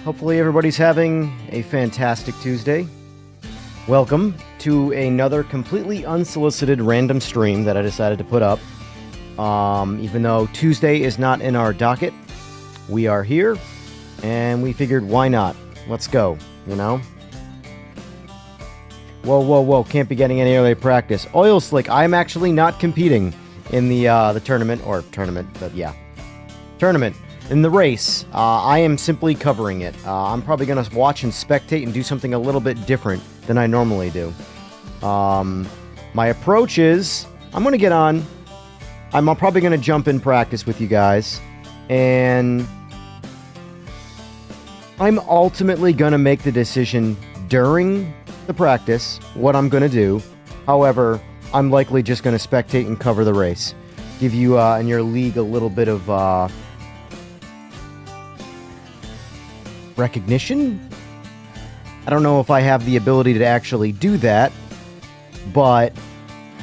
Hopefully everybody's having a fantastic Tuesday. Welcome to another completely unsolicited random stream that I decided to put up. Even though Tuesday is not in our docket, we are here, and we figured, why not? Let's go, you know? Whoa, whoa, whoa, can't be getting any early practice. Oil Slick, I'm actually not competing in the tournament, tournament. In the race, I am simply covering it. I'm probably going to watch and spectate and do something a little bit different than I normally do. My approach is, I'm going to get on. I'm probably going to jump in practice with you guys. And I'm ultimately going to make the decision during the practice what I'm going to do. However, I'm likely just going to spectate and cover the race. Give you and your league a little bit of recognition? I don't know if I have the ability to actually do that, but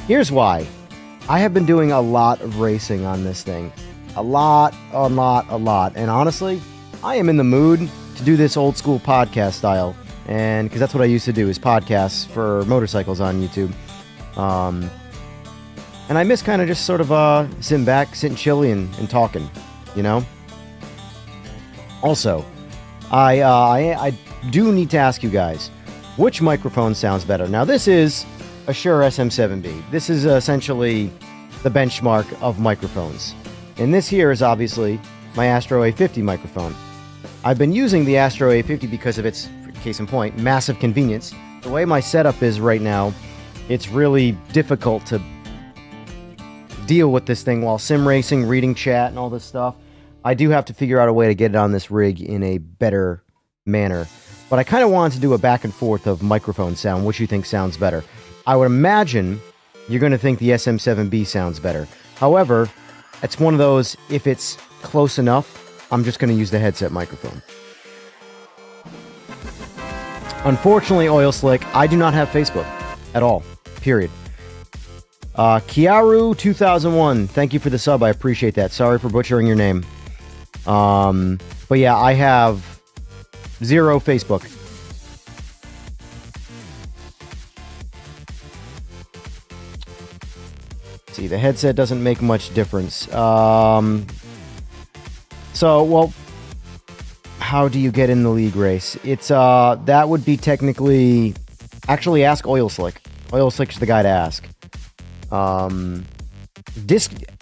here's why. I have been doing a lot of racing on this thing. A lot. And honestly, I am in the mood to do this old school podcast style. And because that's what I used to do, is podcasts for motorcycles on YouTube. And I miss kind of just sort of sitting back, sitting chilly and talking, you know? Also, I do need to ask you guys, which microphone sounds better? Now, this is a Shure SM7B. This is essentially the benchmark of microphones. And this here is obviously my Astro A50 microphone. I've been using the Astro A50 because of its, case in point, massive convenience. The way my setup is right now, it's really difficult to deal with this thing while sim racing, reading chat, and all this stuff. I do have to figure out a way to get it on this rig in a better manner. But I kind of wanted to do a back and forth of microphone sound, which you think sounds better. I would imagine you're going to think the SM7B sounds better. However, it's one of those, if it's close enough, I'm just going to use the headset microphone. Unfortunately, Oil Slick, I do not have Facebook at all. Period. Kiaru 2001, thank you for the sub. I appreciate that. Sorry for butchering your name. But yeah, I have 0 Facebook. See, the headset doesn't make much difference. So, well, how do you get in the league race? It's, that would be technically, actually ask Oil Slick. Oil Slick's the guy to ask.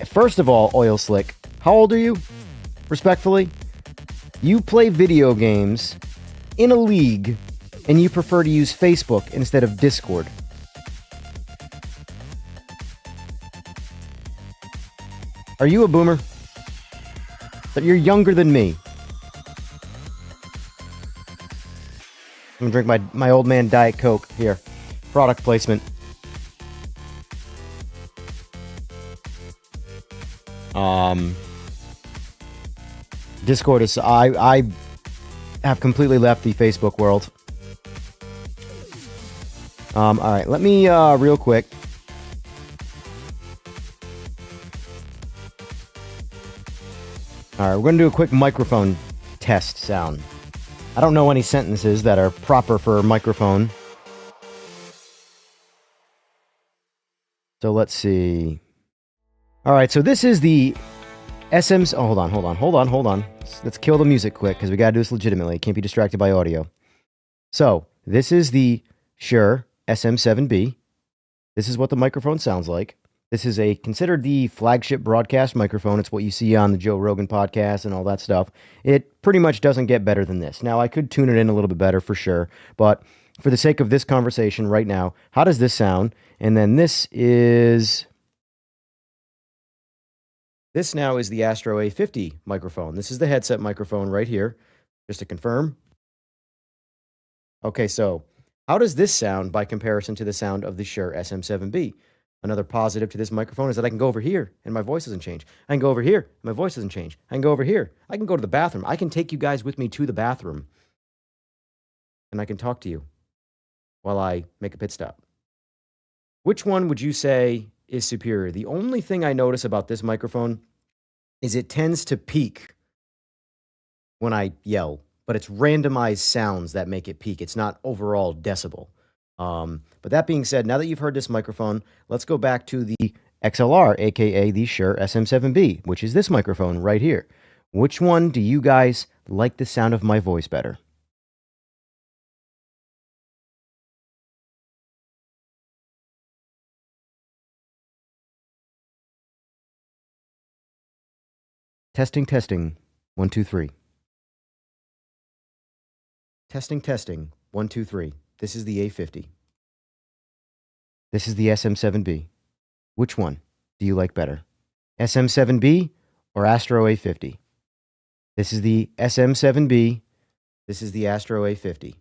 First of all, Oil Slick, how old are you? Respectfully, you play video games in a league and you prefer to use Facebook instead of Discord. Are you a boomer? You're younger than me. I'm gonna drink my old man Diet Coke here. Product placement. Discord is... I have completely left the Facebook world. Alright, let me, real quick... Alright, we're going to do a quick microphone test sound. I don't know any sentences that are proper for a microphone. So let's see. Alright, so this is the SM's... Oh, hold on. Let's kill the music quick, because we gotta do this legitimately. Can't be distracted by audio. So, this is the Shure SM7B. This is what the microphone sounds like. This is considered the flagship broadcast microphone. It's what you see on the Joe Rogan podcast and all that stuff. It pretty much doesn't get better than this. Now, I could tune it in a little bit better for sure, but for the sake of this conversation right now, how does this sound? And then this now is the Astro A50 microphone. This is the headset microphone right here, just to confirm. Okay, so how does this sound by comparison to the sound of the Shure SM7B? Another positive to this microphone is that I can go over here and my voice doesn't change. I can go over here, my voice doesn't change. I can go over here. I can go to the bathroom. I can take you guys with me to the bathroom. And I can talk to you while I make a pit stop. Which one would you say is superior? The only thing I notice about this microphone is it tends to peak when I yell, but it's randomized sounds that make it peak. It's not overall decibel. But that being said, now that you've heard this microphone, let's go back to the XLR, aka the Shure SM7B, which is this microphone right here. Which one do you guys like the sound of my voice better? Testing, testing. 1, 2, 3. Testing, testing. 1, 2, 3. This is the A50. This is the SM7B. Which one do you like better? SM7B or Astro A50? This is the SM7B. This is the Astro A50.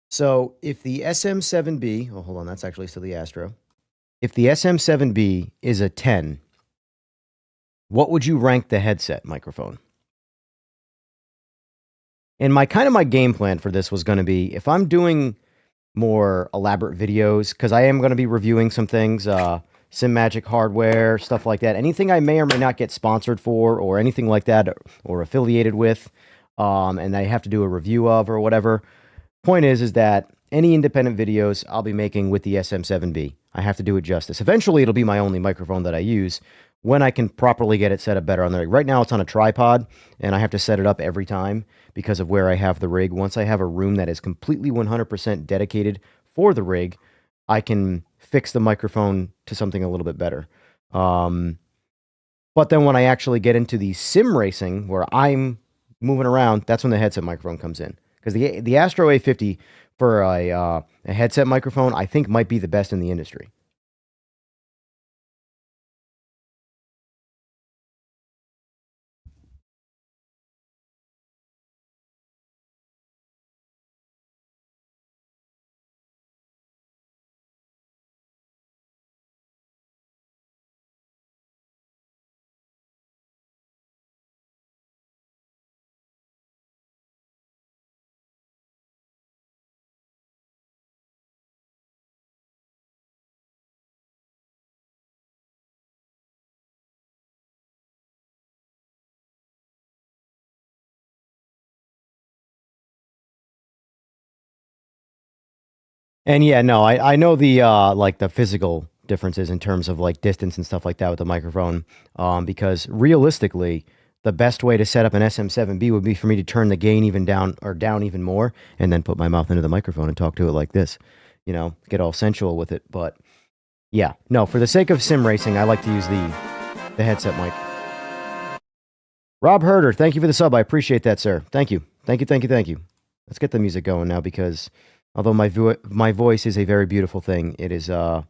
So if the SM7B, oh, hold on, that's actually still the Astro. If the SM7B is a 10, what would you rank the headset microphone? And my game plan for this was going to be, if I'm doing more elaborate videos, because I am going to be reviewing some things, Simagic hardware, stuff like that, anything I may or may not get sponsored for, or anything like that, or affiliated with, and I have to do a review of, or whatever. Point is that any independent videos I'll be making with the SM7B, I have to do it justice. Eventually, it'll be my only microphone that I use when I can properly get it set up better on the rig. Right now, it's on a tripod, and I have to set it up every time because of where I have the rig. Once I have a room that is completely 100% dedicated for the rig, I can fix the microphone to something a little bit better. But then when I actually get into the sim racing, where I'm moving around, that's when the headset microphone comes in. Because the Astro A50 for a headset microphone, I think might be the best in the industry. And yeah, no, I know the like the physical differences in terms of like distance and stuff like that with the microphone. Because realistically, the best way to set up an SM7B would be for me to turn the gain even down or down even more, and then put my mouth into the microphone and talk to it like this. You know, get all sensual with it. But yeah, no, for the sake of sim racing, I like to use the headset mic. Rob Herder, thank you for the sub. I appreciate that, sir. Thank you. Thank you, thank you, thank you. Let's get the music going now, because although my voice is a very beautiful thing, it is I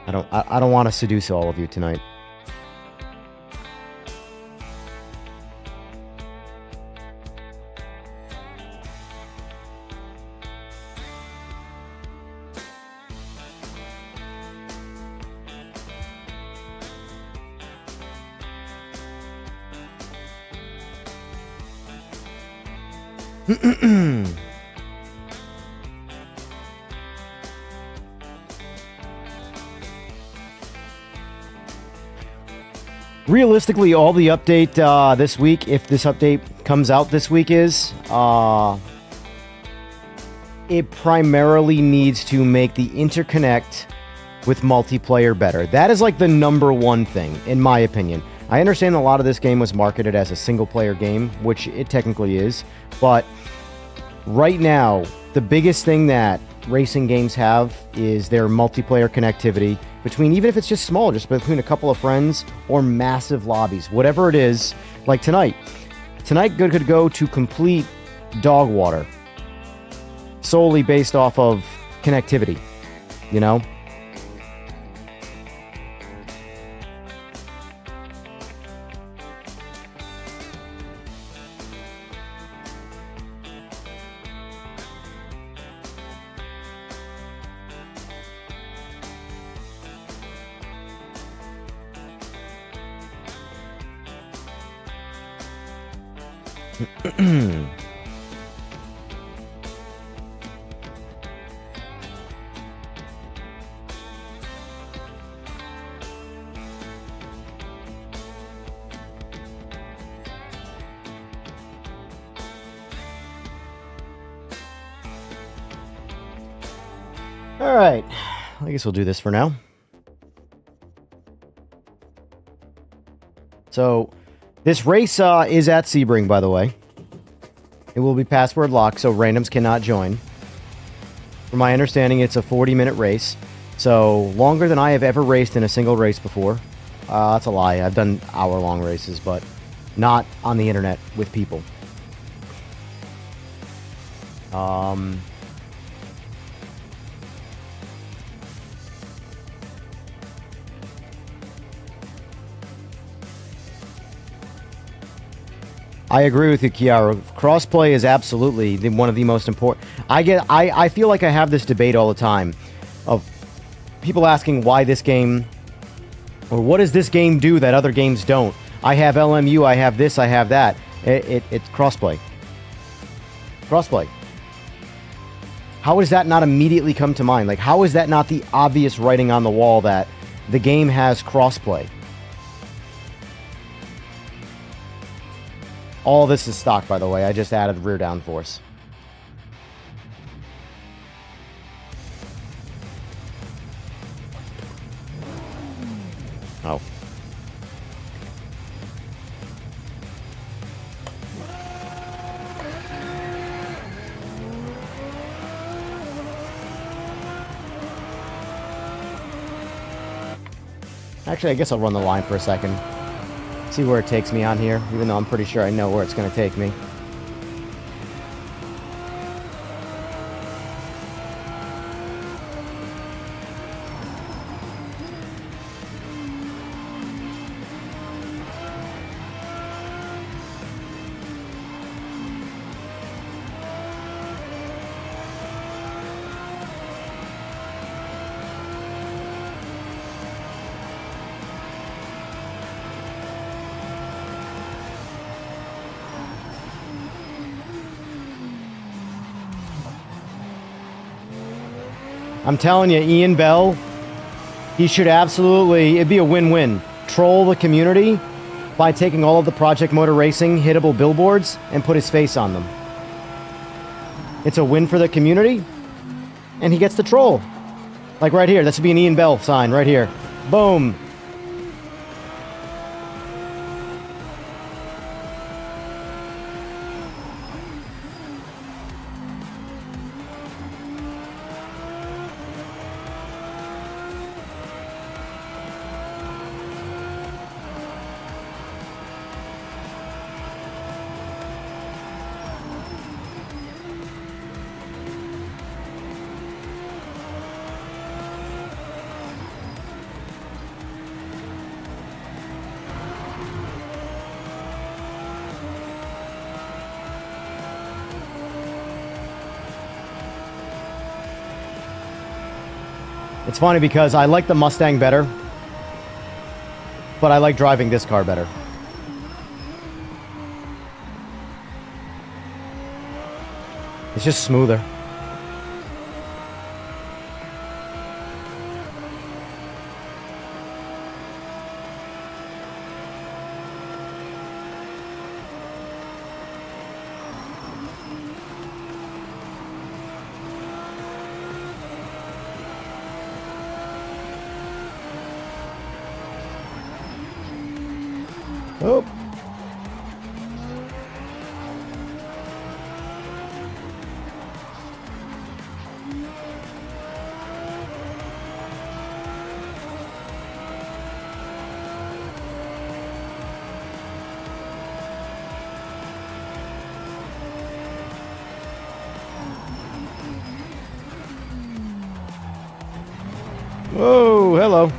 don't want to seduce all of you tonight. Realistically, all the update this week, if this update comes out this week, is it primarily needs to make the interconnect with multiplayer better. That is like the number one thing, in my opinion. I understand a lot of this game was marketed as a single-player game, which it technically is, but right now, the biggest thing that racing games have is their multiplayer connectivity between, even if it's just small, just between a couple of friends or massive lobbies, whatever it is. Like tonight could go to complete dog water solely based off of connectivity, you know? All right, I guess we'll do this for now. So, this race is at Sebring, by the way. It will be password locked, so randoms cannot join. From my understanding, it's a 40-minute race, so longer than I have ever raced in a single race before. That's a lie. I've done hour-long races, but not on the internet with people. I agree with you, Kiara. Crossplay is absolutely one of the most important. I feel like I have this debate all the time of people asking why this game, or what does this game do that other games don't? I have LMU, I have this, I have that. It's crossplay. Crossplay. How does that not immediately come to mind? Like, how is that not the obvious writing on the wall that the game has crossplay? All this is stock, by the way. I just added rear downforce. Oh. Actually, I guess I'll run the line for a second. See where it takes me on here, even though I'm pretty sure I know where it's going to take me. I'm telling you, Ian Bell, he should absolutely, it'd be a win-win. Troll the community by taking all of the Project Motor Racing hittable billboards and put his face on them. It's a win for the community, and he gets to troll. Like right here, this would be an Ian Bell sign right here. Boom. It's funny because I like the Mustang better, but I like driving this car better. It's just smoother. Oh. Whoa, hello.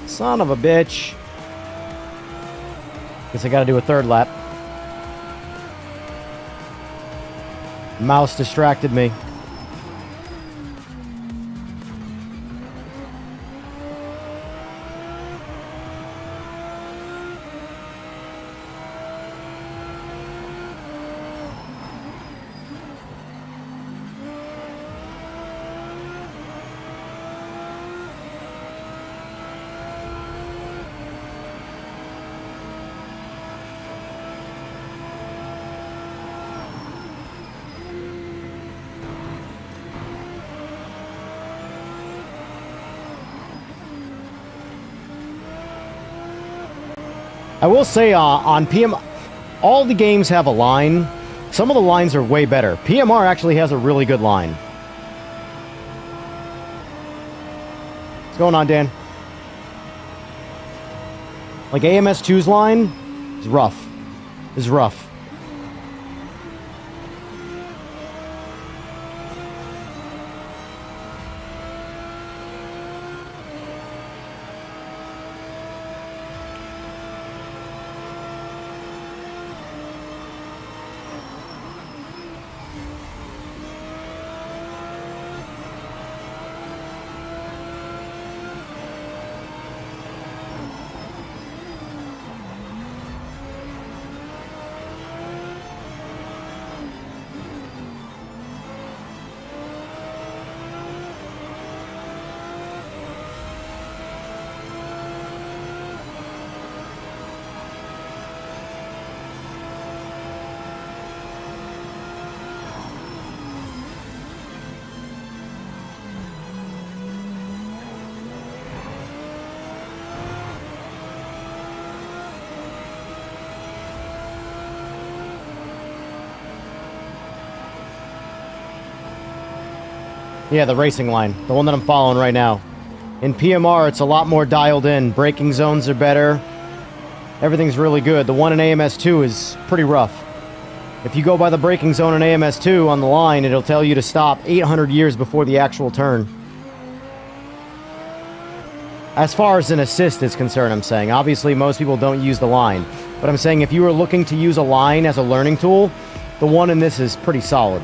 Son of a bitch. Guess I gotta do a third lap. Mouse distracted me. I will say on PM, all the games have a line. Some of the lines are way better. PMR actually has a really good line. What's going on, Dan? Like AMS2's line is rough. Is rough. Yeah, the racing line. The one that I'm following right now. In PMR, it's a lot more dialed in. Braking zones are better. Everything's really good. The one in AMS2 is pretty rough. If you go by the braking zone in AMS2 on the line, it'll tell you to stop 800 years before the actual turn. As far as an assist is concerned, I'm saying. Obviously, most people don't use the line. But I'm saying if you were looking to use a line as a learning tool, the one in this is pretty solid.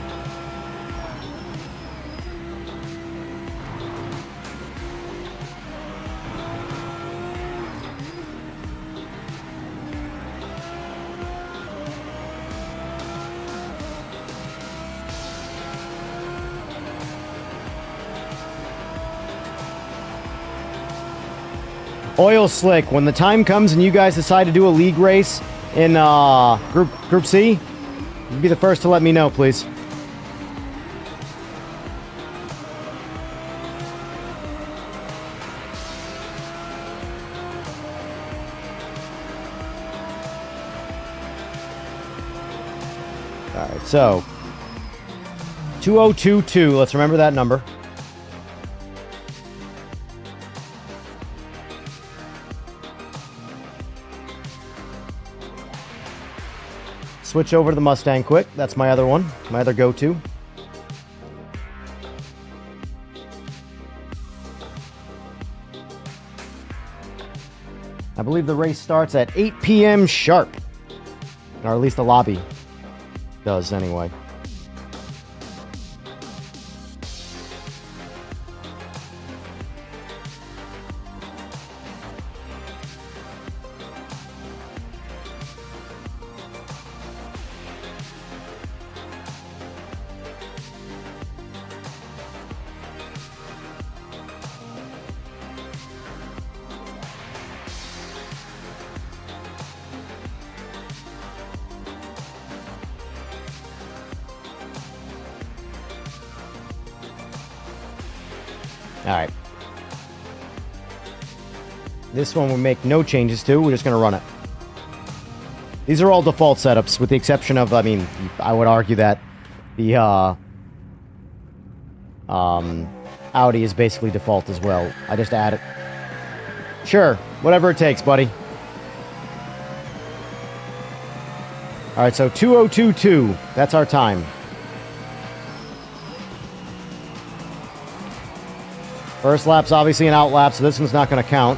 Oil Slick, when the time comes and you guys decide to do a league race in Group C, Be the first to let me know, please. All right, so 2022. Let's remember that number. Switch over to the Mustang quick. That's my other one, my other go-to. I believe the race starts at 8 p.m. sharp. Or at least the lobby does anyway. All right. This one we make no changes to. We're just going to run it. These are all default setups, with the exception of, I mean, I would argue that the Audi is basically default as well. I just add it. Sure, whatever it takes, buddy. All right, so 2022. That's our time. First lap's obviously an out lap, so this one's not going to count.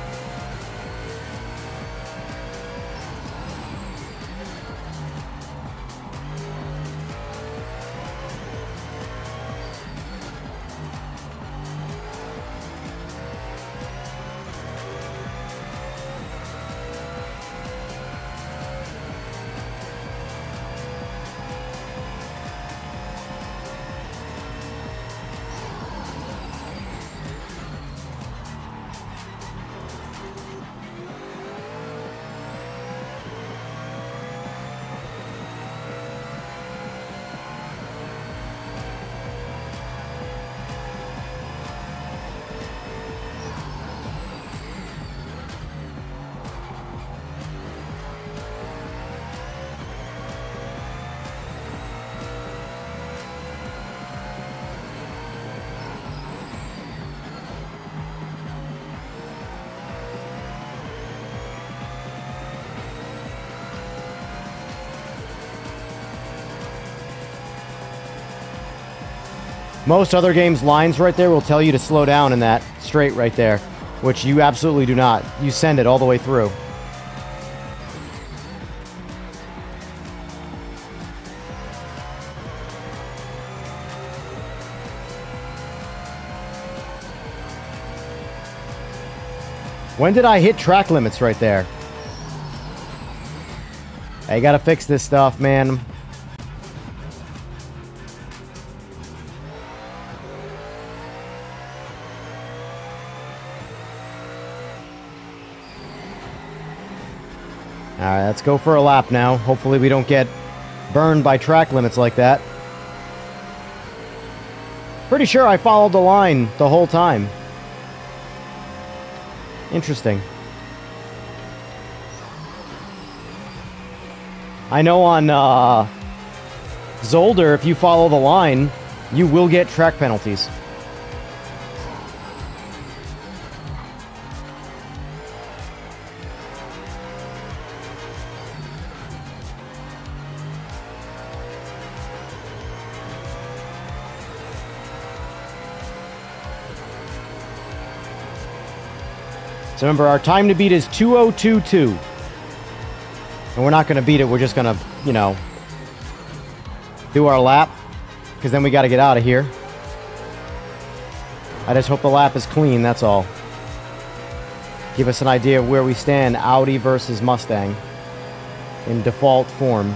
Most other games' lines right there will tell you to slow down in that straight right there, which you absolutely do not. You send it all the way through. When did I hit track limits right there? I gotta fix this stuff, man. Alright, let's go for a lap now. Hopefully we don't get burned by track limits like that. Pretty sure I followed the line the whole time. Interesting. I know on Zolder, if you follow the line, you will get track penalties. So remember, our time to beat is 2022. And we're not going to beat it. We're just going to, you know, do our lap. Because then we got to get out of here. I just hope the lap is clean, that's all. Give us an idea of where we stand, Audi versus Mustang, in default form.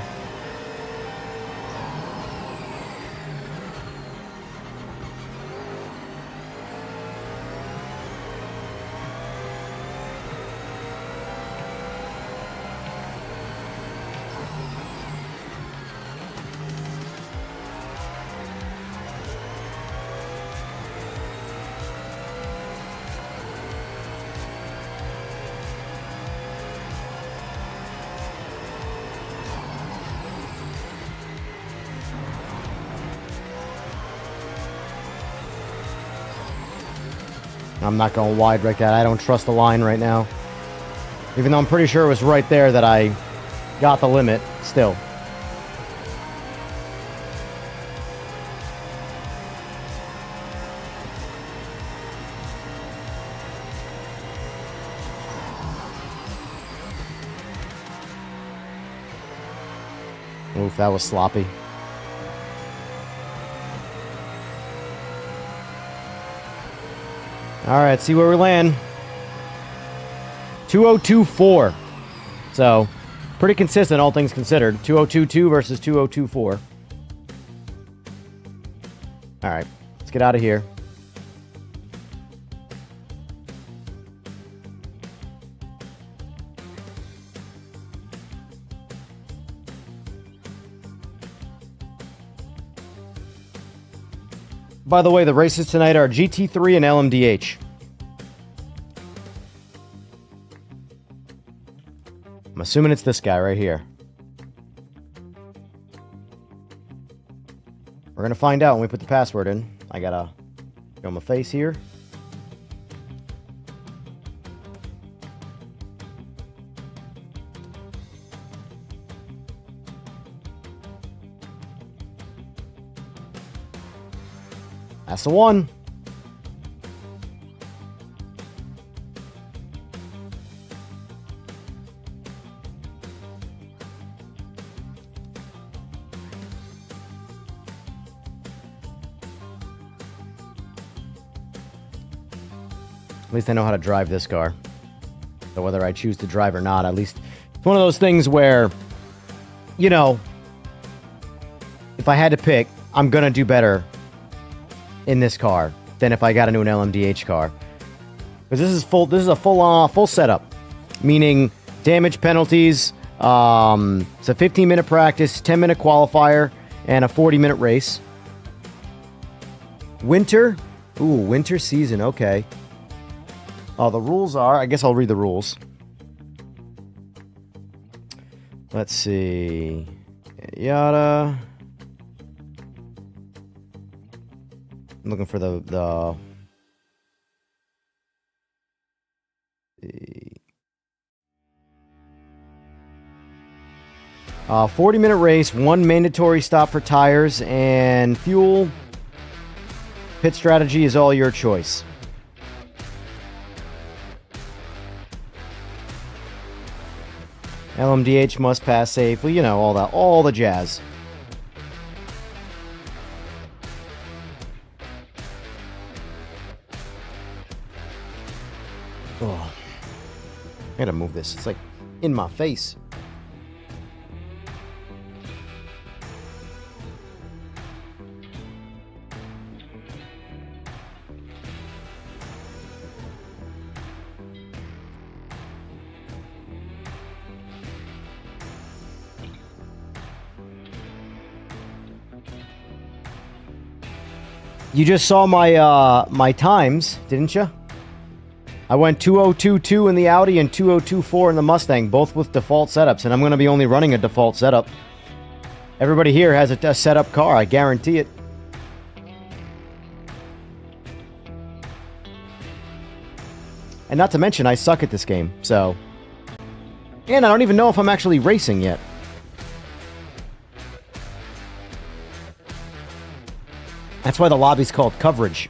I'm not going wide like that. I don't trust the line right now. Even though I'm pretty sure it was right there that I got the limit still. Oof, that was sloppy. Alright, see where we land. 2024. So, pretty consistent, all things considered. 2022 versus 2024. Alright, let's get out of here. By the way, the races tonight are GT3 and LMDH. I'm assuming it's this guy right here. We're going to find out when we put the password in. I got to show my face here. That's the one. At least I know how to drive this car. So whether I choose to drive or not, at least it's one of those things where, you know, if I had to pick, I'm going to do better in this car than if I got into an LMDH car, because this is full. This is a full setup, meaning damage penalties. It's a 15-minute practice, 10-minute qualifier, and a 40-minute race. Winter, winter season. Okay. Oh, the rules are. I guess I'll read the rules. Let's see. Yada. I'm looking for the 40-minute race, 1 mandatory stop for tires and fuel. Pit strategy is all your choice. LMDH must pass safely, you know, all the jazz. Oh, I gotta move this. It's like in my face. You just saw my my times, didn't you? I went 2022 in the Audi and 2024 in the Mustang, both with default setups, and I'm going to be only running a default setup. Everybody here has a setup car, I guarantee it. And not to mention, I suck at this game, so... And I don't even know if I'm actually racing yet. That's why the lobby's called coverage.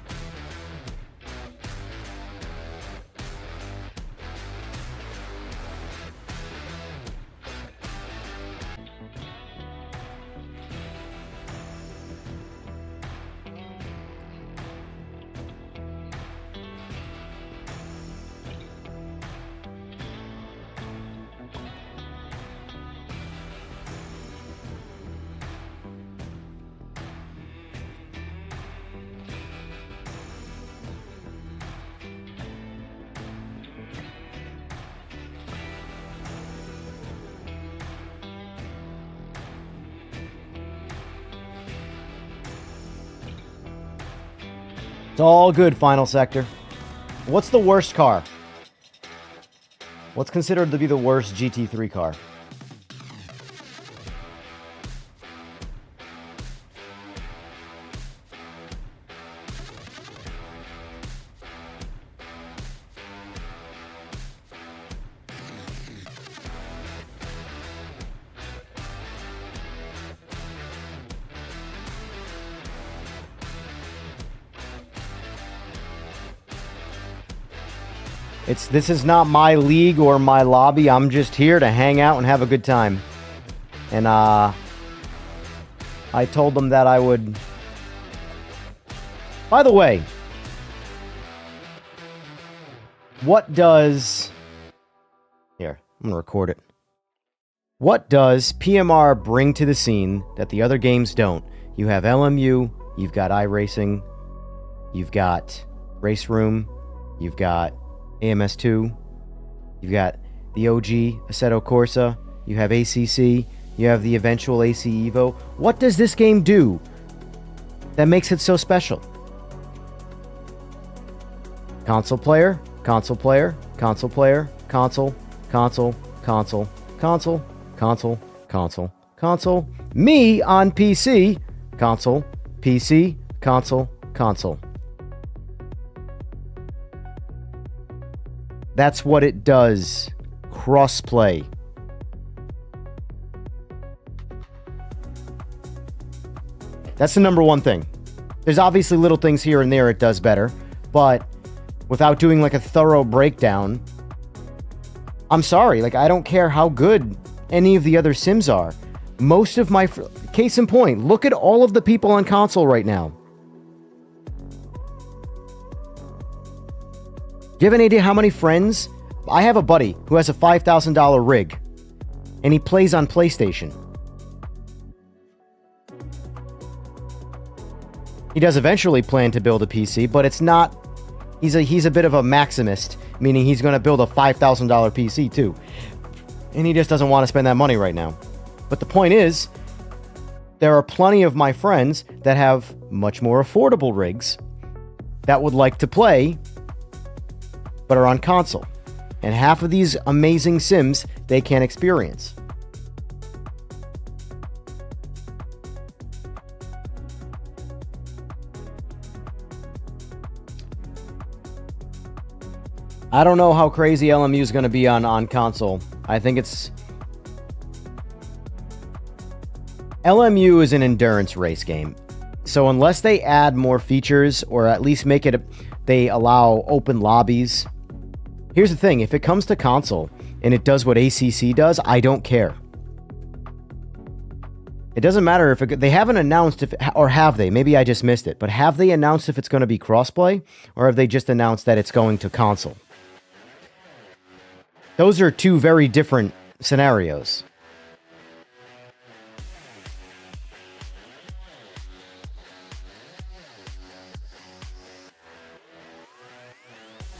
It's all good, final sector. What's the worst car? What's considered to be the worst GT3 car? This is not my league or my lobby. I'm just here to hang out and have a good time. And I told them that I would. By the way, what does... Here, I'm going to record it. What does PMR bring to the scene that the other games don't? You have LMU, you've got iRacing, you've got Race Room, you've got AMS2, you've got the OG Assetto Corsa, you have ACC, you have the eventual AC Evo. What does this game do that makes it so special? Console player, console player, console player, console, console, console, console, console, console, console. Me on PC, console, PC, console, console. That's what it does. Crossplay. That's the number one thing. There's obviously little things here and there it does better, but without doing like a thorough breakdown, I'm sorry, like I don't care how good any of the other Sims are. Most of my... Case in point, look at all of the people on console right now. Do you have any idea how many friends? I have a buddy who has a $5,000 rig, and he plays on PlayStation. He does eventually plan to build a PC, but it's not... He's a bit of a maximist, meaning he's going to build a $5,000 PC too. And he just doesn't want to spend that money right now. But the point is, there are plenty of my friends that have much more affordable rigs that would like to play, but are on console. And half of these amazing Sims, they can't experience. I don't know how crazy LMU is going to be on console. I think it's... LMU is an endurance race game. So unless they add more features, or at least make it... They allow open lobbies. Here's the thing. If it comes to console, and it does what ACC does, I don't care. It doesn't matter if it... They haven't announced if... Or have they? Maybe I just missed it. But have they announced if it's going to be crossplay? Or have they just announced that it's going to console? Those are two very different scenarios.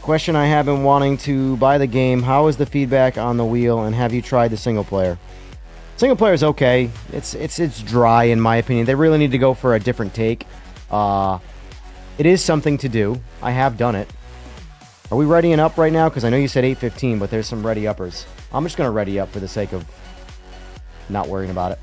Question I have been wanting to buy the game. How is the feedback on the wheel, and have you tried the single player? Single player is okay. It's dry in my opinion. They really need to go for a different take. It is something to do. I have done it. Are we readying up right now? Because I know you said 8:15, but there's some ready uppers. I'm just going to ready up for the sake of not worrying about it.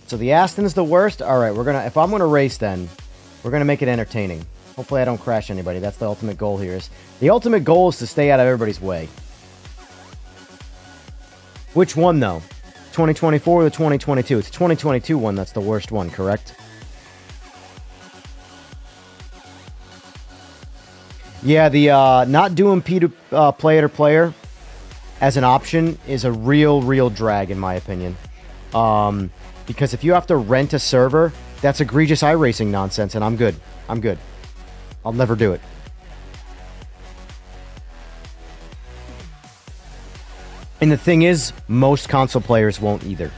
So the Aston's the worst? Alright, if I'm gonna race then, we're gonna make it entertaining. Hopefully I don't crash anybody. That's the ultimate goal here. The ultimate goal is to stay out of everybody's way. Which one though? 2024 or the 2022? It's the 2022 one that's the worst one, correct? Yeah, the not doing player to player as an option is a real drag in my opinion. Because if you have to rent a server, that's egregious iRacing nonsense, and I'm good. I'm good. I'll never do it. And the thing is, most console players won't either.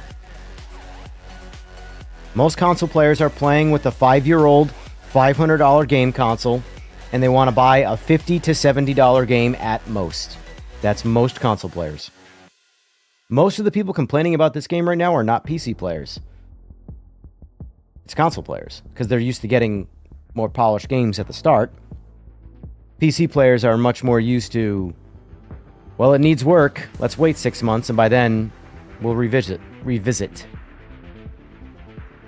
Most console players are playing with a 5-year-old $500 game console, and they want to buy a $50 to $70 game at most. That's most console players. Most of the people complaining about this game right now are not PC players. It's console players, because they're used to getting more polished games at the start. PC players are much more used to, well, it needs work. Let's wait 6 months, and by then, we'll revisit.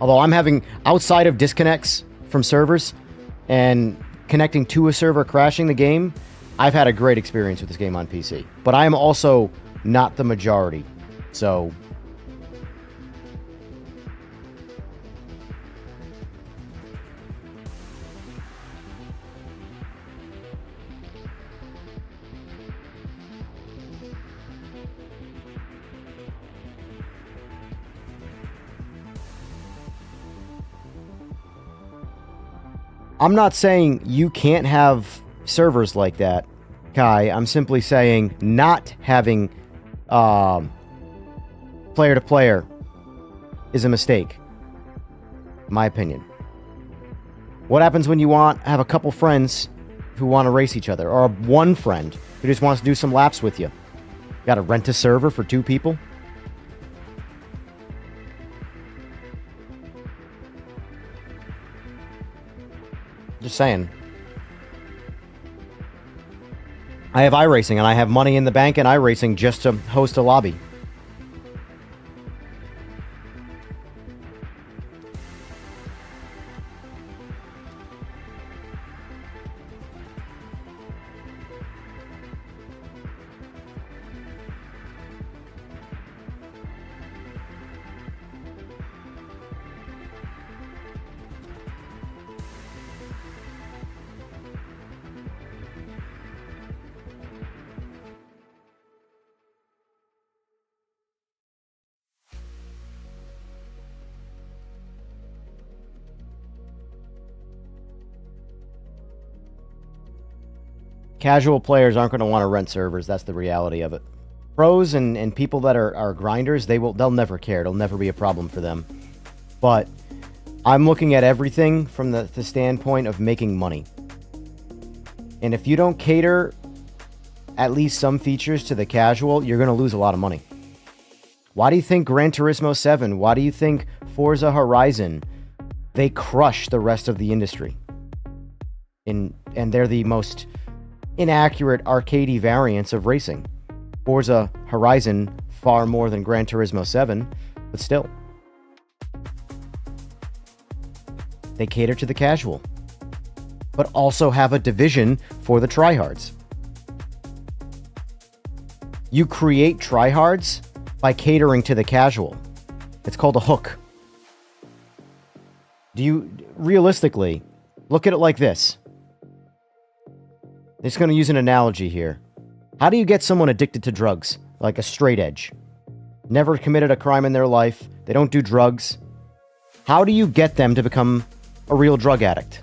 Although I'm having, outside of disconnects from servers, and connecting to a server crashing the game, I've had a great experience with this game on PC. But I am also not the majority. So... I'm not saying you can't have servers like that, Kai. I'm simply saying not having player-to-player is a mistake. My opinion. What happens when you have a couple friends who want to race each other, or one friend who just wants to do some laps with you? Got to rent a server for 2 people? Just saying. I have iRacing, and I have money in the bank in iRacing just to host a lobby. Casual players aren't going to want to rent servers. That's the reality of it. Pros and people that are grinders, they'll never care. It'll never be a problem for them. But I'm looking at everything from the standpoint of making money. And if you don't cater at least some features to the casual, you're going to lose a lot of money. Why do you think Gran Turismo 7, why do you think Forza Horizon, they crush the rest of the industry? And they're the most inaccurate arcadey variants of racing. Forza Horizon far more than Gran Turismo 7, but still. They cater to the casual, but also have a division for the tryhards. You create tryhards by catering to the casual. It's called a hook. Realistically, look at it like this. I'm just going to use an analogy here. How do you get someone addicted to drugs, like a straight edge? Never committed a crime in their life. They don't do drugs. How do you get them to become a real drug addict?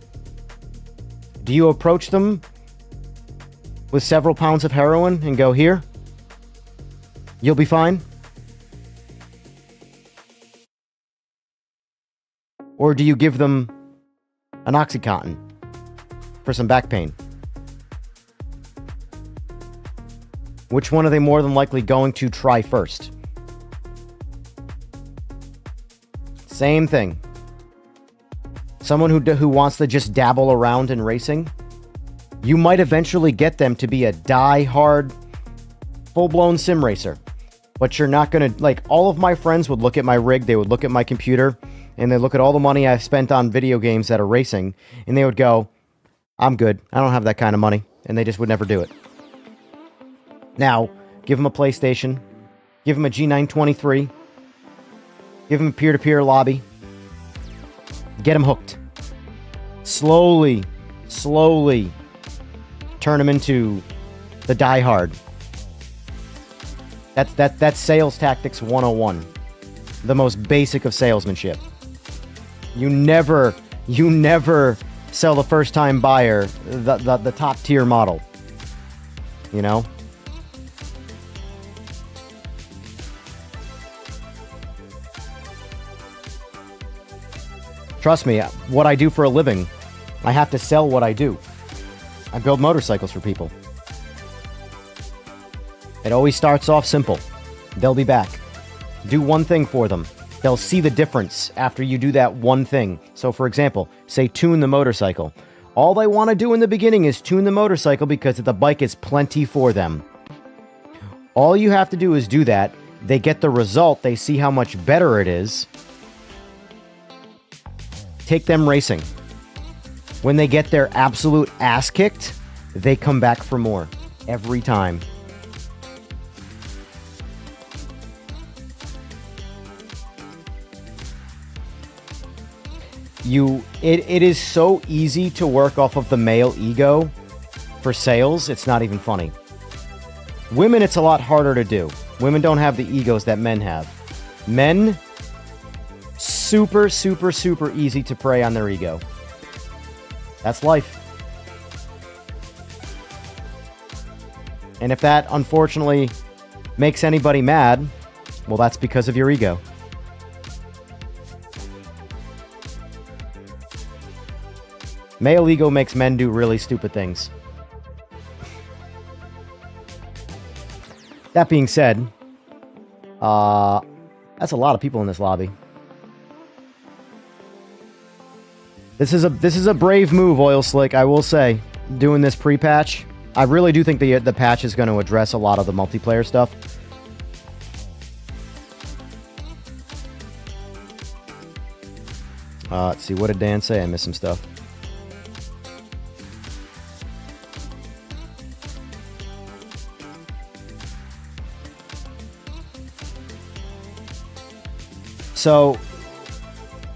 Do you approach them with several pounds of heroin and go, here, you'll be fine? Or do you give them an Oxycontin for some back pain? Which one are they more than likely going to try first? Same thing. Someone who wants to just dabble around in racing, you might eventually get them to be a die-hard, full-blown sim racer. But you're not going to... Like, all of my friends would look at my rig, they would look at my computer, and they look at all the money I've spent on video games that are racing, and they would go, I'm good. I don't have that kind of money. And they just would never do it. Now, give them a PlayStation, give them a G923, give them a peer-to-peer lobby, get them hooked. Slowly turn them into the diehard. That's sales tactics 101. The most basic of salesmanship. You never sell the first-time buyer the top-tier model. You know? Trust me, what I do for a living, I have to sell what I do. I build motorcycles for people. It always starts off simple. They'll be back. Do one thing for them. They'll see the difference after you do that one thing. So for example, say tune the motorcycle. All they want to do in the beginning is tune the motorcycle because the bike is plenty for them. All you have to do is do that. They get the result. They see how much better it is. Take them racing. When they get their absolute ass kicked, they come back for more every time. It is so easy to work off of the male ego for sales, it's not even funny. Women, it's a lot harder to do. Women don't have the egos that men have. Men, super, super, super easy to prey on their ego. That's life. And if that, unfortunately, makes anybody mad, well, that's because of your ego. Male ego makes men do really stupid things. That being said, that's a lot of people in this lobby. This is a brave move, Oil Slick, I will say, doing this pre-patch. I really do think the patch is going to address a lot of the multiplayer stuff. Let's see, what did Dan say? I missed some stuff. So,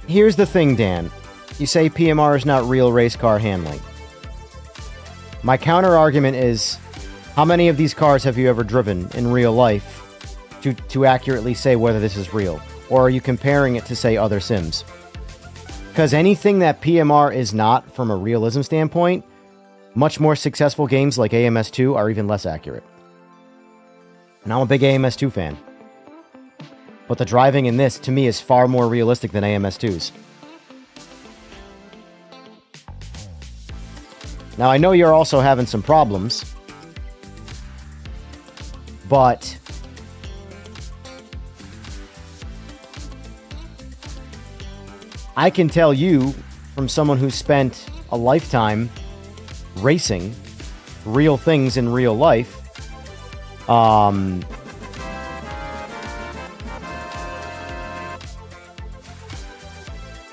here's the thing, Dan. You say PMR is not real race car handling. My counter argument is, how many of these cars have you ever driven in real life to accurately say whether this is real? Or are you comparing it to, say, other sims? Because anything that PMR is not from a realism standpoint, much more successful games like AMS2 are even less accurate. And I'm a big AMS2 fan. But the driving in this, to me, is far more realistic than AMS2's. Now, I know you're also having some problems, but I can tell you, from someone who spent a lifetime racing real things in real life,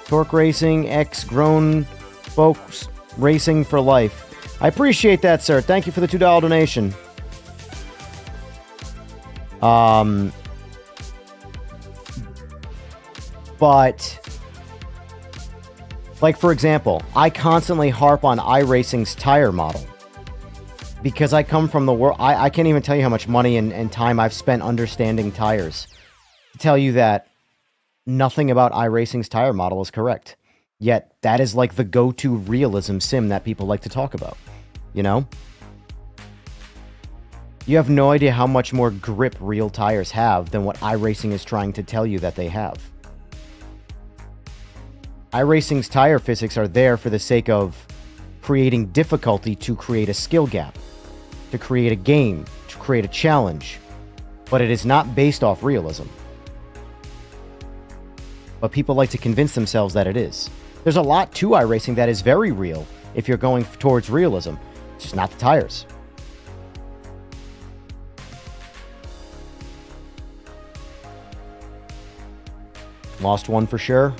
Torque Racing, ex-grown folks racing for life. I appreciate that, sir. Thank you for the $2 donation. But, like, for example, I constantly harp on iRacing's tire model. Because I come from the world... I can't even tell you how much money and time I've spent understanding tires to tell you that nothing about iRacing's tire model is correct. Yet, that is like the go-to realism sim that people like to talk about. You know? You have no idea how much more grip real tires have than what iRacing is trying to tell you that they have. iRacing's tire physics are there for the sake of creating difficulty to create a skill gap, to create a game, to create a challenge. But it is not based off realism. But people like to convince themselves that it is. There's a lot to iRacing that is very real if you're going towards realism. It's just not the tires. Lost one for sure.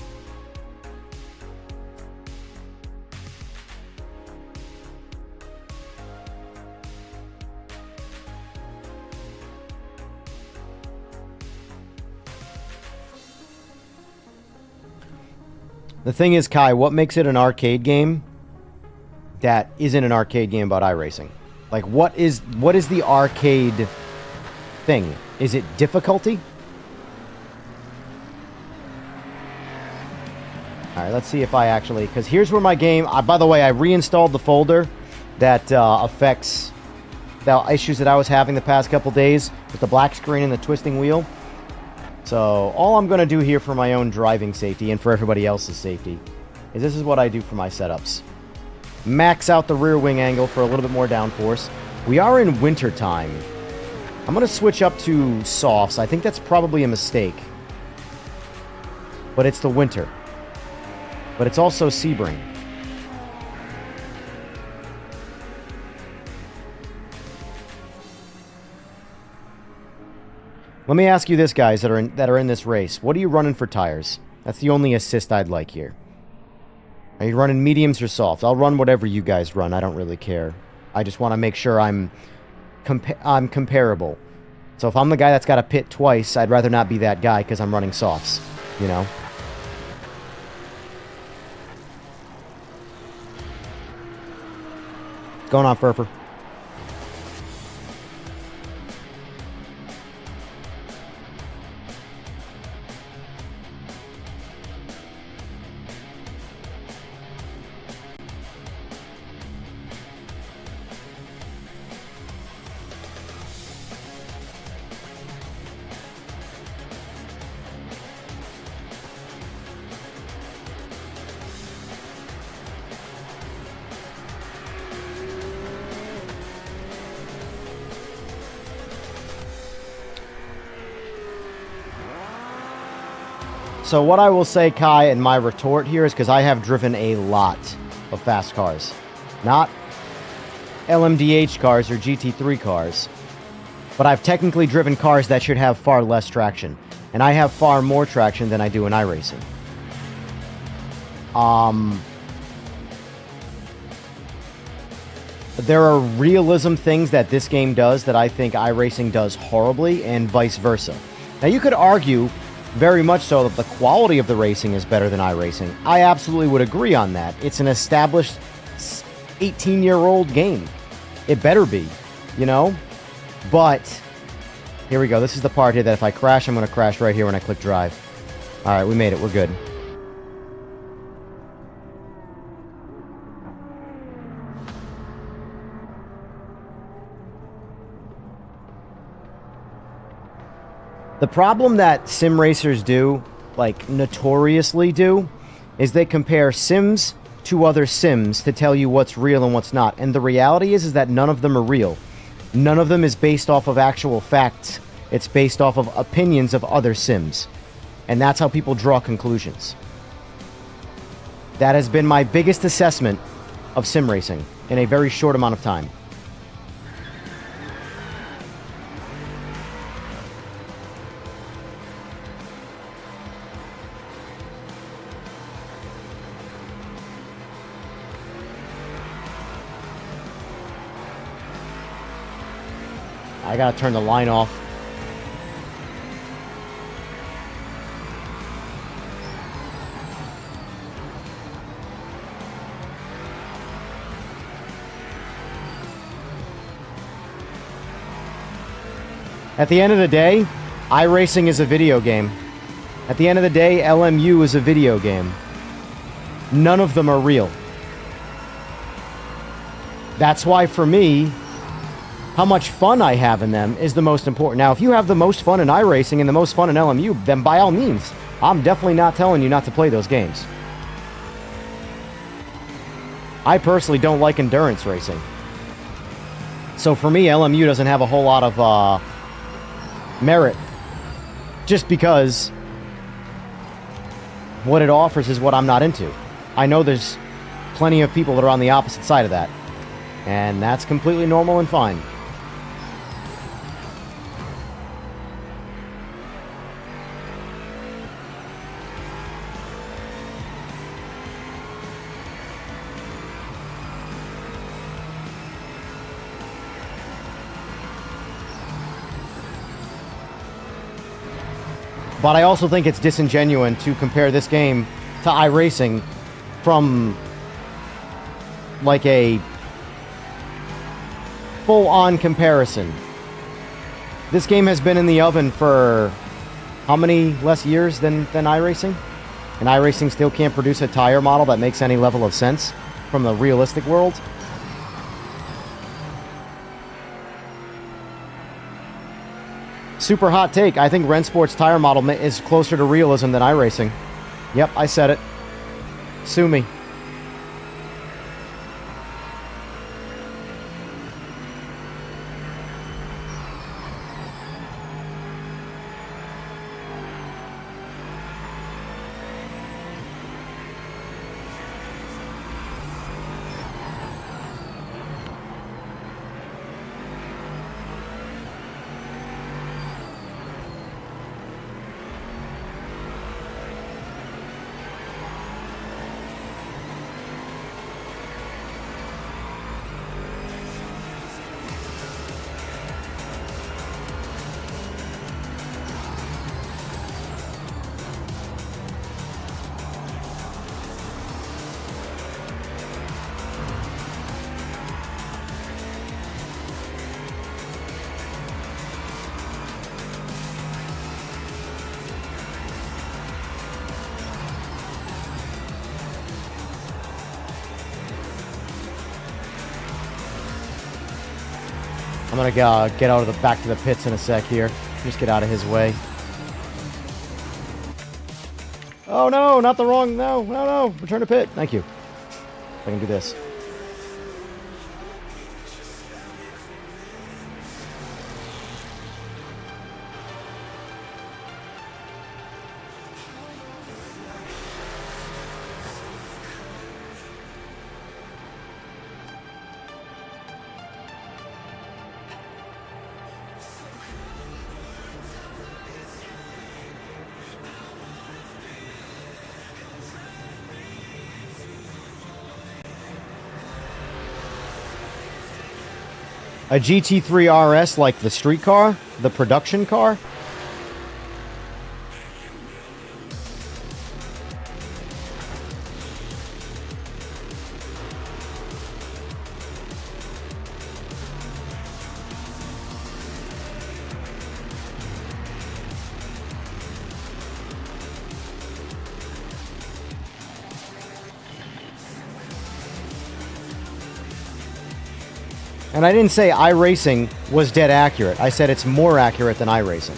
The thing is, Kai, what makes it an arcade game that isn't an arcade game about iRacing? Like, what is the arcade thing? Is it difficulty? Alright, let's see if I actually... Because here's where my game... by the way, I reinstalled the folder that affects the issues that I was having the past couple days with the black screen and the twisting wheel. So, all I'm going to do here for my own driving safety and for everybody else's safety is this is what I do for my setups. Max out the rear wing angle for a little bit more downforce. We are in winter time. I'm going to switch up to softs. I think that's probably a mistake. But it's the winter. But it's also Sebring. Let me ask you this, guys, that are in this race. What are you running for tires? That's the only assist I'd like here. Are you running mediums or softs? I'll run whatever you guys run. I don't really care. I just want to make sure I'm comparable. So if I'm the guy that's got to pit twice, I'd rather not be that guy because I'm running softs, you know? What's going on, Furfer? So what I will say, Kai, and my retort here is because I have driven a lot of fast cars. Not LMDH cars or GT3 cars. But I've technically driven cars that should have far less traction. And I have far more traction than I do in iRacing. There are realism things that this game does that I think iRacing does horribly, and vice versa. Now you could argue very much so that the quality of the racing is better than iRacing. I absolutely would agree on that. It's an established 18-year-old game. It better be, you know? But here we go. This is the part here that if I crash, I'm going to crash right here when I click drive. All right, we made it. We're good. The problem that sim racers do, like notoriously do, is they compare sims to other sims to tell you what's real and what's not. And the reality is that none of them are real. None of them is based off of actual facts. It's based off of opinions of other sims. And that's how people draw conclusions. That has been my biggest assessment of sim racing in a very short amount of time. I gotta turn the line off. At the end of the day, iRacing is a video game. At the end of the day, LMU is a video game. None of them are real. That's why, for me, how much fun I have in them is the most important. Now, if you have the most fun in iRacing and the most fun in LMU, then by all means, I'm definitely not telling you not to play those games. I personally don't like endurance racing. So for me, LMU doesn't have a whole lot of merit. Just because what it offers is what I'm not into. I know there's plenty of people that are on the opposite side of that. And that's completely normal and fine. But I also think it's disingenuous to compare this game to iRacing from like a full-on comparison. This game has been in the oven for how many less years than iRacing? And iRacing still can't produce a tire model that makes any level of sense from the realistic world. Super hot take. I think Rennsport's tire model is closer to realism than iRacing. Yep, I said it. Sue me. I'm gonna get out of the back to the pits in a sec here. Just get out of his way. Oh no, not the wrong, no. Return to pit. Thank you. I can do this. A GT3 RS like the street car? The production car? And I didn't say iRacing was dead accurate. I said it's more accurate than iRacing.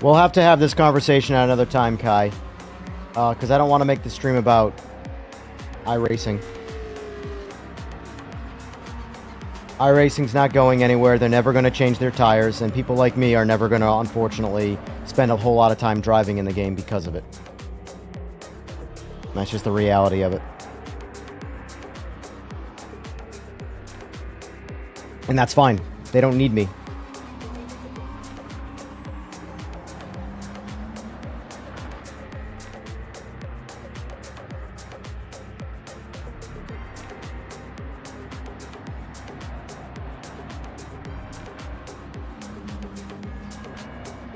We'll have to have this conversation at another time, Kai. Because I don't want to make the stream about iRacing. iRacing's not going anywhere. They're never going to change their tires. And people like me are never going to, unfortunately, spend a whole lot of time driving in the game because of it. That's just the reality of it. And that's fine. They don't need me.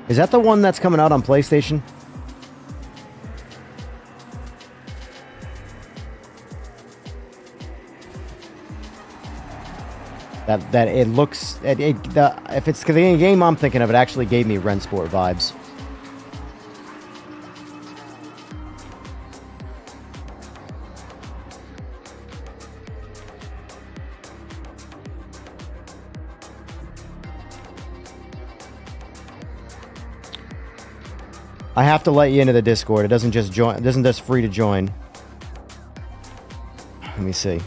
Is that the one that's coming out on PlayStation? That it looks... if it's the game I'm thinking of, it actually gave me Rensport vibes. I have to let you into the Discord. It doesn't just join. It isn't just free to join. Let me see.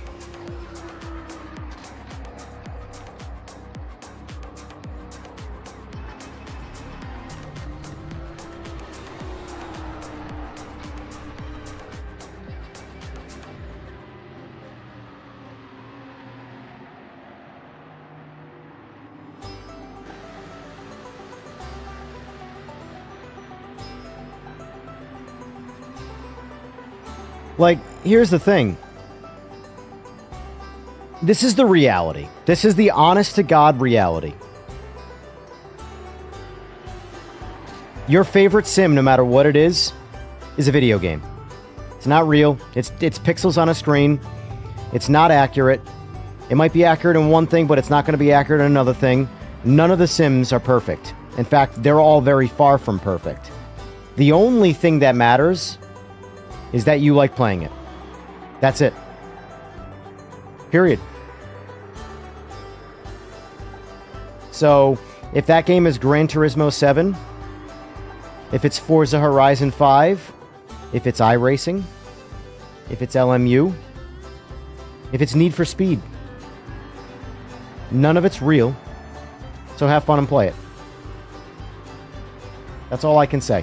Like, here's the thing. This is the reality. This is the honest-to-God reality. Your favorite sim, no matter what it is a video game. It's not real. It's pixels on a screen. It's not accurate. It might be accurate in one thing, but it's not going to be accurate in another thing. None of the sims are perfect. In fact, they're all very far from perfect. The only thing that matters is that you like playing it. That's it. Period. So, if that game is Gran Turismo 7, if it's Forza Horizon 5, if it's iRacing, if it's LMU, if it's Need for Speed, none of it's real. So have fun and play it. That's all I can say.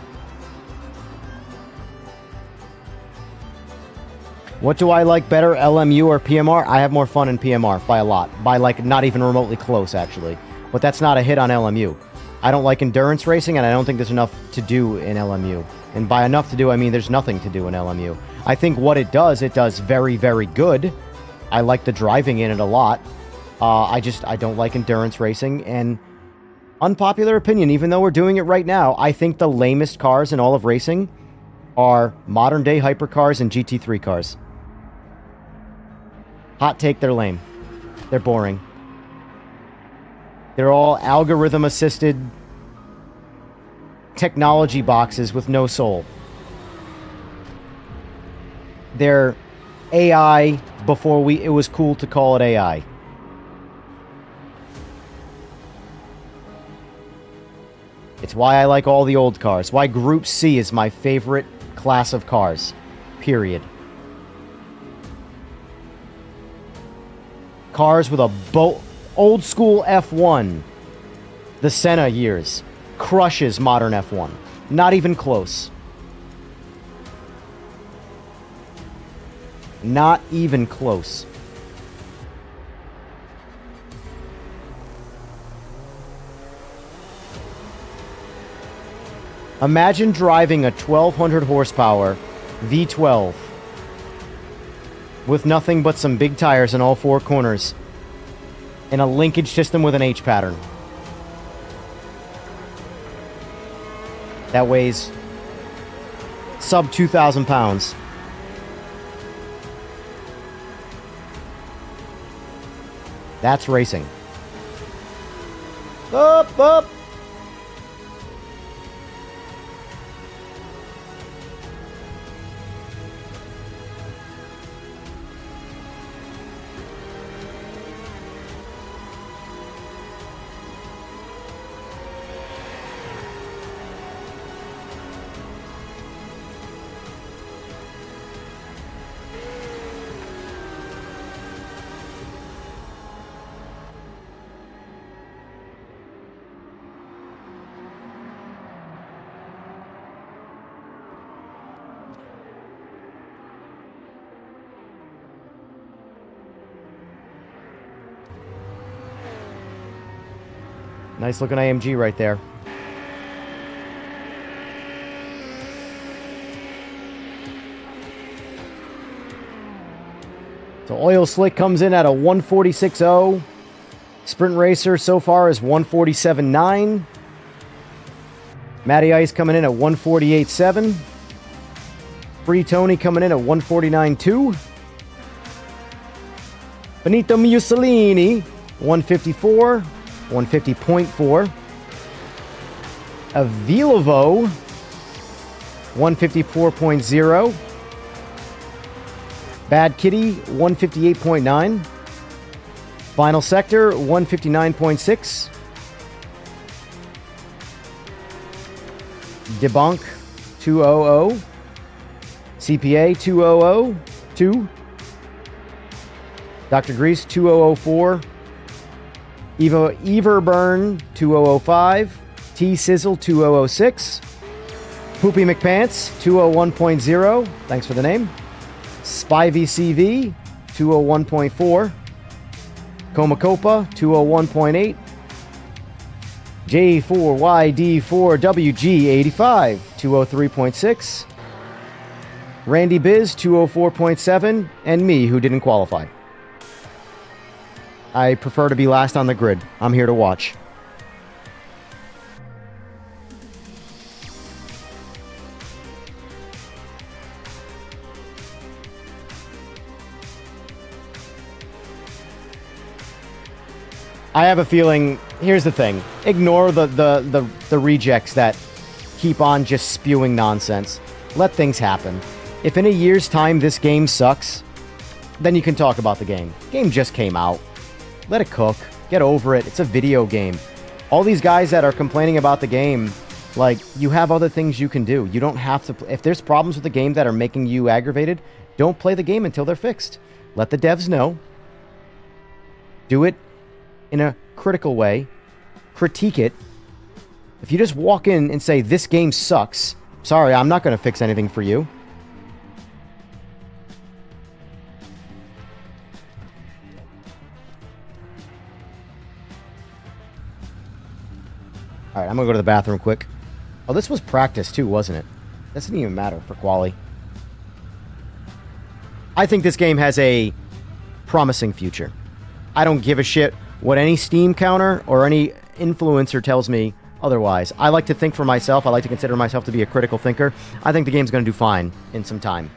What do I like better, LMU or PMR? I have more fun in PMR by a lot. By, like, not even remotely close, actually. But that's not a hit on LMU. I don't like endurance racing, and I don't think there's enough to do in LMU. And by enough to do, I mean there's nothing to do in LMU. I think what it does very, very good. I like the driving in it a lot. I don't like endurance racing, and unpopular opinion, even though we're doing it right now, I think the lamest cars in all of racing are modern-day hypercars and GT3 cars. Hot take, they're lame. They're boring. They're all algorithm-assisted technology boxes with no soul. They're AI before it was cool to call it AI. It's why I like all the old cars. Why Group C is my favorite class of cars. Period. Cars with a old school F1. The Senna years. Crushes modern F1. Not even close. Not even close. Imagine driving a 1200 horsepower V12 with nothing but some big tires in all four corners and a linkage system with an H pattern. That weighs sub 2,000 pounds. That's racing. Up, up. Nice looking AMG right there. So Oil Slick comes in at a 146.0. Sprint Racer so far is 147.9. Matty Ice coming in at 148.7. Free Tony coming in at 149.2. Benito Mussolini, 154. 150.4. A Vilovo, 154.0. Bad Kitty, 158.9. Final Sector, 159.6. Debunk, 200. CPA, 200.2. Dr. Grease, 2004. Everburn, 2005. T-Sizzle, 2006. Poopy McPants, 201.0. Thanks for the name. Spivey CV, 201.4. Comacopa, 201.8. J4YD4WG85, 203.6. Randy Biz, 204.7. And me, who didn't qualify. I prefer to be last on the grid. I'm here to watch. I have a feeling, here's the thing. Ignore the rejects that keep on just spewing nonsense. Let things happen. If in a year's time this game sucks, then you can talk about the game. Game just came out. Let it cook. Get over it. It's a video game. All these guys that are complaining about the game, like, you have other things you can do. You don't have to... If there's problems with the game that are making you aggravated, don't play the game until they're fixed. Let the devs know. Do it in a critical way. Critique it. If you just walk in and say, this game sucks, sorry, I'm not going to fix anything for you. Alright, I'm going to go to the bathroom quick. Oh, this was practice too, wasn't it? Doesn't even matter for quali. I think this game has a promising future. I don't give a shit what any Steam counter or any influencer tells me otherwise. I like to think for myself. I like to consider myself to be a critical thinker. I think the game's going to do fine in some time.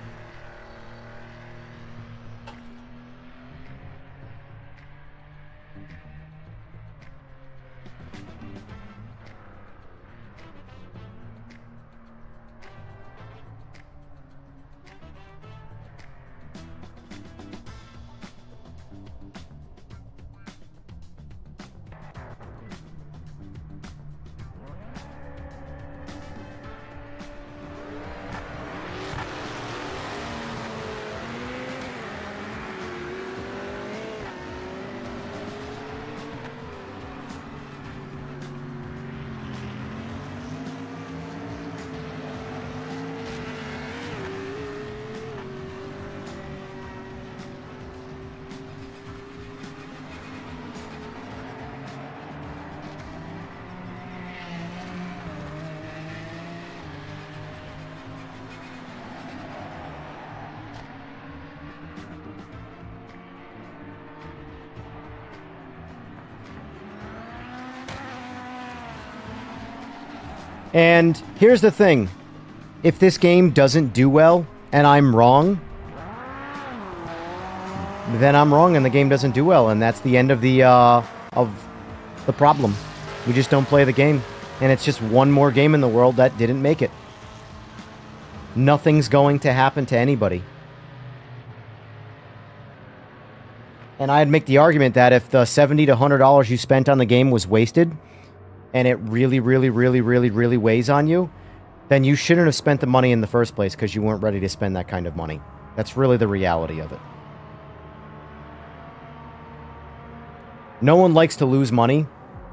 And here's the thing. If this game doesn't do well, and I'm wrong, then I'm wrong and the game doesn't do well, and that's the end of the problem. We just don't play the game, and it's just one more game in the world that didn't make it. Nothing's going to happen to anybody. And I'd make the argument that if the $70 to $100 you spent on the game was wasted, and it really weighs on you, then you shouldn't have spent the money in the first place because you weren't ready to spend that kind of money. That's really the reality of it. No one likes to lose money,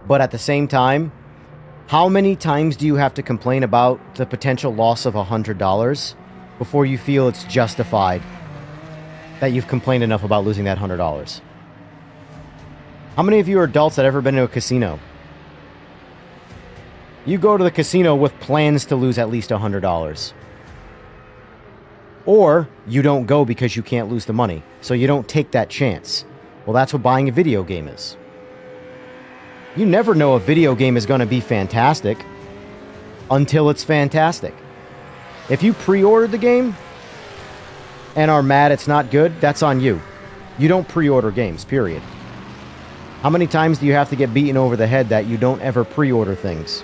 but at the same time, how many times do you have to complain about the potential loss of $100 before you feel it's justified that you've complained enough about losing that $100? How many of you are adults that have ever been to a casino? You go to the casino with plans to lose at least $100. Or you don't go because you can't lose the money, so you don't take that chance. Well, that's what buying a video game is. You never know a video game is going to be fantastic until it's fantastic. If you pre-ordered the game and are mad it's not good, that's on you. You don't pre-order games, period. How many times do you have to get beaten over the head that you don't ever pre-order things?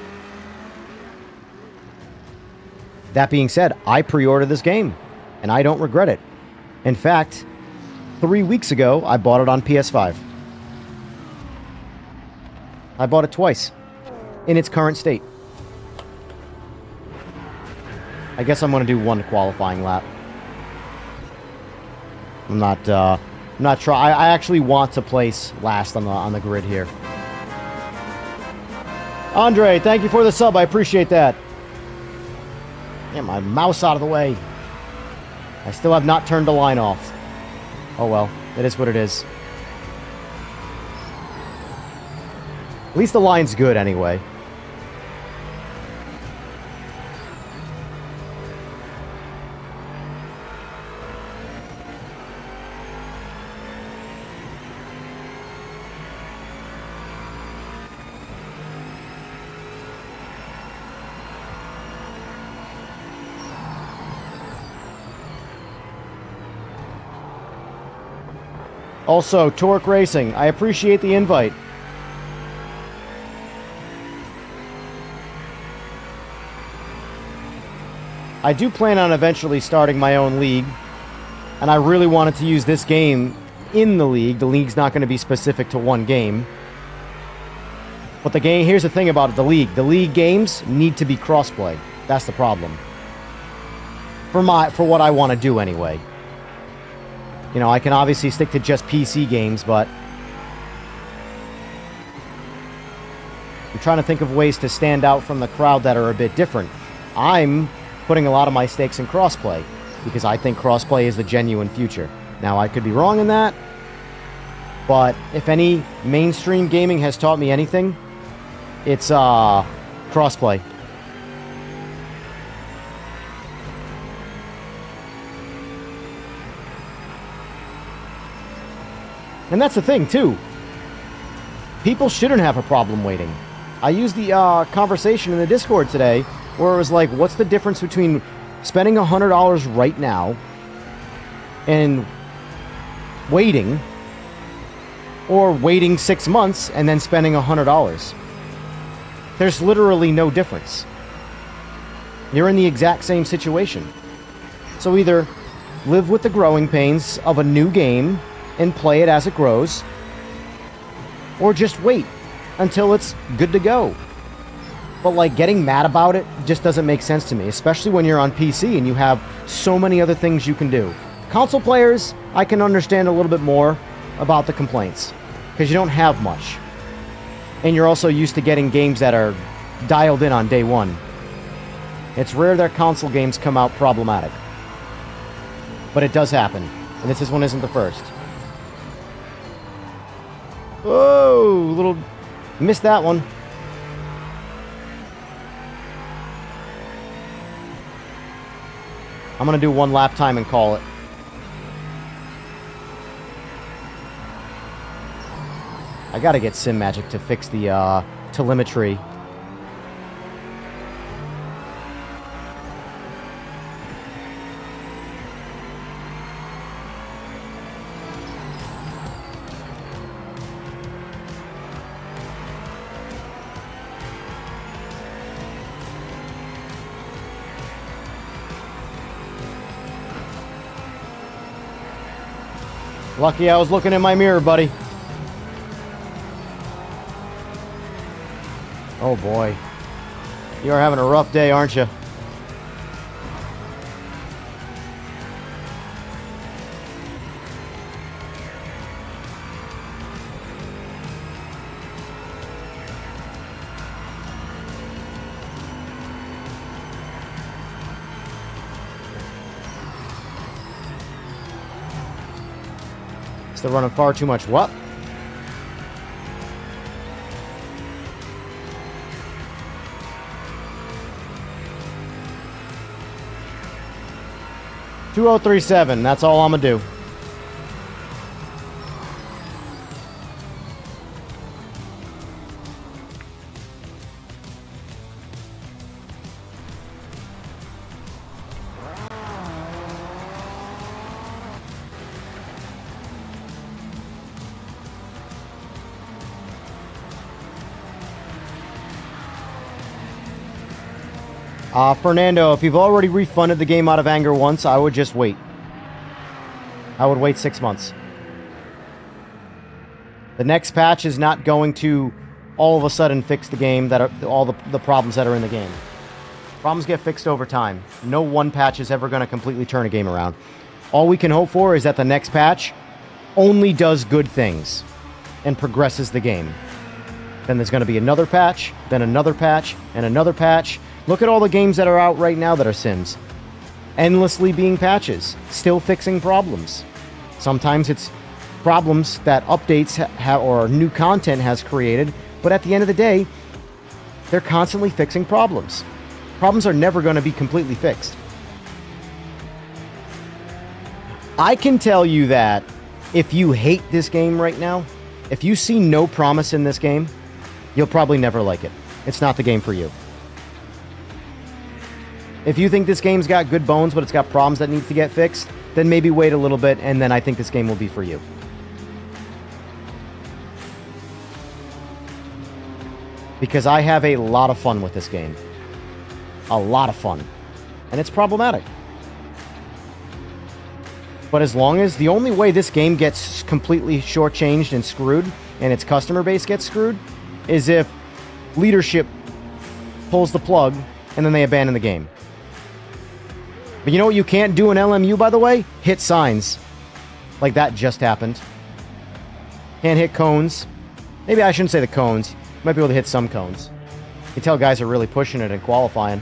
That being said, I pre-ordered this game, and I don't regret it. In fact, 3 weeks ago, I bought it on PS5. I bought it twice, in its current state. I guess I'm going to do one qualifying lap. I'm not sure. I actually want to place last on the grid here. Andre, thank you for the sub. I appreciate that. Get my mouse out of the way. I still have not turned the line off. Oh well, it is what it is. At least the line's good anyway. Also, Torque Racing, I appreciate the invite. I do plan on eventually starting my own league, and I really wanted to use this game in the league. The league's not going to be specific to one game. But the game, here's the thing about the league. The league games need to be crossplay. That's the problem. For what I want to do anyway. You know, I can obviously stick to just PC games, but I'm trying to think of ways to stand out from the crowd that are a bit different. I'm putting a lot of my stakes in crossplay because I think crossplay is the genuine future. Now, I could be wrong in that, but if any mainstream gaming has taught me anything, it's crossplay. And that's the thing, too. People shouldn't have a problem waiting. I used the conversation in the Discord today where it was like, what's the difference between spending $100 right now and waiting, or waiting 6 months and then spending $100? There's literally no difference. You're in the exact same situation. So either live with the growing pains of a new game and play it as it grows, or just wait until it's good to go. But like, getting mad about it just doesn't make sense to me, especially when you're on PC and you have so many other things you can do. Console players, I can understand a little bit more about the complaints, because you don't have much. And you're also used to getting games that are dialed in on day one. It's rare that console games come out problematic. But it does happen, and this one isn't the first. Whoa, little... missed that one. I'm gonna do one lap time and call it. I gotta get Simagic to fix the telemetry. Lucky I was looking in my mirror, buddy. Oh boy. You are having a rough day, aren't you? Still running far too much. What? $2037. That's all I'm gonna do. Fernando, if you've already refunded the game out of anger once, I would just wait. I would wait 6 months. The next patch is not going to all of a sudden fix the game, that are all the problems that are in the game. Problems get fixed over time. No one patch is ever going to completely turn a game around. All we can hope for is that the next patch only does good things and progresses the game. Then there's going to be another patch, then another patch, and another patch. Look at all the games that are out right now that are Sims. Endlessly being patches, still fixing problems. Sometimes it's problems that updates or new content has created, but at the end of the day, they're constantly fixing problems. Problems are never going to be completely fixed. I can tell you that if you hate this game right now, if you see no promise in this game, you'll probably never like it. It's not the game for you. If you think this game's got good bones, but it's got problems that need to get fixed, then maybe wait a little bit, and then I think this game will be for you. Because I have a lot of fun with this game. A lot of fun. And it's problematic. But as long as the only way this game gets completely shortchanged and screwed, and its customer base gets screwed, is if leadership pulls the plug, and then they abandon the game. But you know what you can't do in LMU, by the way? Hit signs. Like that just happened. Can't hit cones. Maybe I shouldn't say the cones. Might be able to hit some cones. You can tell guys are really pushing it and qualifying.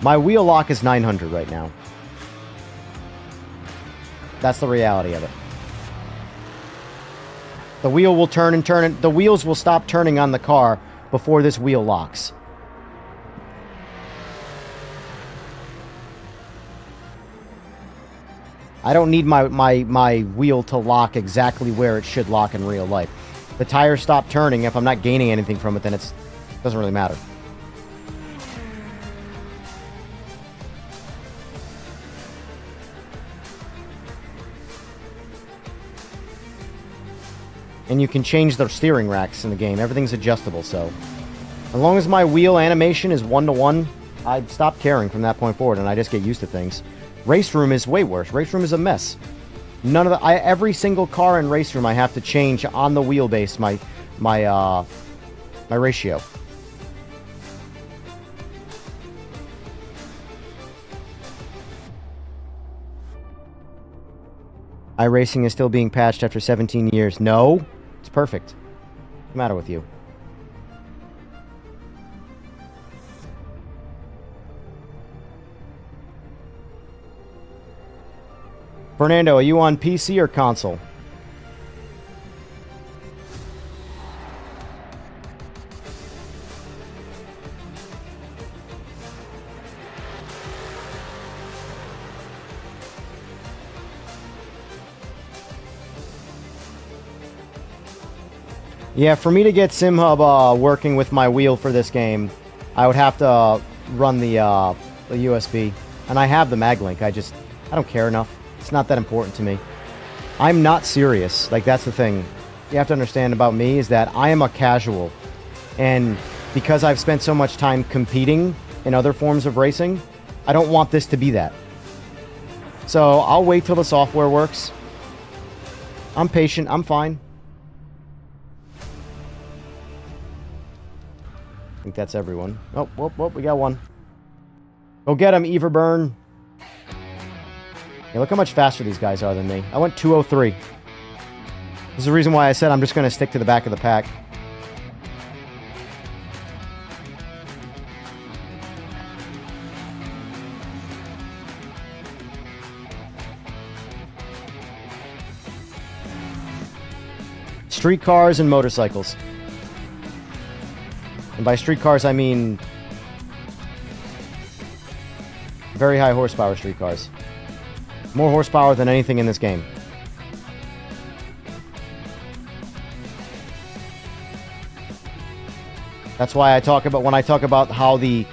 My wheel lock is 900 right now. That's the reality of it. The wheel will turn and turn, and the wheels will stop turning on the car before this wheel locks. I don't need my wheel to lock exactly where it should lock in real life. The tires stop turning. If I'm not gaining anything from it, then it doesn't really matter. And you can change the steering racks in the game. Everything's adjustable, so as long as my wheel animation is 1-to-1, I stop caring from that point forward, and I just get used to things. Race Room is way worse. Race Room is a mess. None of the every single car in Race Room I have to change on the wheelbase my ratio. iRacing is still being patched after 17 years. No. It's perfect. What's the matter with you? Fernando, are you on PC or console? Yeah, for me to get SimHub working with my wheel for this game, I would have to run the USB. And I have the MagLink. I don't care enough. It's not that important to me. I'm not serious. Like, that's the thing. You have to understand about me is that I am a casual. And because I've spent so much time competing in other forms of racing, I don't want this to be that. So I'll wait till the software works. I'm patient. I'm fine. I think that's everyone. Oh, whoop, whoop, we got one. Go get him, Everburn. Yeah, look how much faster these guys are than me. I went 203. This is the reason why I said I'm just going to stick to the back of the pack. Streetcars and motorcycles. And by streetcars, I mean very high horsepower streetcars. More horsepower than anything in this game. That's why when I talk about how the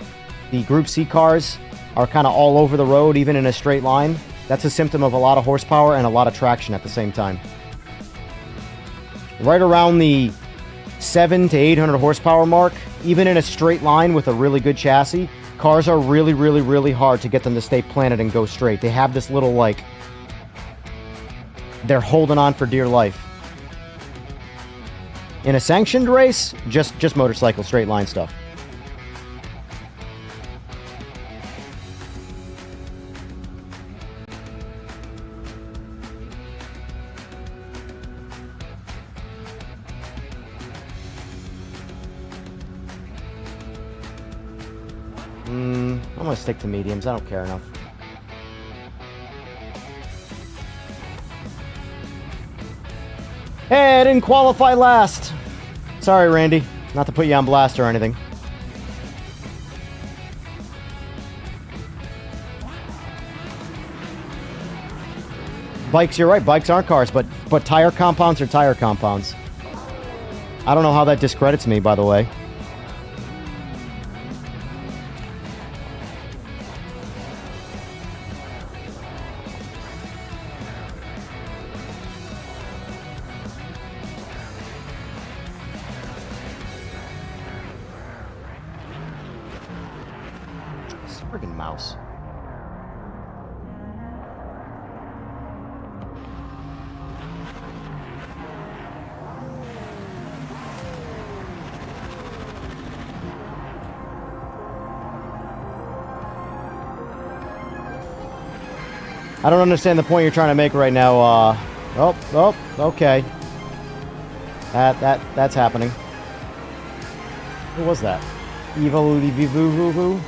Group C cars are kind of all over the road, even in a straight line, that's a symptom of a lot of horsepower and a lot of traction at the same time. Right around the 700 to 800 horsepower mark, even in a straight line with a really good chassis, cars are really, really, really hard to get them to stay planted and go straight. They have this little, like, they're holding on for dear life. In a sanctioned race, just motorcycle straight line stuff. I'm gonna stick to mediums. I don't care enough. Hey, I didn't qualify last. Sorry, Randy. Not to put you on blast or anything. Bikes, you're right. Bikes aren't cars, but tire compounds are tire compounds. I don't know how that discredits me, by the way. Friggin' mouse. I don't understand the point you're trying to make right now. Okay. That's happening. What was that? Evo Vivu.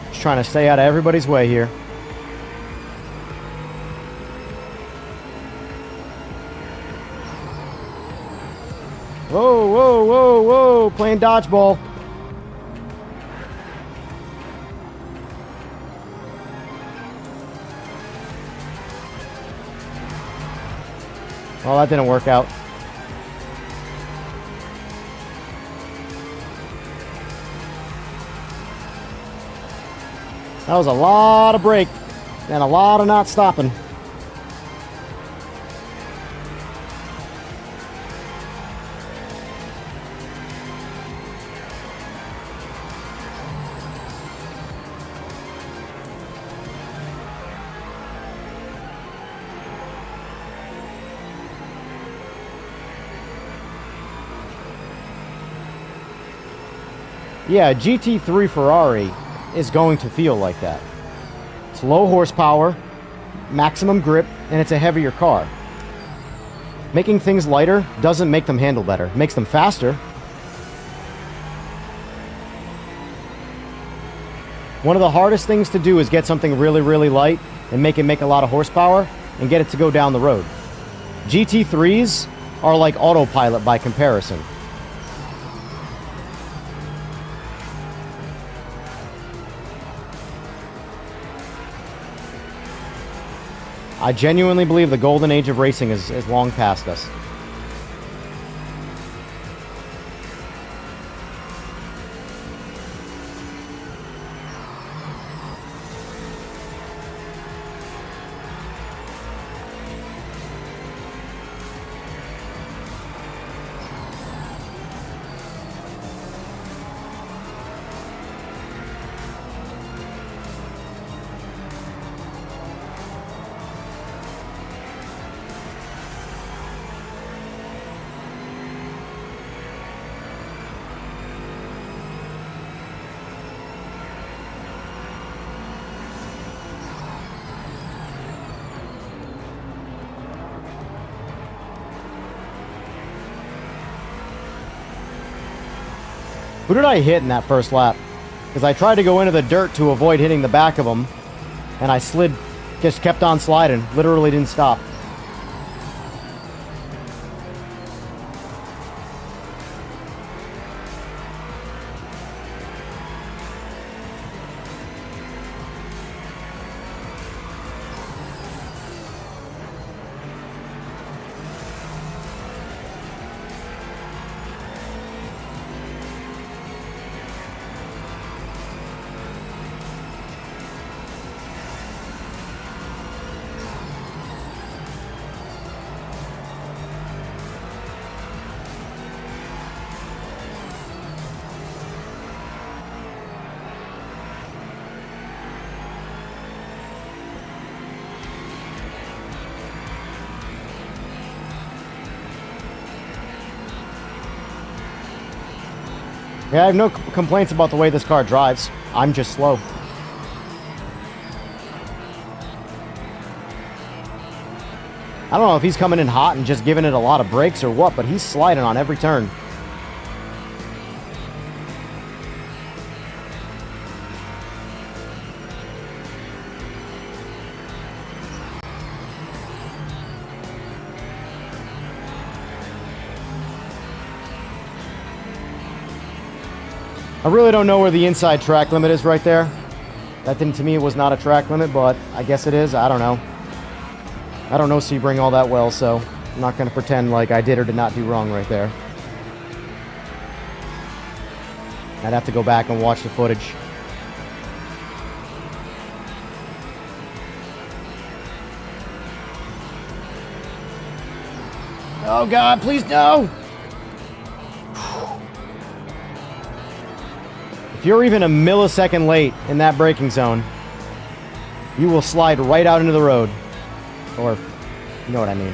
Just trying to stay out of everybody's way here. Whoa, playing dodgeball. Well, that didn't work out. That was a lot of brake and a lot of not stopping. Yeah, a GT3 Ferrari is going to feel like that. It's low horsepower, maximum grip, and it's a heavier car. Making things lighter doesn't make them handle better. It makes them faster. One of the hardest things to do is get something really, really light and make it make a lot of horsepower and get it to go down the road. GT3s are like autopilot by comparison. I genuinely believe the golden age of racing is long past us. Who did I hit in that first lap? Because I tried to go into the dirt to avoid hitting the back of him, and I slid, just kept on sliding, literally didn't stop. Yeah, I have no complaints about the way this car drives. I'm just slow. I don't know if he's coming in hot and just giving it a lot of brakes or what, but he's sliding on every turn. I really don't know where the inside track limit is right there. That didn't, to me, it was not a track limit, but I guess it is. I don't know. I don't know Sebring all that well, so I'm not going to pretend like I did or did not do wrong right there. I'd have to go back and watch the footage. Oh God, please no! If you're even a millisecond late in that braking zone, you will slide right out into the road. Or, you know what I mean.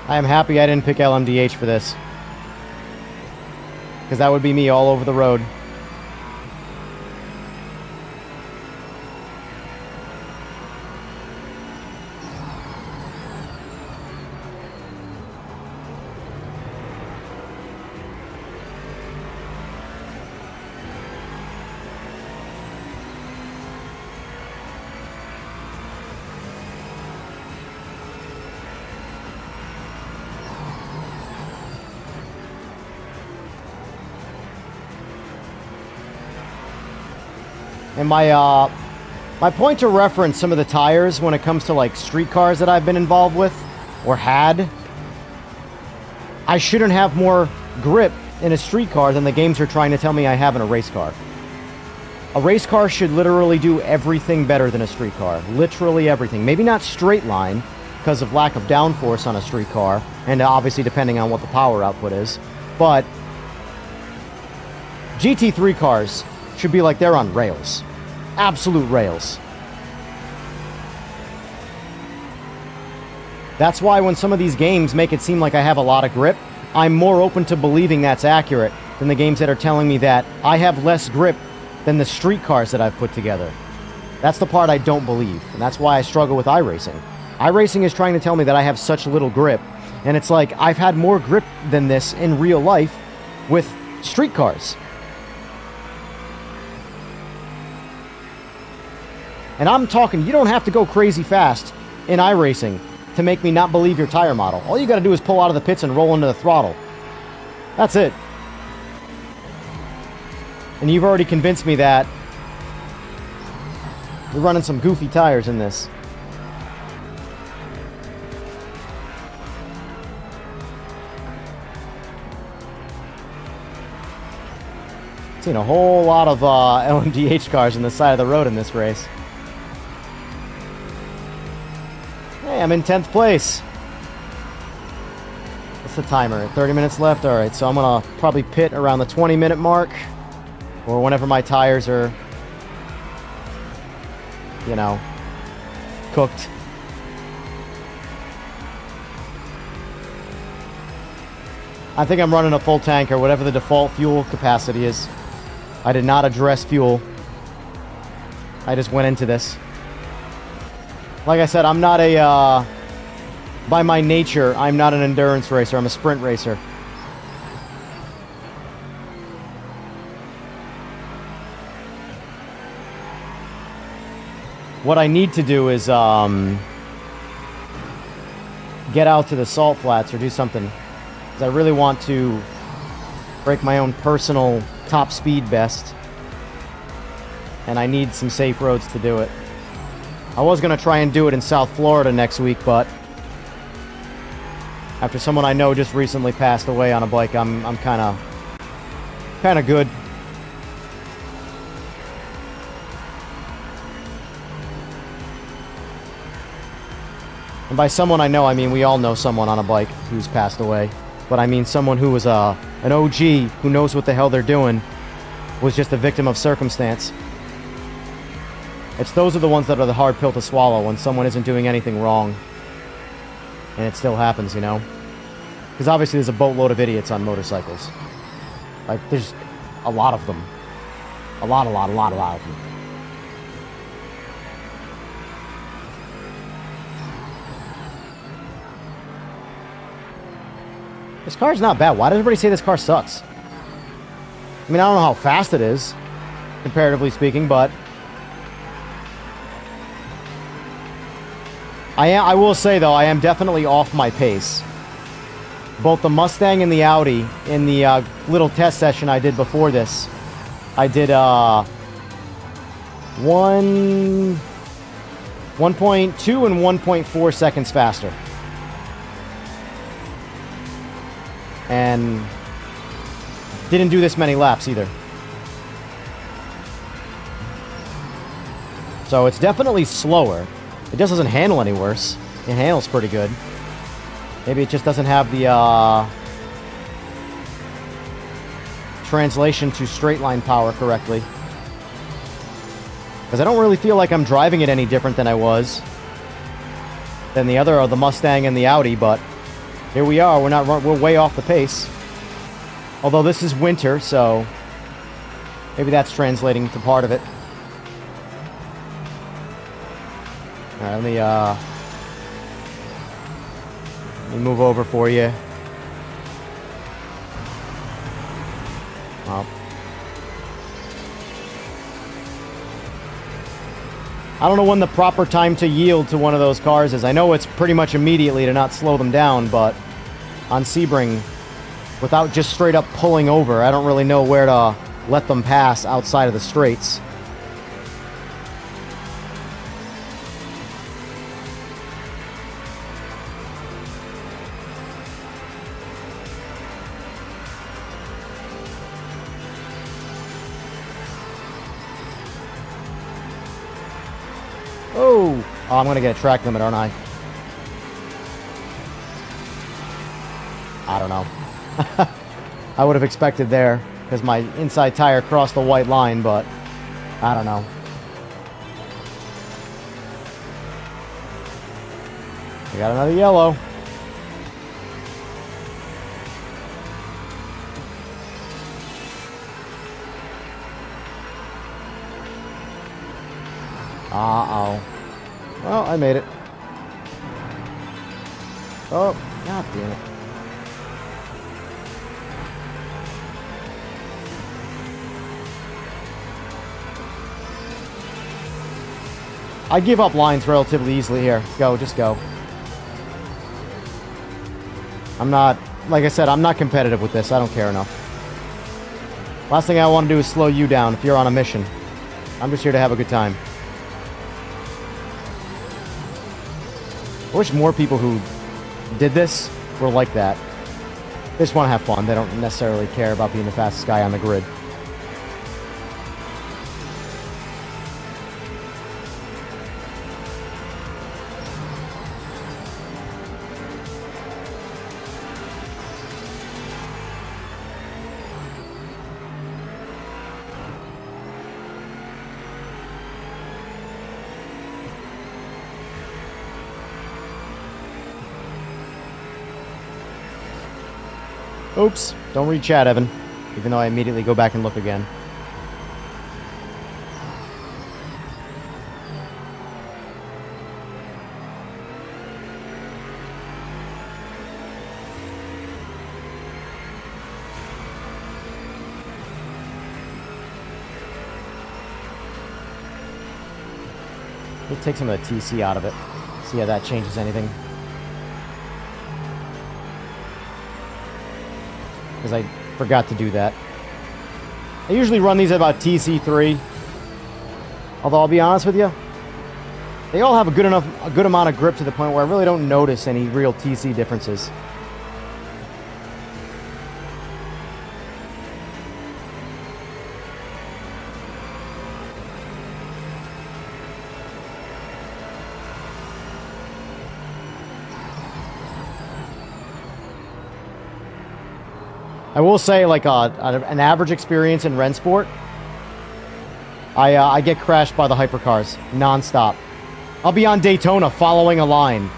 I am happy I didn't pick LMDH for this, because that would be me all over the road. And my point to reference some of the tires when it comes to like street cars that I've been involved with or had, I shouldn't have more grip in a street car than the games are trying to tell me I have in a race car. A race car should literally do everything better than a street car. Literally everything. Maybe not straight line because of lack of downforce on a street car, and obviously depending on what the power output is, but GT3 cars should be like they're on rails. Absolute rails. That's why when some of these games make it seem like I have a lot of grip, I'm more open to believing that's accurate than the games that are telling me that I have less grip than the street cars that I've put together. That's the part I don't believe, and that's why I struggle with iRacing. iRacing is trying to tell me that I have such little grip, and it's like I've had more grip than this in real life with street cars. And I'm talking, you don't have to go crazy fast in iRacing to make me not believe your tire model. All you gotta do is pull out of the pits and roll into the throttle. That's it. And you've already convinced me that we're running some goofy tires in this. Seen a whole lot of LMDH cars on the side of the road in this race. Hey, I'm in 10th place. What's the timer? 30 minutes left? Alright, so I'm gonna probably pit around the 20-minute mark, or whenever my tires are, you know, cooked. I think I'm running a full tank, or whatever the default fuel capacity is. I did not address fuel. I just went into this. Like I said, I'm not a, by my nature, I'm not an endurance racer. I'm a sprint racer. What I need to do is get out to the salt flats or do something. Because I really want to break my own personal top speed best. and I need some safe roads to do it. I was going to try and do it in South Florida next week, but after someone I know just recently passed away on a bike, I'm kind of good. And by someone I know, I mean we all know someone on a bike who's passed away. But I mean someone who was an OG who knows what the hell they're doing, was just a victim of circumstance. Those are the ones that are the hard pill to swallow, when someone isn't doing anything wrong. And it still happens, you know? Because obviously there's a boatload of idiots on motorcycles. Like, there's a lot of them. A lot of them. This car's not bad. Why does everybody say this car sucks? I mean, I don't know how fast it is, comparatively speaking, but I will say, though, I am definitely off my pace. Both the Mustang and the Audi, in the little test session I did before this, I did 1.2 and 1.4 seconds faster. And didn't do this many laps either. So it's definitely slower. It just doesn't handle any worse. It handles pretty good. Maybe it just doesn't have the translation to straight line power correctly. Because I don't really feel like I'm driving it any different than I was than the other, or the Mustang and the Audi, but here we are. We're way off the pace. Although this is winter, so maybe that's translating to part of it. All right, let me move over for you. Well, I don't know when the proper time to yield to one of those cars is. I know it's pretty much immediately to not slow them down, but on Sebring, without just straight up pulling over, I don't really know where to let them pass outside of the straights. Oh, I'm going to get a track limit, aren't I? I don't know. I would have expected there, because my inside tire crossed the white line, but I don't know. We got another yellow. Uh-oh. Well, I made it. Oh, god damn it. I give up lines relatively easily here. Go, just go. I'm not, like I said, I'm not competitive with this. I don't care enough. Last thing I want to do is slow you down if you're on a mission. I'm just here to have a good time. I wish more people who did this were like that. They just want to have fun. They don't necessarily care about being the fastest guy on the grid. Oops, don't read chat, Evan. Even though I immediately go back and look again. We'll take some of the TC out of it. See how that changes anything. Because I forgot to do that. I usually run these at about TC3. Although I'll be honest with you, they all have a good amount of grip to the point where I really don't notice any real TC differences. I will say, like an average experience in Rennsport, I get crashed by the hypercars nonstop. I'll be on Daytona following a line,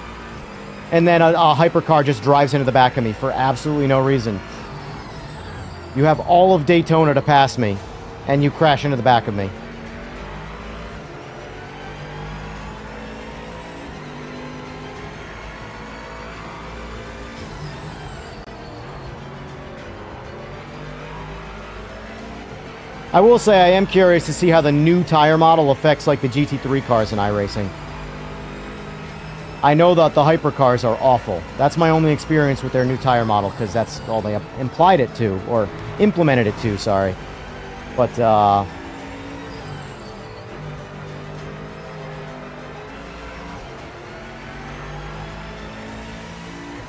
and then a hypercar just drives into the back of me for absolutely no reason. You have all of Daytona to pass me, and you crash into the back of me. I will say I am curious to see how the new tire model affects like the GT3 cars in iRacing. I know that the hypercars are awful. That's my only experience with their new tire model, because that's all they implied it to, or implemented it to, sorry. But,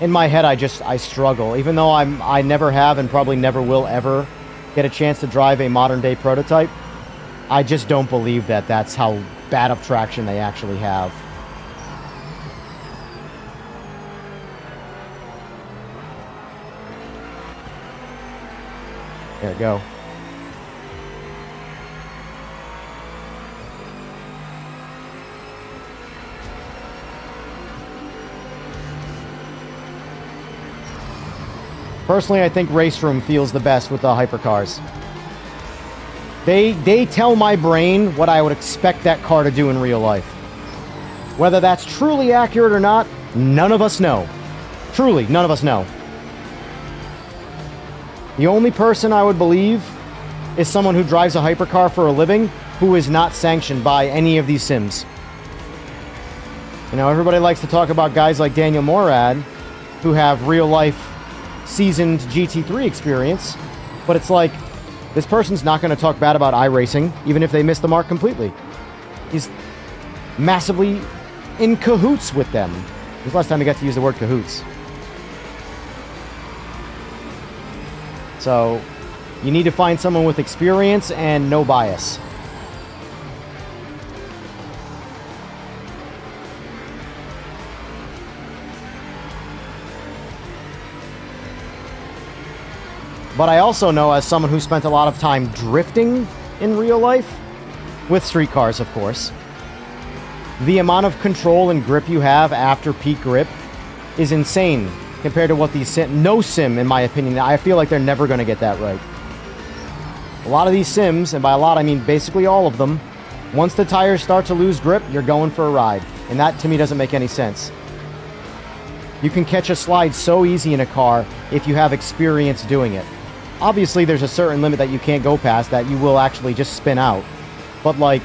in my head, I struggle. Even though I never have and probably never will ever get a chance to drive a modern-day prototype, I just don't believe that that's how bad of traction they actually have. There we go. Personally, I think Race Room feels the best with the hypercars. They tell my brain what I would expect that car to do in real life. Whether that's truly accurate or not, none of us know. Truly, none of us know. The only person I would believe is someone who drives a hypercar for a living who is not sanctioned by any of these sims. You know, everybody likes to talk about guys like Daniel Morad who have real-life seasoned GT3 experience, but it's like, this person's not going to talk bad about iRacing, even if they miss the mark completely. He's massively in cahoots with them. When's the last time he got to use the word cahoots? So, you need to find someone with experience and no bias. But I also know, as someone who spent a lot of time drifting in real life, with street cars, of course, the amount of control and grip you have after peak grip is insane compared to what these no sim, in my opinion, I feel like they're never going to get that right. A lot of these sims, and by a lot I mean basically all of them, once the tires start to lose grip, you're going for a ride. And that, to me, doesn't make any sense. You can catch a slide so easy in a car if you have experience doing it. Obviously, there's a certain limit that you can't go past that you will actually just spin out. But, like,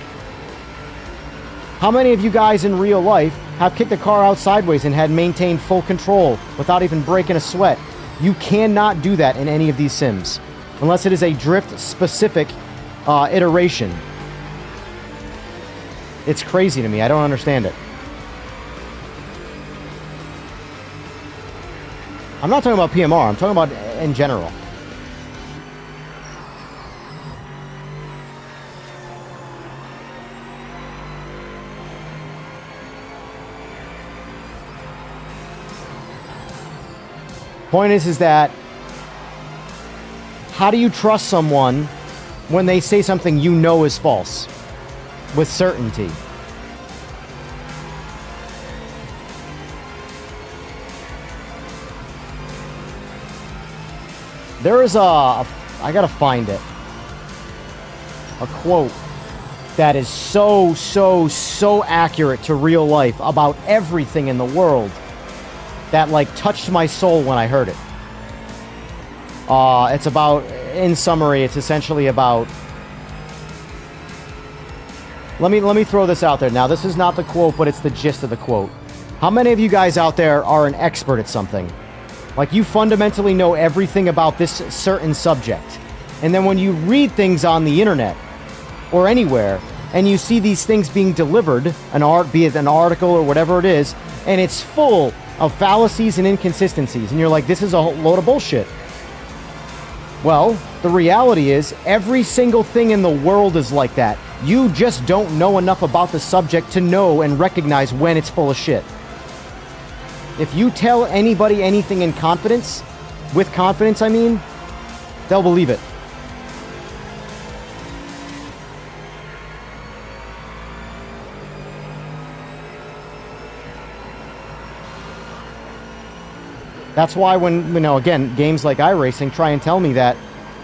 how many of you guys in real life have kicked a car out sideways and had maintained full control without even breaking a sweat? You cannot do that in any of these sims, unless it is a drift-specific iteration. It's crazy to me. I don't understand it. I'm not talking about PMR. I'm talking about in general. Point is that how do you trust someone when they say something you know is false with certainty? There is I gotta find it, a quote that is so accurate to real life about everything in the world that, like, touched my soul when I heard it. It's about, in summary, it's essentially about... Let me throw this out there. Now, this is not the quote, but it's the gist of the quote. How many of you guys out there are an expert at something? Like, you fundamentally know everything about this certain subject. And then when you read things on the internet, or anywhere, and you see these things being delivered, be it an article or whatever it is, and it's full of fallacies and inconsistencies, and you're like, this is a load of bullshit. Well, the reality is, every single thing in the world is like that. You just don't know enough about the subject to know and recognize when it's full of shit. If you tell anybody anything in confidence, with confidence I mean, they'll believe it. That's why when, again, games like iRacing try and tell me that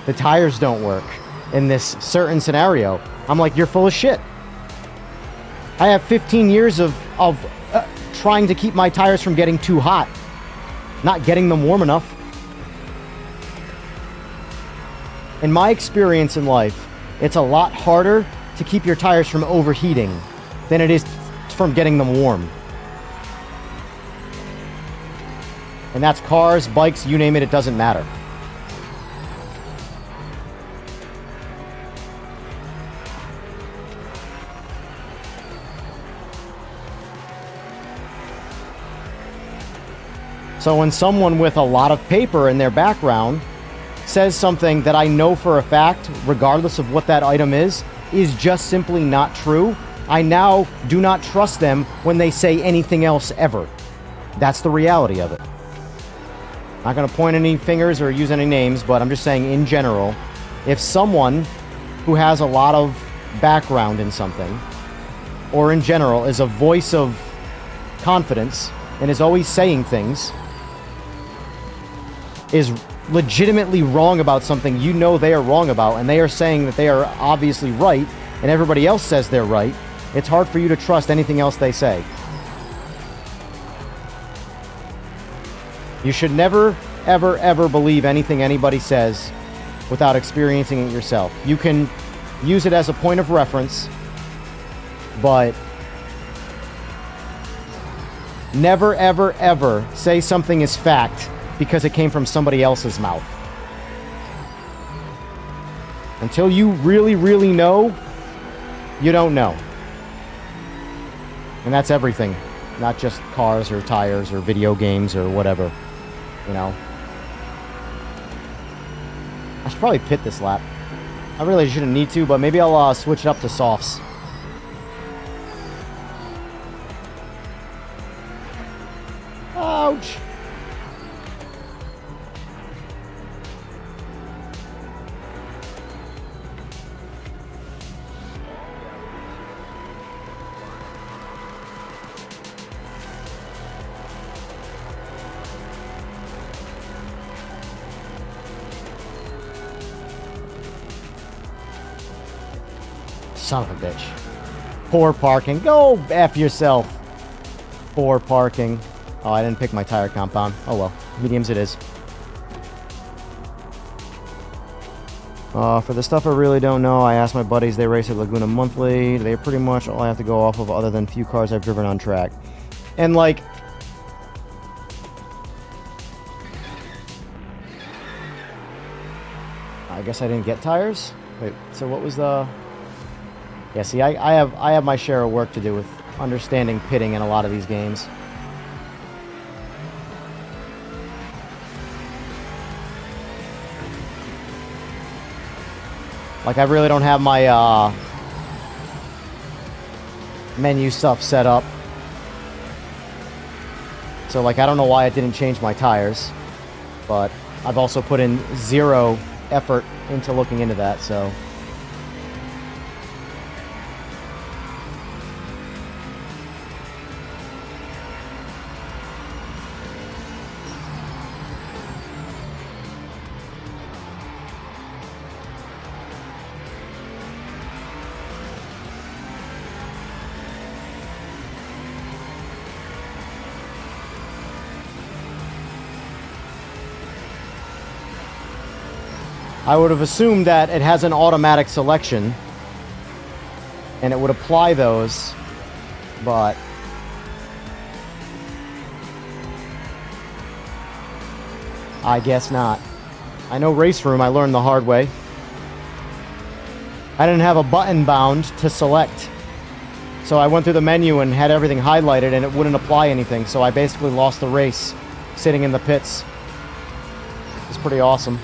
the tires don't work in this certain scenario, I'm like, you're full of shit. I have 15 years of trying to keep my tires from getting too hot, not getting them warm enough. In my experience in life, it's a lot harder to keep your tires from overheating than it is from getting them warm. And that's cars, bikes, you name it, it doesn't matter. So when someone with a lot of paper in their background says something that I know for a fact, regardless of what that item is just simply not true, I now do not trust them when they say anything else ever. That's the reality of it. Not going to point any fingers or use any names, but I'm just saying in general, if someone who has a lot of background in something, or in general is a voice of confidence and is always saying things, is legitimately wrong about something you know they are wrong about, and they are saying that they are obviously right, and everybody else says they're right, it's hard for you to trust anything else they say. You should never, ever, ever believe anything anybody says without experiencing it yourself. You can use it as a point of reference, but never, ever, ever say something is fact because it came from somebody else's mouth. Until you really, really know, you don't know. And that's everything. Not just cars or tires or video games or whatever. You know. I should probably pit this lap. I really shouldn't need to, but maybe I'll switch it up to softs. Ouch! Son of a bitch. Poor parking. Go F yourself. Poor parking. Oh, I didn't pick my tire compound. Oh well. Mediums it is. For the stuff I really don't know, I asked my buddies. They race at Laguna monthly. They're pretty much all I have to go off of other than few cars I've driven on track. And like... I guess I didn't get tires? Wait, so what was the... Yeah, see, I have my share of work to do with understanding pitting in a lot of these games. Like, I really don't have my menu stuff set up. So, like, I don't know why it didn't change my tires. But I've also put in zero effort into looking into that, so... I would have assumed that it has an automatic selection and it would apply those, but I guess not. I know Race Room, I learned the hard way. I didn't have a button bound to select. So I went through the menu and had everything highlighted and it wouldn't apply anything. So I basically lost the race sitting in the pits. It's pretty awesome.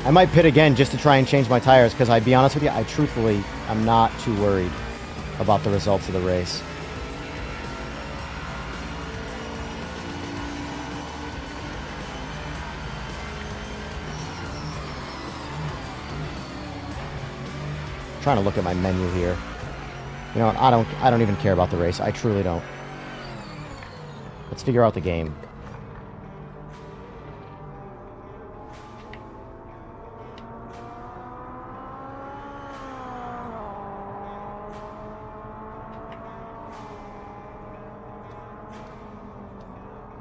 I might pit again just to try and change my tires because I'd be honest with you, I truthfully am not too worried about the results of the race. I'm trying to look at my menu here. You know what? I don't even care about the race. I truly don't. Let's figure out the game.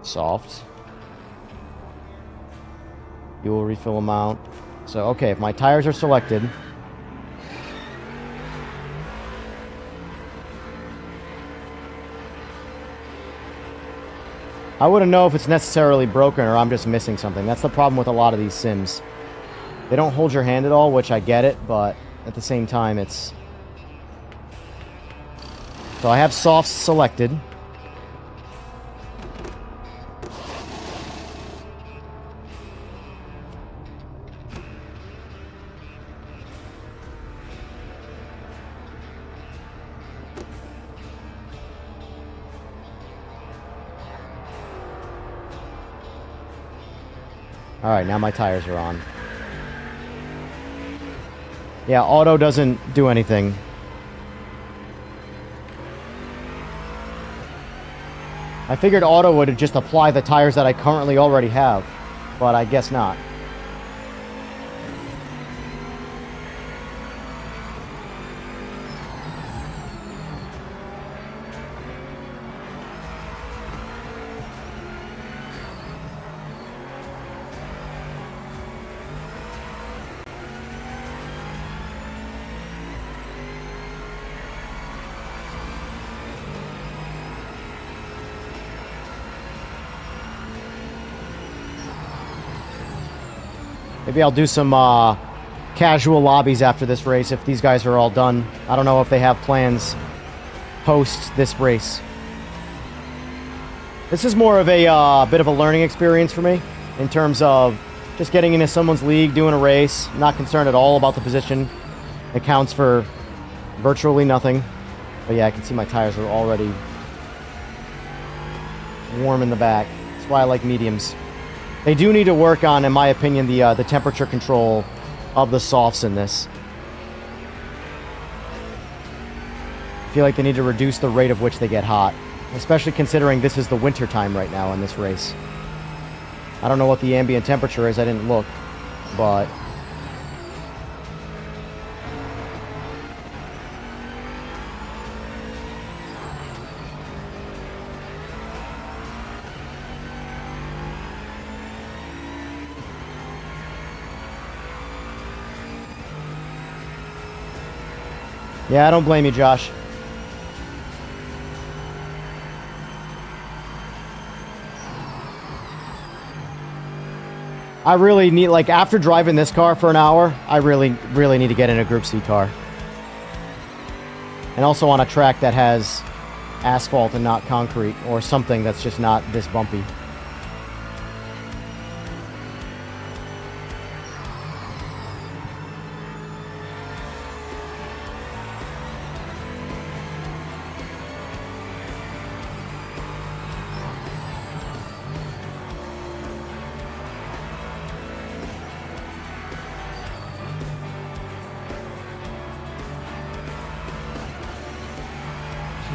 Soft. Fuel refill amount. So, okay, if my tires are selected, I wouldn't know if it's necessarily broken or I'm just missing something. That's the problem with a lot of these sims. They don't hold your hand at all, which I get it, but at the same time, it's... So I have softs selected. Alright, now my tires are on. Yeah, auto doesn't do anything. I figured auto would just apply the tires that I currently already have, but I guess not. Maybe I'll do some casual lobbies after this race if these guys are all done. I don't know if they have plans post this race. This is more of a bit of a learning experience for me in terms of just getting into someone's league, doing a race. Not concerned at all about the position. It counts for virtually nothing. But yeah, I can see my tires are already warm in the back. That's why I like mediums. They do need to work on, in my opinion, the temperature control of the softs in this. I feel like they need to reduce the rate of which they get hot, especially considering this is the winter time right now in this race. I don't know what the ambient temperature is, I didn't look, but... Yeah, I don't blame you, Josh. I really need, like, after driving this car for an hour, I really need to get in a Group C car. And also on a track that has asphalt and not concrete, or something that's just not this bumpy.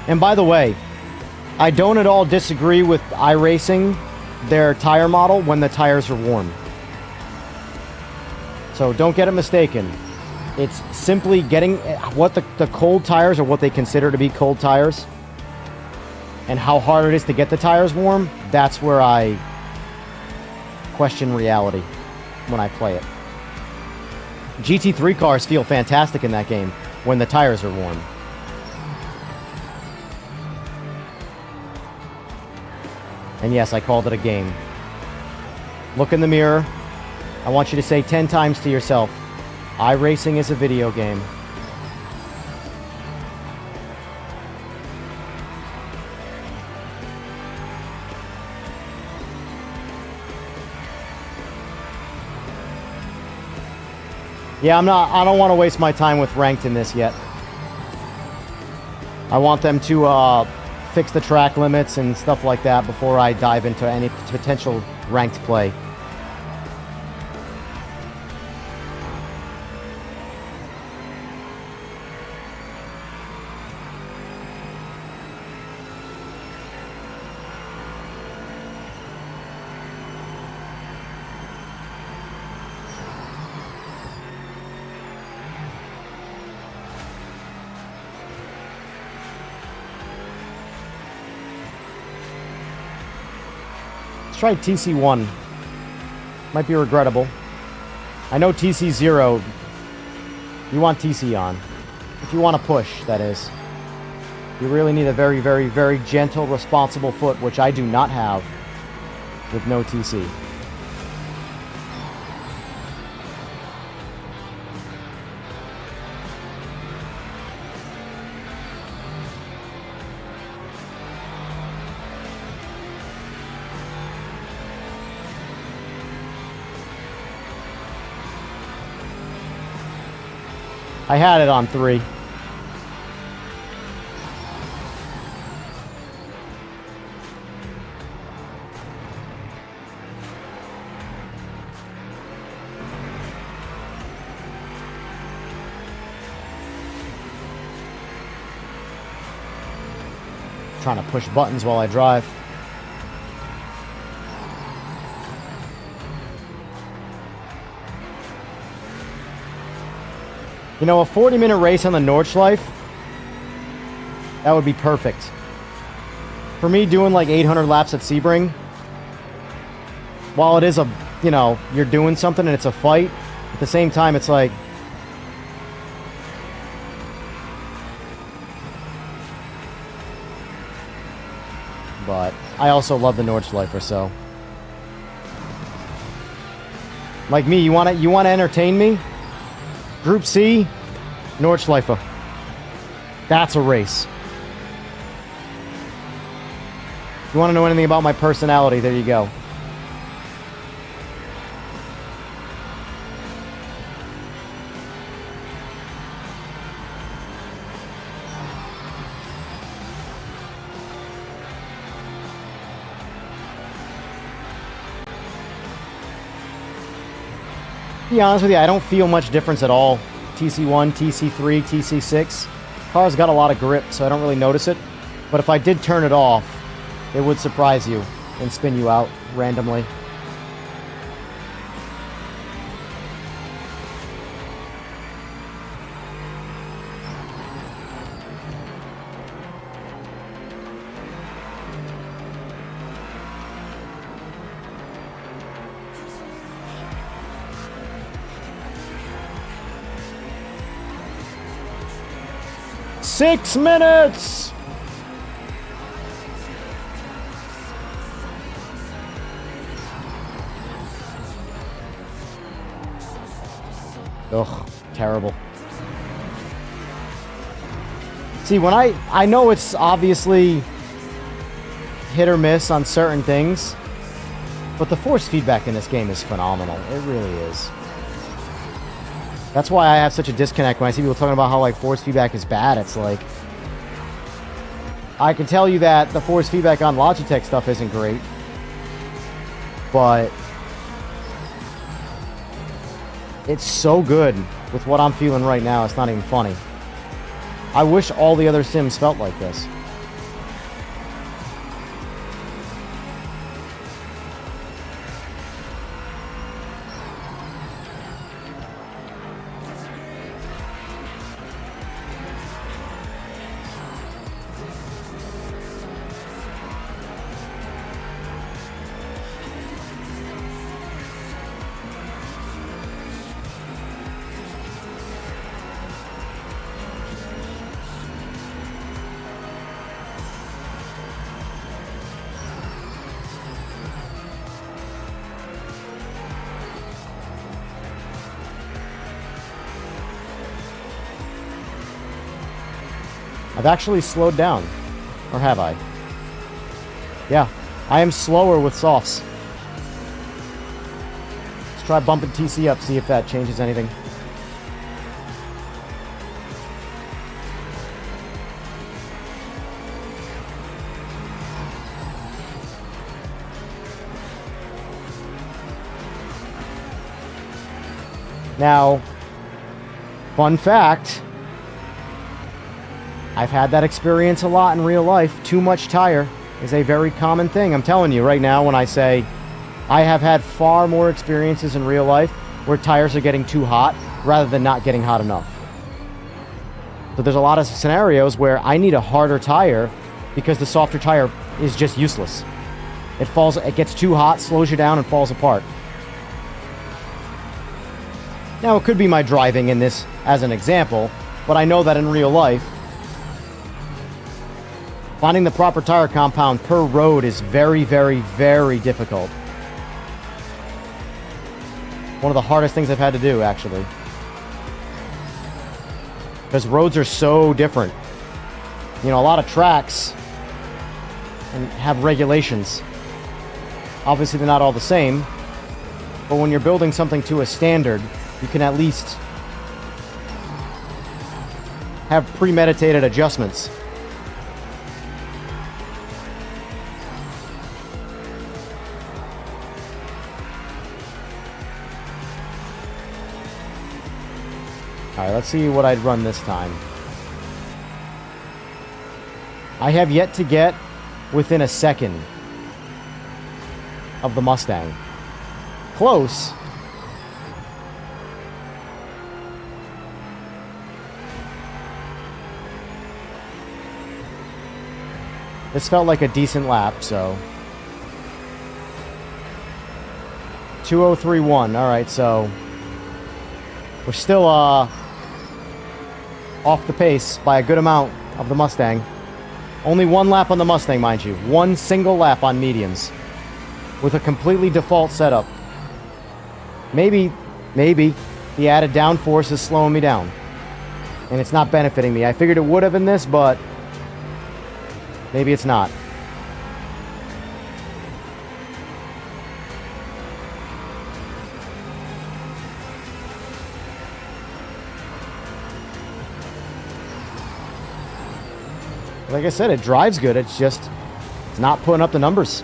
And by the way, I don't at all disagree with iRacing, their tire model, when the tires are warm. So don't get it mistaken. It's simply getting what the cold tires, or what they consider to be cold tires, and how hard it is to get the tires warm. That's where I question reality when I play it. GT3 cars feel fantastic in that game when the tires are warm. And yes, I called it a game. Look in the mirror. I want you to say 10 times to yourself, iRacing is a video game. Yeah, I don't want to waste my time with ranked in this yet. I want them to fix the track limits and stuff like that before I dive into any potential ranked play. Let's try TC1. Might be regrettable. I know TC0, you want TC on. If you want to push, that is. You really need a very, very, very gentle, responsible foot, which I do not have with no TC. I had it on 3. Trying to push buttons while I drive. You know, a 40-minute race on the Nordschleife, that would be perfect. For me, doing like 800 laps at Sebring, while it is a, you know, you're doing something and it's a fight, at the same time, it's like, but I also love the Nordschleife, so. Like me, you want to entertain me? Group C, Nordschleife. That's a race. If you want to know anything about my personality, there you go. To be honest with you, I don't feel much difference at all. TC1, TC3, TC6. Car's got a lot of grip, so I don't really notice it. But if I did turn it off, it would surprise you and spin you out randomly. Six minutes! Ugh, terrible. See, when I know it's obviously hit or miss on certain things, but the force feedback in this game is phenomenal. It really is. That's why I have such a disconnect when I see people talking about how, like, force feedback is bad. It's like, I can tell you that the force feedback on Logitech stuff isn't great, but it's so good with what I'm feeling right now, it's not even funny. I wish all the other Sims felt like this. I've actually slowed down. Or have I? Yeah, I am slower with softs. Let's try bumping TC up, see if that changes anything. Now, fun fact, I've had that experience a lot in real life. Too much tire is a very common thing. I'm telling you right now when I say I have had far more experiences in real life where tires are getting too hot rather than not getting hot enough. So there's a lot of scenarios where I need a harder tire because the softer tire is just useless. It gets too hot, slows you down, and falls apart. Now, it could be my driving in this as an example, but I know that in real life, finding the proper tire compound per road is very, very, very difficult. One of the hardest things I've had to do, actually. Because roads are so different. You know, a lot of tracks and have regulations. Obviously, they're not all the same, but when you're building something to a standard, you can at least have premeditated adjustments. Alright, let's see what I'd run this time. I have yet to get within a second of the Mustang. Close. This felt like a decent lap, so 2031. Alright, so we're still off the pace by a good amount of the Mustang. Only one lap on the Mustang, mind you. One single lap on mediums. With a completely default setup. Maybe the added downforce is slowing me down. And it's not benefiting me. I figured it would have in this, but maybe it's not. Like I said, it drives good. It's just, it's not putting up the numbers.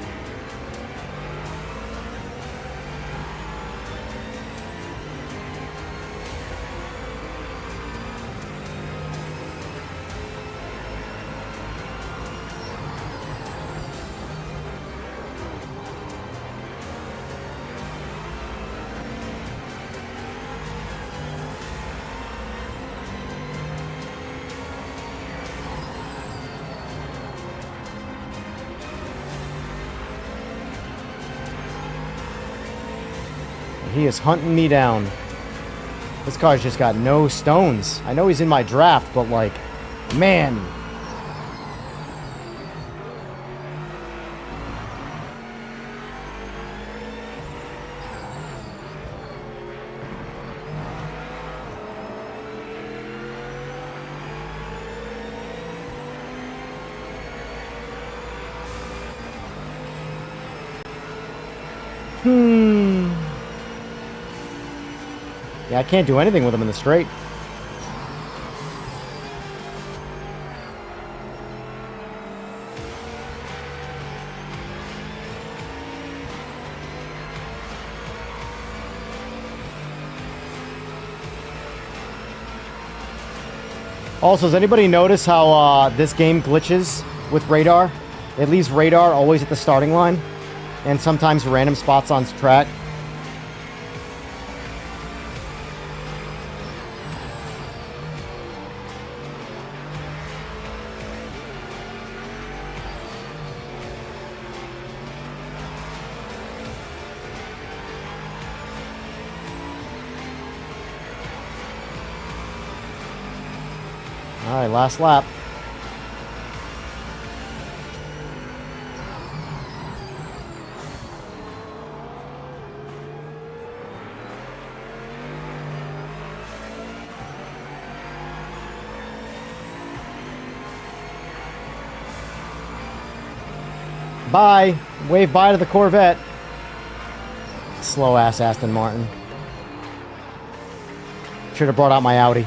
He is hunting me down. This car's just got no stones. I know he's in my draft, but like, man. Yeah, I can't do anything with him in the straight. Also, does anybody notice how this game glitches with radar? It leaves radar always at the starting line, and sometimes random spots on track. All right, last lap. Bye. Wave bye to the Corvette. Slow ass Aston Martin. Should have brought out my Audi.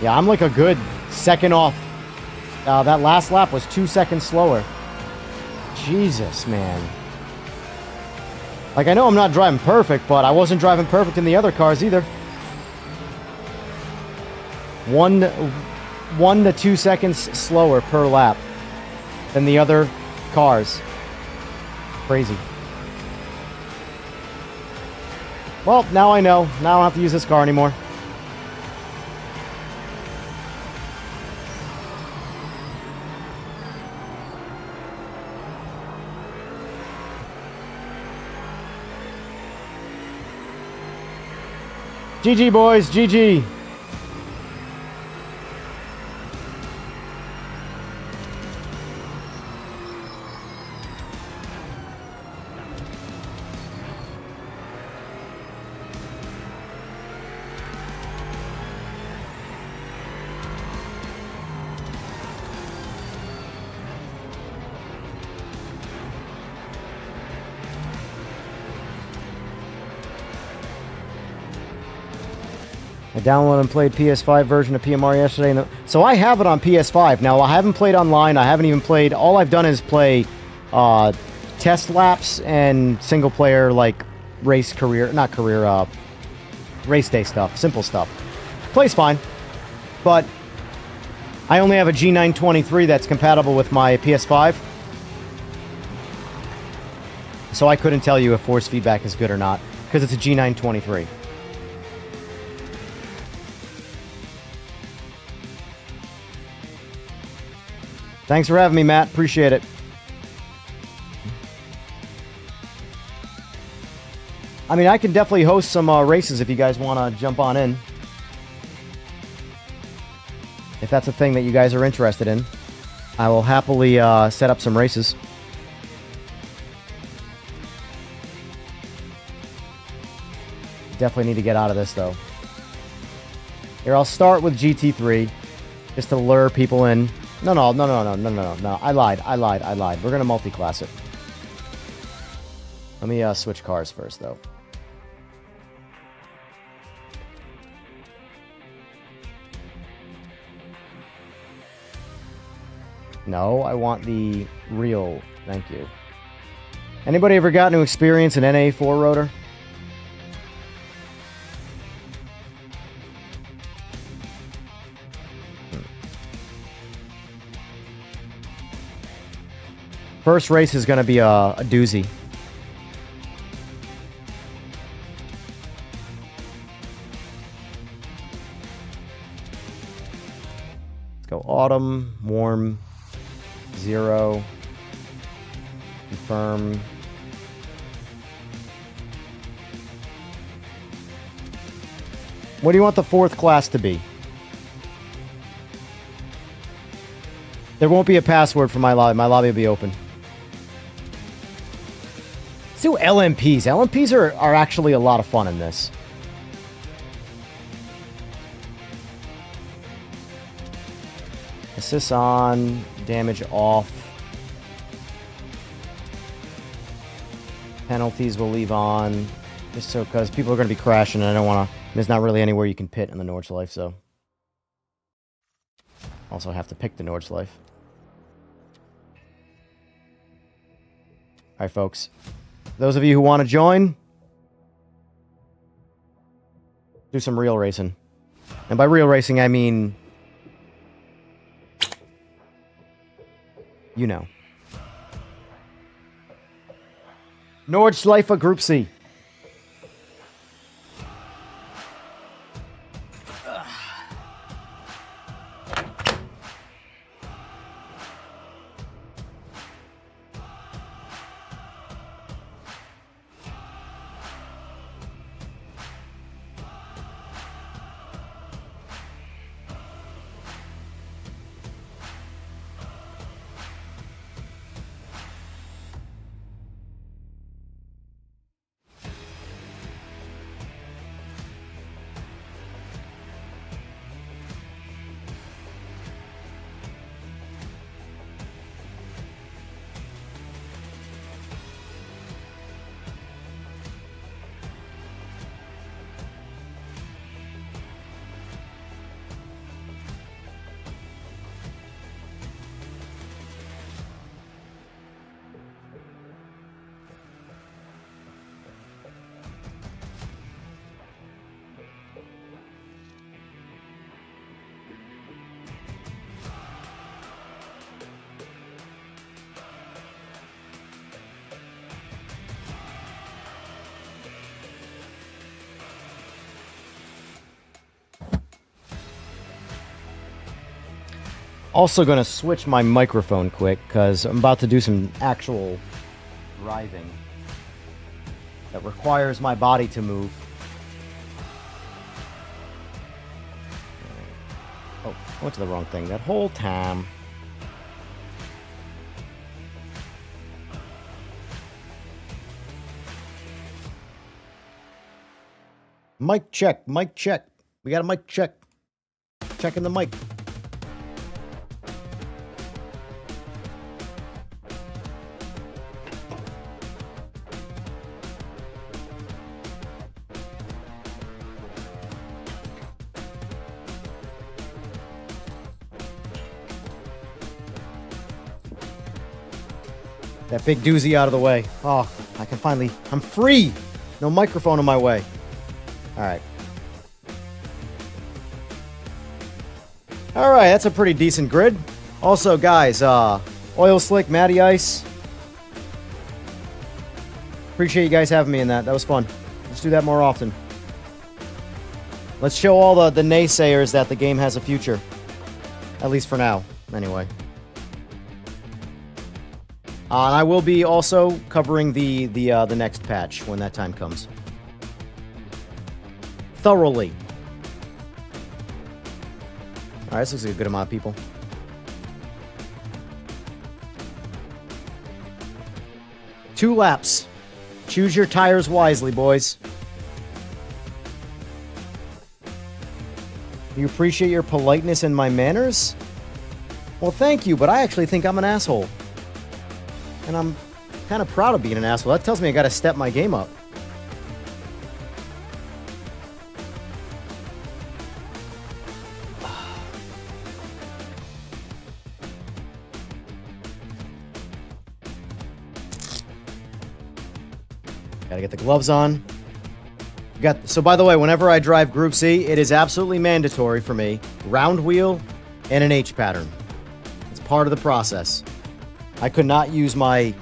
Yeah, I'm like a good second off. That last lap was 2 seconds slower. Jesus, man. Like, I know I'm not driving perfect, but I wasn't driving perfect in the other cars either. 1 to 2 seconds slower per lap than the other cars. Crazy. Well, now I know. Now I don't have to use this car anymore. GG, boys. GG. I downloaded and played PS5 version of PMR yesterday. So I have it on PS5. Now, I haven't played online. I haven't even played... All I've done is play test laps and single-player, like, race career... Not career, race day stuff. Simple stuff. Plays fine. But I only have a G923 that's compatible with my PS5. So I couldn't tell you if force feedback is good or not. Because it's a G923. Thanks for having me, Matt. Appreciate it. I mean, I can definitely host some races if you guys want to jump on in. If that's a thing that you guys are interested in, I will happily set up some races. Definitely need to get out of this, though. Here, I'll start with GT3, just to lure people in. No. I lied. We're going to multi-class it. Let me switch cars first, though. No, I want the real. Thank you. Anybody ever gotten to experience an NA4 rotor? First race is going to be a doozy. Let's go autumn, warm, 0, confirm. What do you want the fourth class to be? There won't be a password for my lobby. My lobby will be open. Let's do LMPs. LMPs are actually a lot of fun in this. Assist on, damage off. Penalties will leave on. Just so, because people are going to be crashing and I don't want to... There's not really anywhere you can pit in the Nordschleife, so... Also have to pick the Nordschleife. Alright, folks. Those of you who want to join, do some real racing. And by real racing, I mean... You know. Nordschleife Group C. Also going to switch my microphone quick because I'm about to do some actual driving that requires my body to move. Oh, I went to the wrong thing that whole time. Mic check, mic check. We got a mic check. Checking the mic. That big doozy out of the way. Oh, I can finally... I'm free! No microphone in my way. Alright. Alright, that's a pretty decent grid. Also, guys, Oil Slick, Matty Ice. Appreciate you guys having me in that. That was fun. Let's do that more often. Let's show all the naysayers that the game has a future. At least for now, anyway. And I will be also covering the next patch when that time comes. Thoroughly. Alright, this looks like a good amount of people. Two laps. Choose your tires wisely, boys. You appreciate your politeness and my manners? Well, thank you, but I actually think I'm an asshole. And I'm kind of proud of being an asshole. That tells me I gotta step my game up. Gotta get the gloves on. So by the way, whenever I drive Group C, it is absolutely mandatory for me. Round wheel and an H pattern. It's part of the process. I could not use my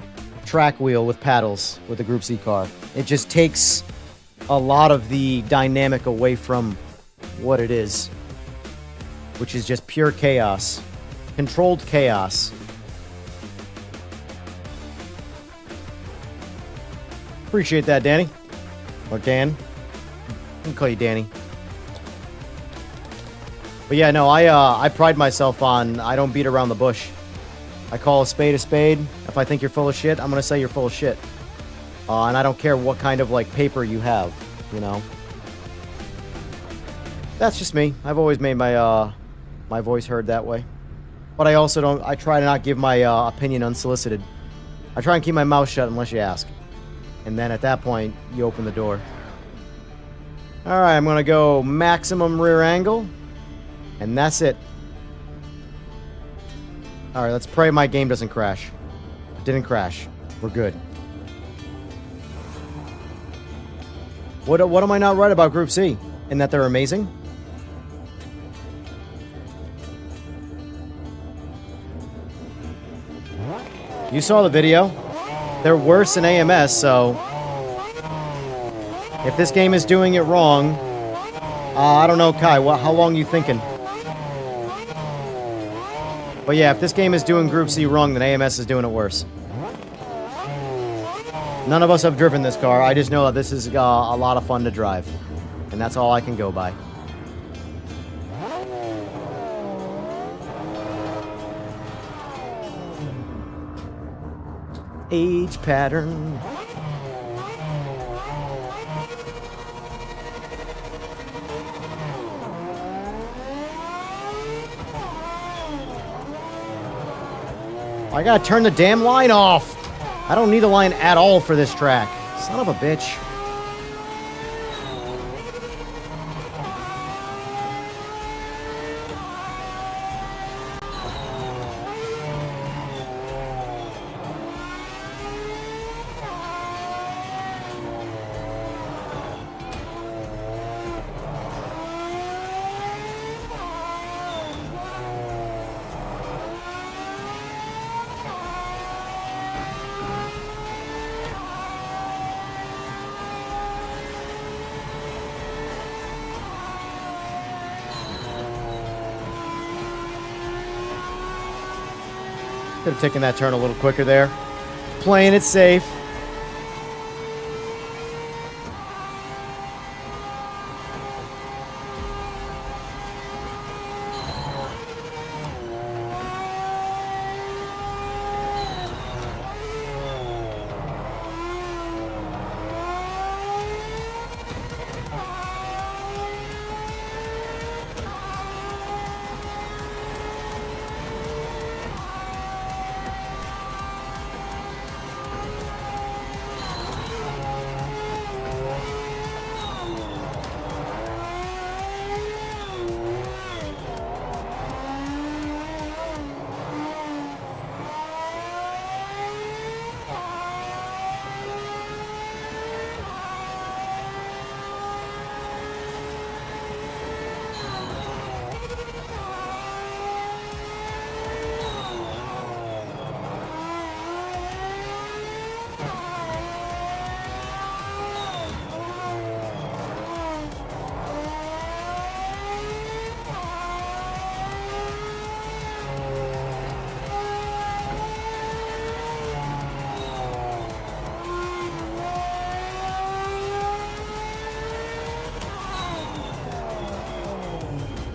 track wheel with paddles with the Group C car. It just takes a lot of the dynamic away from what it is, which is just pure chaos. Controlled chaos. Appreciate that, Danny. Or Dan. I can call you Danny. But yeah, no, I pride myself on I don't beat around the bush. I call a spade a spade. If I think you're full of shit, I'm gonna say you're full of shit. And I don't care what kind of, like, paper you have, you know? That's just me. I've always made my, my voice heard that way. But I also don't... I try to not give my, opinion unsolicited. I try and keep my mouth shut unless you ask. And then at that point, you open the door. Alright, I'm gonna go maximum rear angle. And that's it. Alright, let's pray my game doesn't crash. It didn't crash. We're good. What am I not right about Group C? In that they're amazing? You saw the video. They're worse than AMS, so... if this game is doing it wrong... I don't know, Kai, how long are you thinking? But yeah, if this game is doing Group C wrong, then AMS is doing it worse. None of us have driven this car. I just know that this is a lot of fun to drive. And that's all I can go by. H pattern. I gotta turn the damn line off. I don't need a line at all for this track. Son of a bitch. Could have taken that turn a little quicker there. Playing it safe.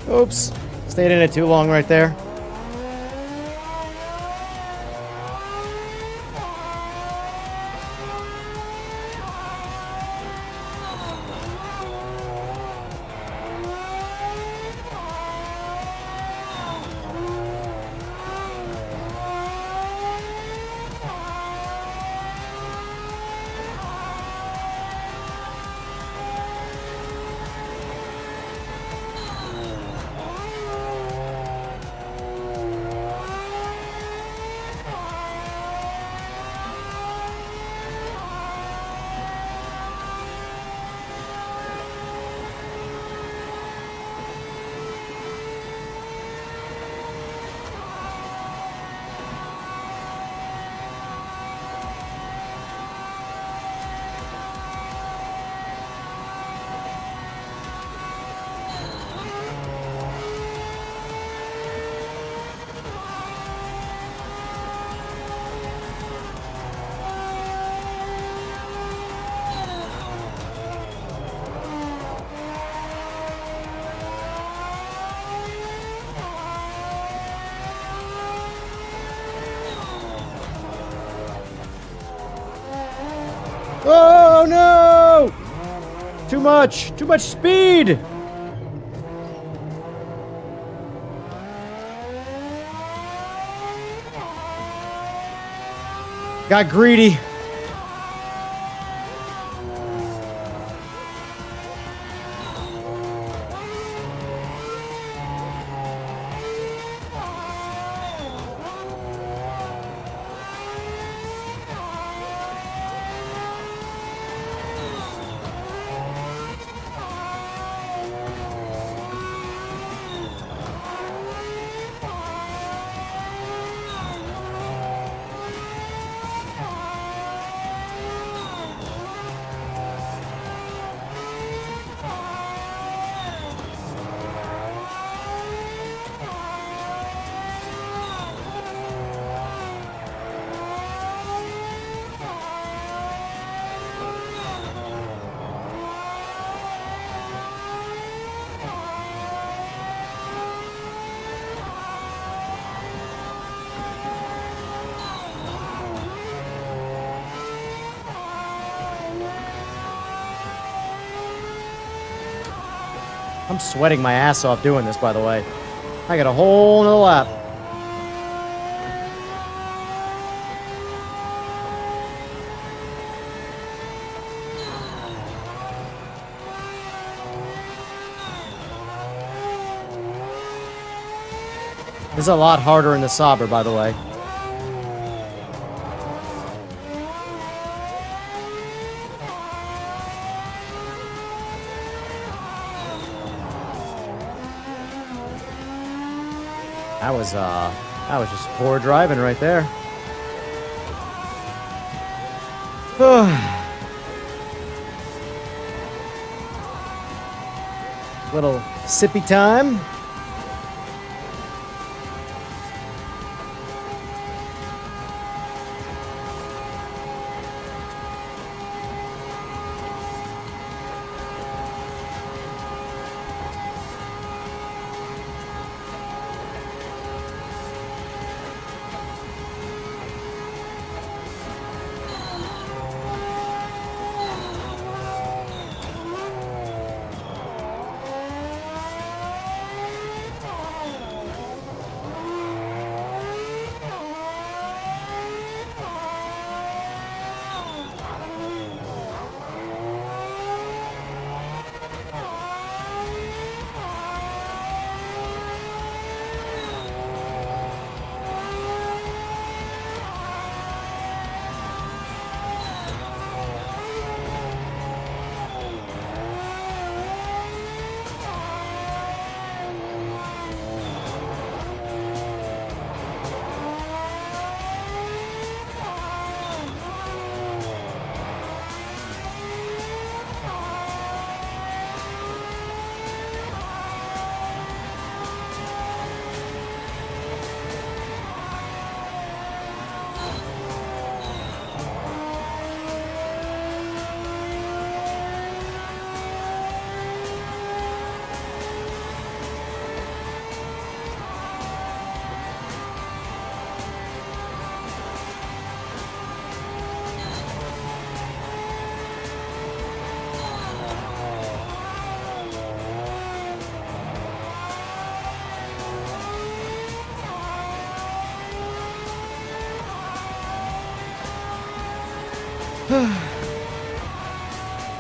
Oops. Stayed in it too long right there. Oh no! Too much speed! Got greedy. I'm sweating my ass off doing this, by the way. I got a whole nother lap. This is a lot harder in the Sauber, by the way. That was just poor driving right there. Little sippy time.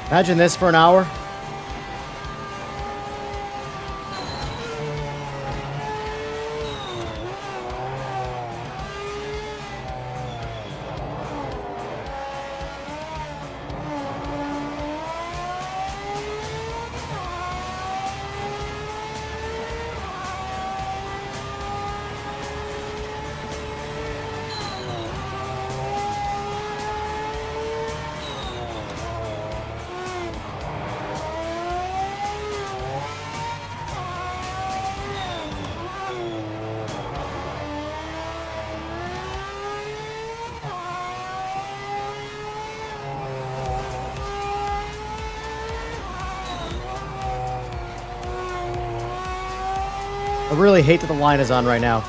Imagine this for an hour. I really hate that the line is on right now,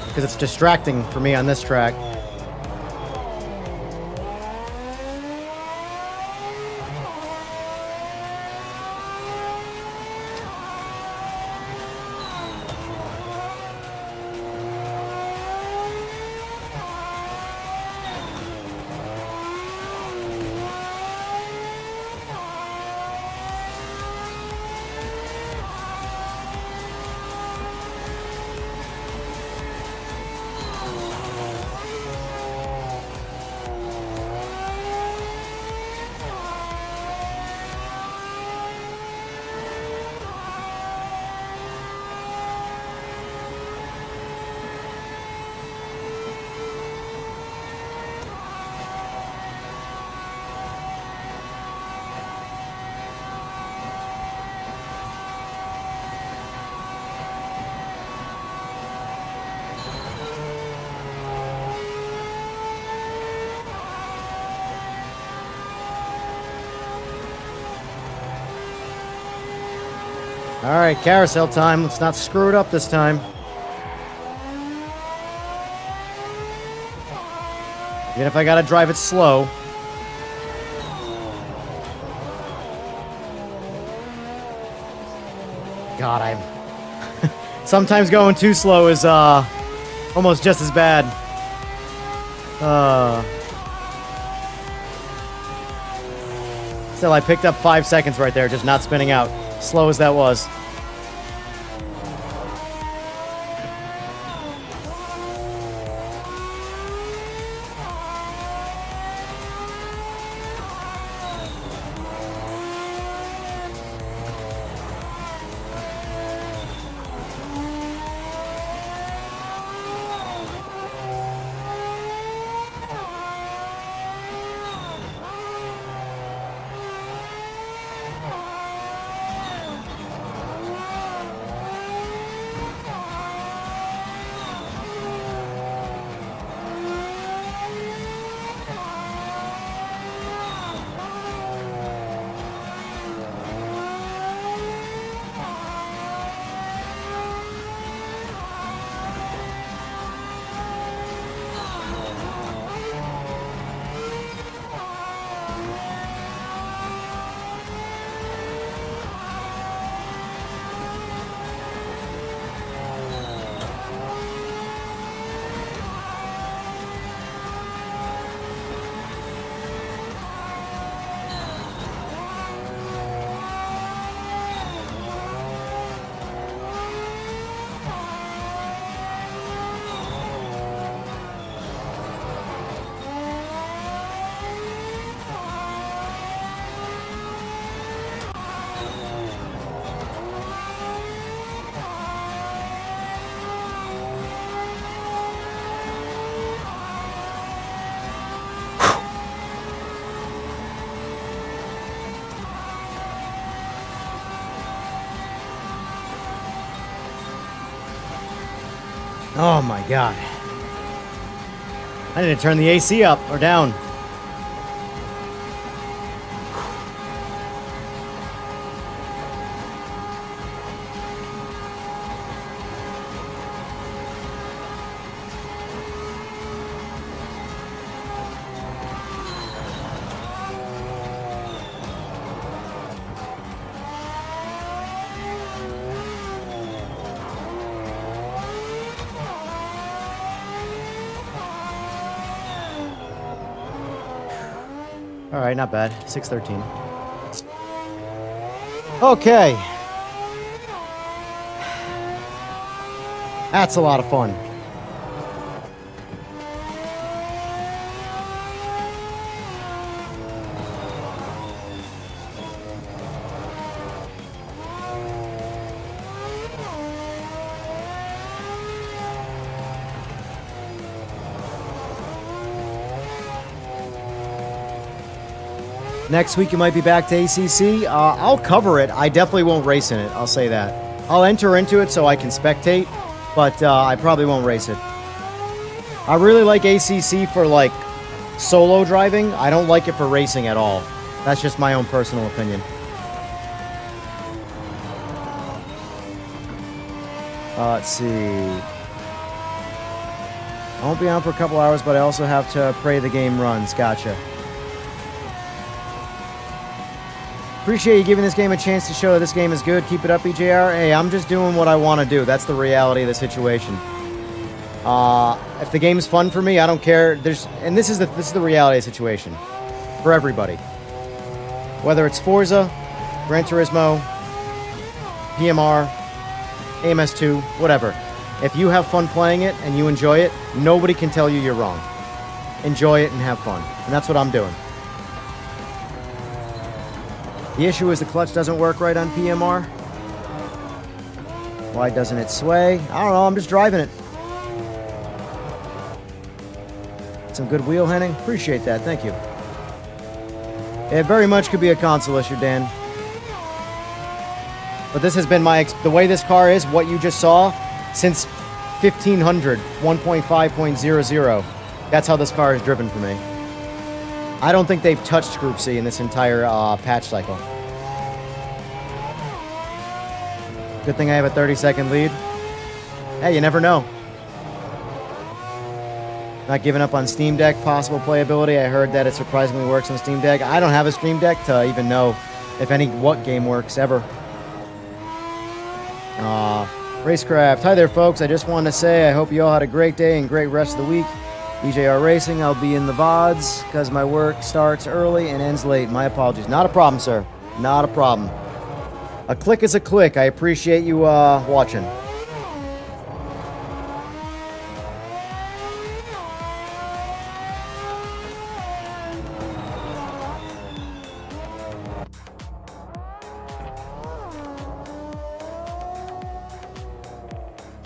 because it's distracting for me on this track. All right, carousel time. Let's not screw it up this time. Even if I gotta drive it slow. God, I'm... Sometimes going too slow is, almost just as bad. Still, I picked up 5 seconds right there, just not spinning out. Slow as that was. Oh my god. I need to turn the AC up or down. Alright, not bad. 6:13. Okay. That's a lot of fun. Next week, you might be back to ACC. I'll cover it. I definitely won't race in it. I'll say that. I'll enter into it so I can spectate, but I probably won't race it. I really like ACC for, like, solo driving. I don't like it for racing at all. That's just my own personal opinion. Let's see. I won't be on for a couple hours, but I also have to pray the game runs. Gotcha. Appreciate you giving this game a chance to show that this game is good. Keep it up, EJR. Hey, I'm just doing what I want to do. That's the reality of the situation. If the game's fun for me, I don't care. And this is the reality of the situation for everybody. Whether it's Forza, Gran Turismo, PMR, AMS2, whatever. If you have fun playing it and you enjoy it, nobody can tell you you're wrong. Enjoy it and have fun. And that's what I'm doing. The issue is the clutch doesn't work right on PMR. Why doesn't it sway? I don't know, I'm just driving it. Some good wheel handling. Appreciate that, thank you. It very much could be a console issue, Dan. But this has been the way this car is, what you just saw, since 1500, 1.5.00. That's how this car is driven for me. I don't think they've touched Group C in this entire patch cycle. Good thing I have a 30-second lead. Hey, you never know. Not giving up on Steam Deck possible playability. I heard that it surprisingly works on Steam Deck. I don't have a Steam Deck to even know if what game works ever. Racecraft. Hi there, folks. I just wanted to say I hope you all had a great day and great rest of the week. EJR Racing, I'll be in the VODs because my work starts early and ends late. My apologies. Not a problem, sir. Not a problem. A click is a click. I appreciate you watching.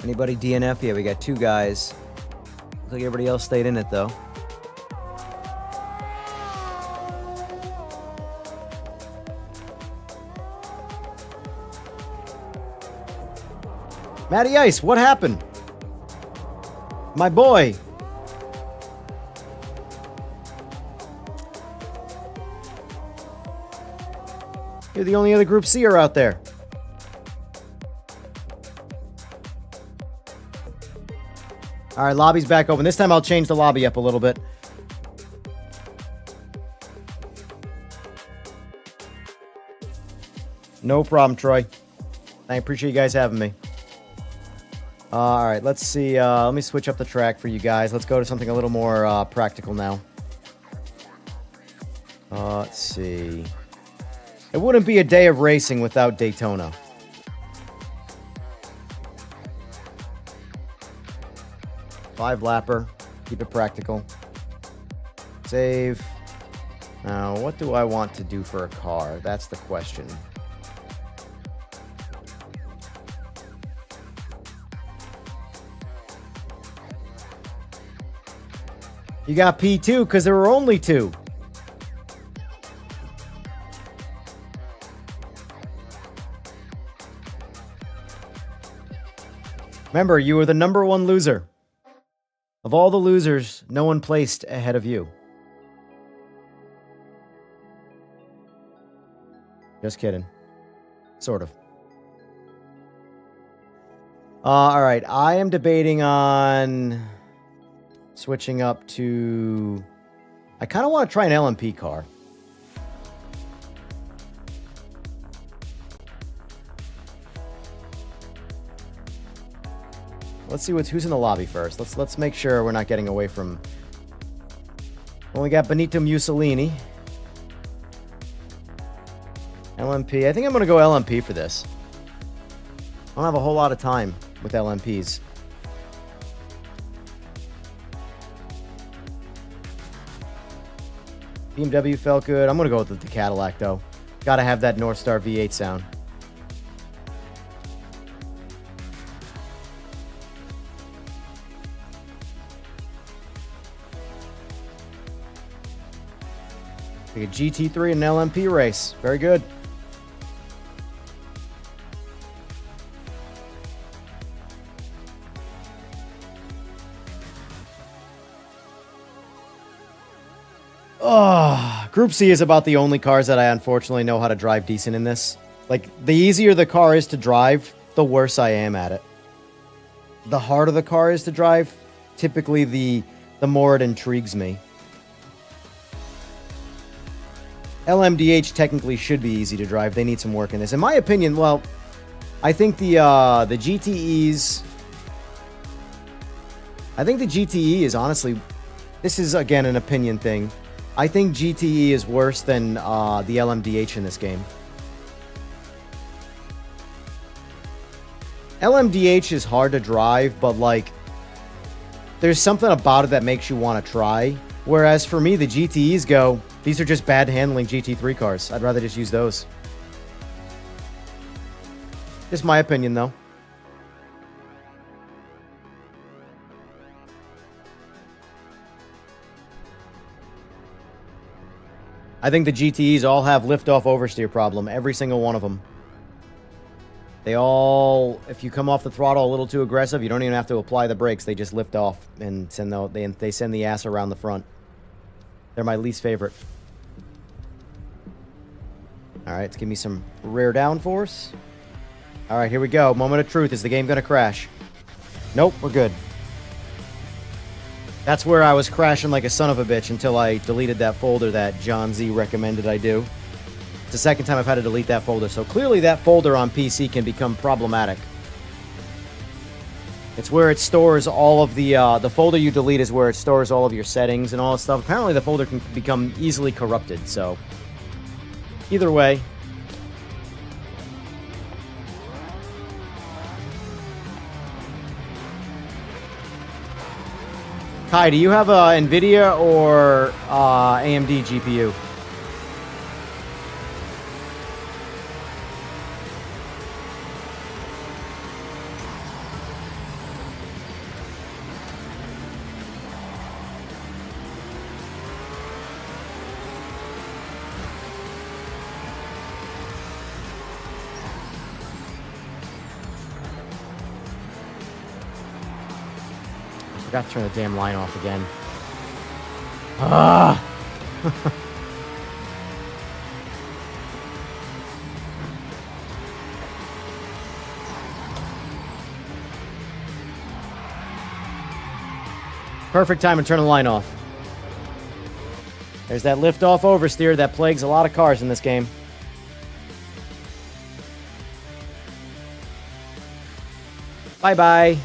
Anybody DNF? Yeah, we got 2 guys. Looks like everybody else stayed in it, though. Matty Ice, what happened? My boy. You're the only other Group C-er out there. All right, lobby's back open. This time I'll change the lobby up a little bit. No problem, Troy. I appreciate you guys having me. All right, let's see. Let me switch up the track for you guys. Let's go to something a little more practical now. Let's see. It wouldn't be a day of racing without Daytona. Five-lapper. Keep it practical. Save. Now, what do I want to do for a car? That's the question. You got P2 because there were only 2. Remember, you were the #1 loser. Of all the losers, no one placed ahead of you. Just kidding. Sort of. All right, I am debating on switching up to... I kind of want to try an LMP car. Let's see who's in the lobby first. Let's make sure we're not getting away from... Well, we got Benito Mussolini. LMP. I think I'm going to go LMP for this. I don't have a whole lot of time with LMPs. BMW felt good. I'm going to go with the Cadillac, though. Got to have that North Star V8 sound. A GT3 and an LMP race. Very good. Oh, Group C is about the only cars that I unfortunately know how to drive decent in this. Like, the easier the car is to drive, the worse I am at it. The harder the car is to drive, typically the more it intrigues me. LMDH technically should be easy to drive. They need some work in this. In my opinion, well, I think the GTEs... I think the GTE is honestly... This is, again, an opinion thing. I think GTE is worse than the LMDH in this game. LMDH is hard to drive, but, like, there's something about it that makes you want to try. Whereas for me, the GTEs go, these are just bad handling GT3 cars. I'd rather just use those. Just my opinion, though. I think the GTEs all have liftoff oversteer problem. Every single one of them. They all, if you come off the throttle a little too aggressive, you don't even have to apply the brakes. They just lift off and they send the ass around the front. They're my least favorite. All right, let's give me some rear downforce. All right, here we go. Moment of truth. Is the game going to crash? Nope, we're good. That's where I was crashing like a son of a bitch until I deleted that folder that John Z recommended I do. It's the second time I've had to delete that folder, so clearly that folder on PC can become problematic. It's where it stores all of the folder you delete is where it stores all of your settings and all that stuff. Apparently the folder can become easily corrupted, so either way. Kai, do you have a NVIDIA or AMD GPU? I forgot to turn the damn line off again. Ah! Perfect time to turn the line off. There's that lift-off oversteer that plagues a lot of cars in this game. Bye-bye.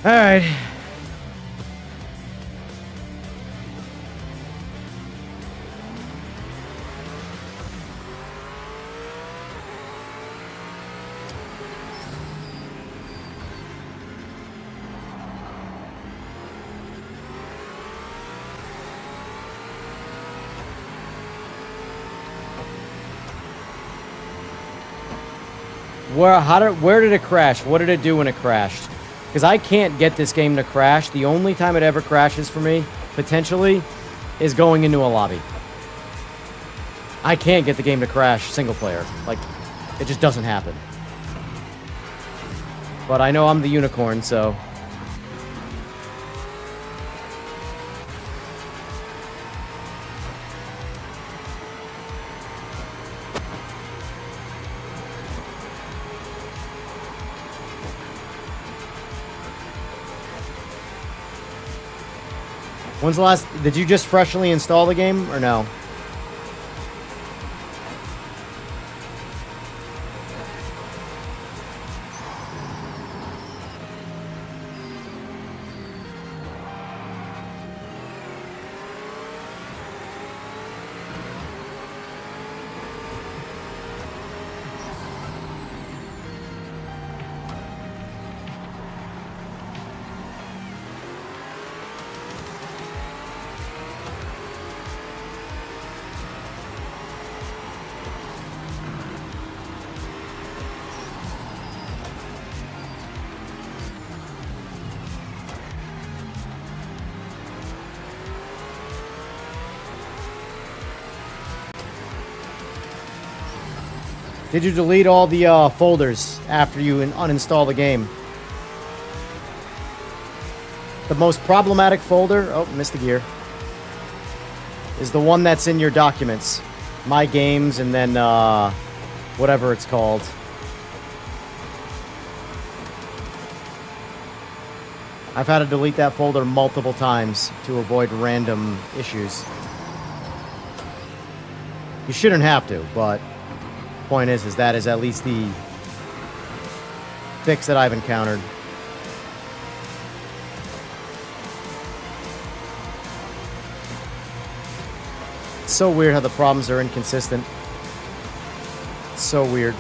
All right. Where did it crash? What did it do when it crashed? Because I can't get this game to crash. The only time it ever crashes for me, potentially, is going into a lobby. I can't get the game to crash single player. Like, it just doesn't happen. But I know I'm the unicorn, so... When's the last... Did you just freshly install the game, or no? Did you delete all the folders after you uninstall the game? The most problematic folder, oh, missed the gear, is the one that's in your documents. My games and then whatever it's called. I've had to delete that folder multiple times to avoid random issues. You shouldn't have to, but point is that is at least the fix that I've encountered. It's so weird how the problems are inconsistent. It's so weird.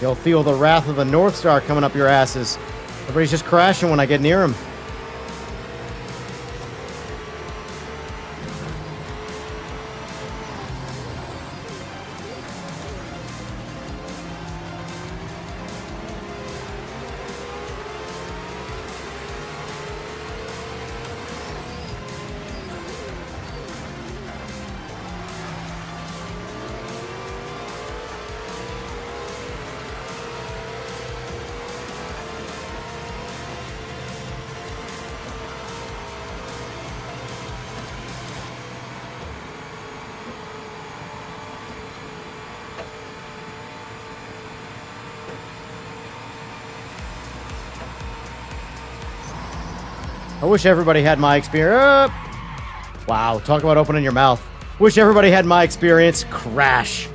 You'll feel the wrath of the North Star coming up your asses. Everybody's just crashing when I get near him. I wish everybody had my experience. Wow, talk about opening your mouth. Wish everybody had my experience. Crash.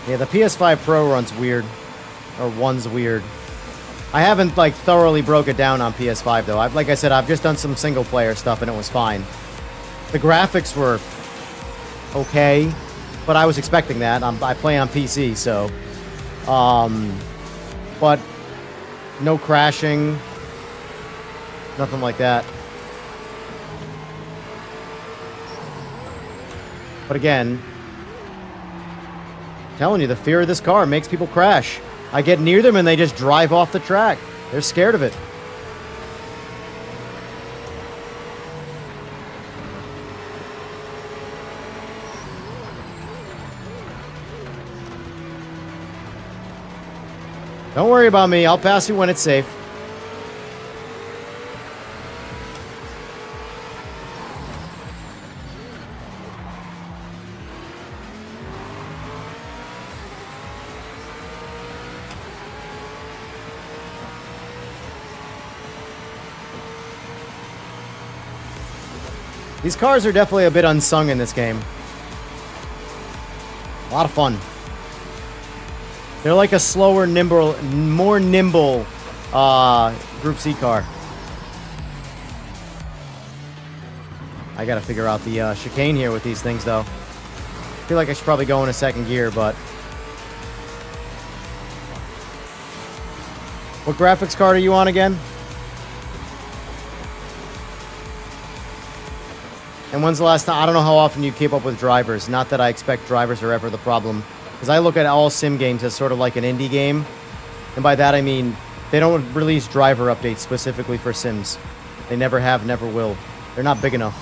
Yeah, the PS5 Pro runs weird. Or one's weird. I haven't, like, thoroughly broke it down on PS5, though. Like I said, I've just done some single-player stuff, and it was fine. The graphics were okay, but I was expecting that. I play on PC, so... but no crashing. Nothing like that. But again... I'm telling you, the fear of this car makes people crash. I get near them and they just drive off the track. They're scared of it. Don't worry about me. I'll pass you when it's safe. These cars are definitely a bit unsung in this game. A lot of fun. They're like a slower, nimble, more nimble Group C car. I gotta figure out the chicane here with these things, though. I feel like I should probably go in a second gear, but... What graphics card are you on again? And when's the last time? I don't know how often you keep up with drivers. Not that I expect drivers are ever the problem. Because I look at all sim games as sort of like an indie game. And by that I mean, they don't release driver updates specifically for sims. They never have, never will. They're not big enough.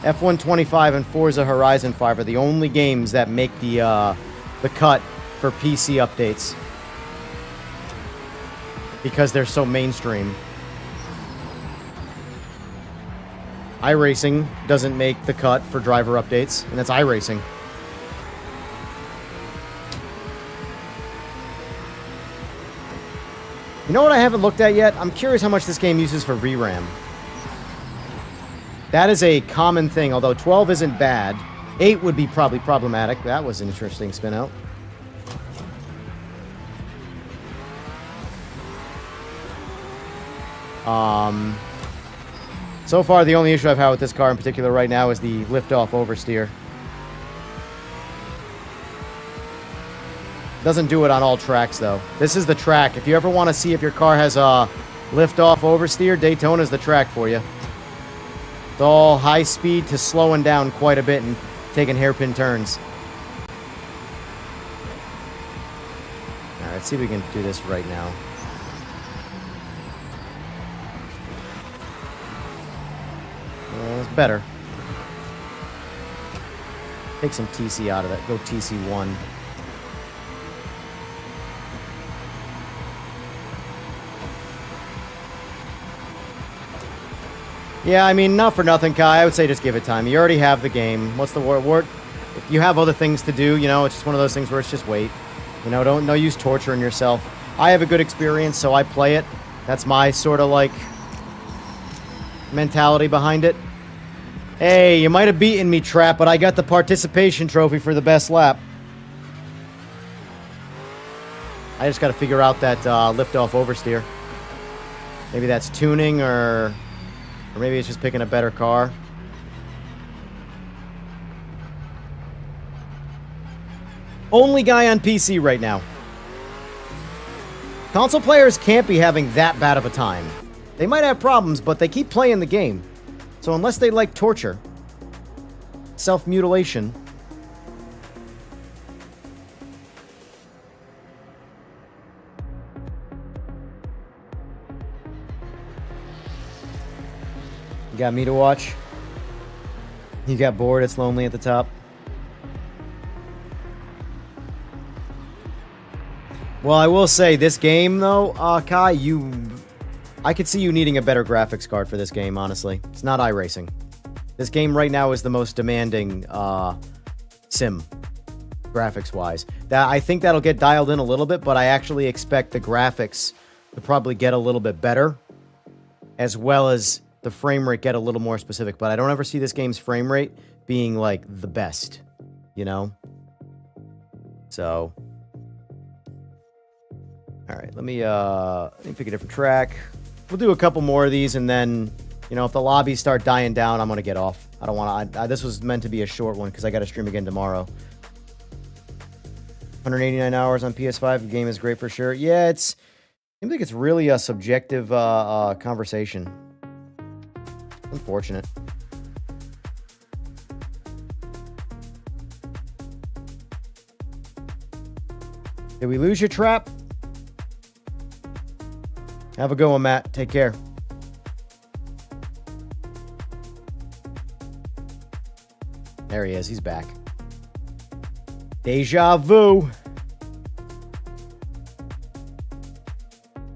F125 and Forza Horizon 5 are the only games that make the cut for PC updates. Because they're so mainstream. iRacing doesn't make the cut for driver updates, and that's iRacing. You know what I haven't looked at yet? I'm curious how much this game uses for VRAM. That is a common thing, although 12 isn't bad. 8 would be probably problematic. That was an interesting spin out. So far, the only issue I've had with this car in particular right now is the lift-off oversteer. Doesn't do it on all tracks, though. This is the track. If you ever want to see if your car has a lift-off oversteer, Daytona's the track for you. It's all high speed to slowing down quite a bit and taking hairpin turns. All right, let's see if we can do this right now. It's better. Take some TC out of that. Go TC1. Yeah, I mean, not for nothing, Kai. I would say just give it time. You already have the game. What's the word? If you have other things to do, you know, it's just one of those things where it's just wait. You know, no use torturing yourself. I have a good experience, so I play it. That's my sort of, like, mentality behind it. Hey, you might have beaten me, Trap, but I got the participation trophy for the best lap. I just got to figure out that lift-off oversteer. Maybe that's tuning, or maybe it's just picking a better car. Only guy on PC right now. Console players can't be having that bad of a time. They might have problems, but they keep playing the game. So unless they like torture, self-mutilation, you got me to watch. You got bored, it's lonely at the top. Well, I will say, this game, though, Kai, I could see you needing a better graphics card for this game, honestly. It's not iRacing. This game right now is the most demanding sim, graphics-wise. I think that'll get dialed in a little bit, but I actually expect the graphics to probably get a little bit better, as well as the frame rate get a little more specific. But I don't ever see this game's frame rate being, like, the best, you know? So, all right, let me pick a different track. We'll do a couple more of these, and then, you know, if the lobbies start dying down, I'm going to get off. I don't want to... this was meant to be a short one, because I got to stream again tomorrow. 189 hours on PS5. The game is great for sure. Yeah, I think it's really a subjective conversation. Unfortunate. Did we lose your Trap? Have a good one, Matt. Take care. There he is. He's back. Deja vu.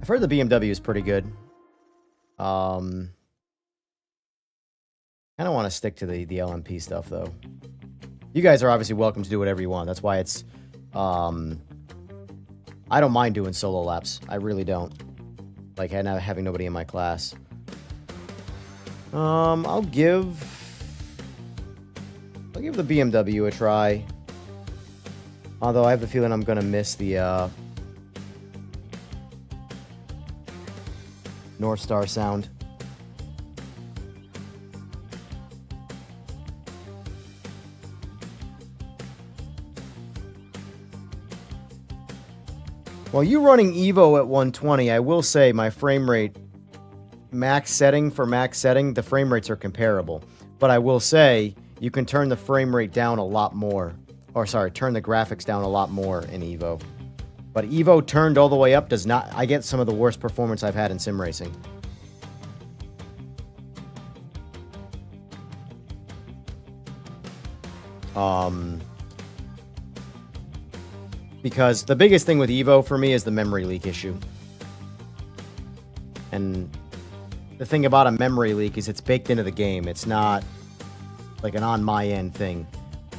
I've heard the BMW is pretty good. Kind of want to stick to the LMP stuff, though. You guys are obviously welcome to do whatever you want. That's why it's... I don't mind doing solo laps. I really don't. Like, having nobody in my class. I'll give the BMW a try. Although I have the feeling I'm gonna miss the North Star sound. While you running Evo at 120, I will say my frame rate, max setting, the frame rates are comparable. But I will say, you can turn the frame rate down a lot more. Or sorry, turn the graphics down a lot more in Evo. But Evo turned all the way up does not... I get some of the worst performance I've had in sim racing. Because the biggest thing with Evo for me is the memory leak issue. And the thing about a memory leak is it's baked into the game. It's not like an on my end thing.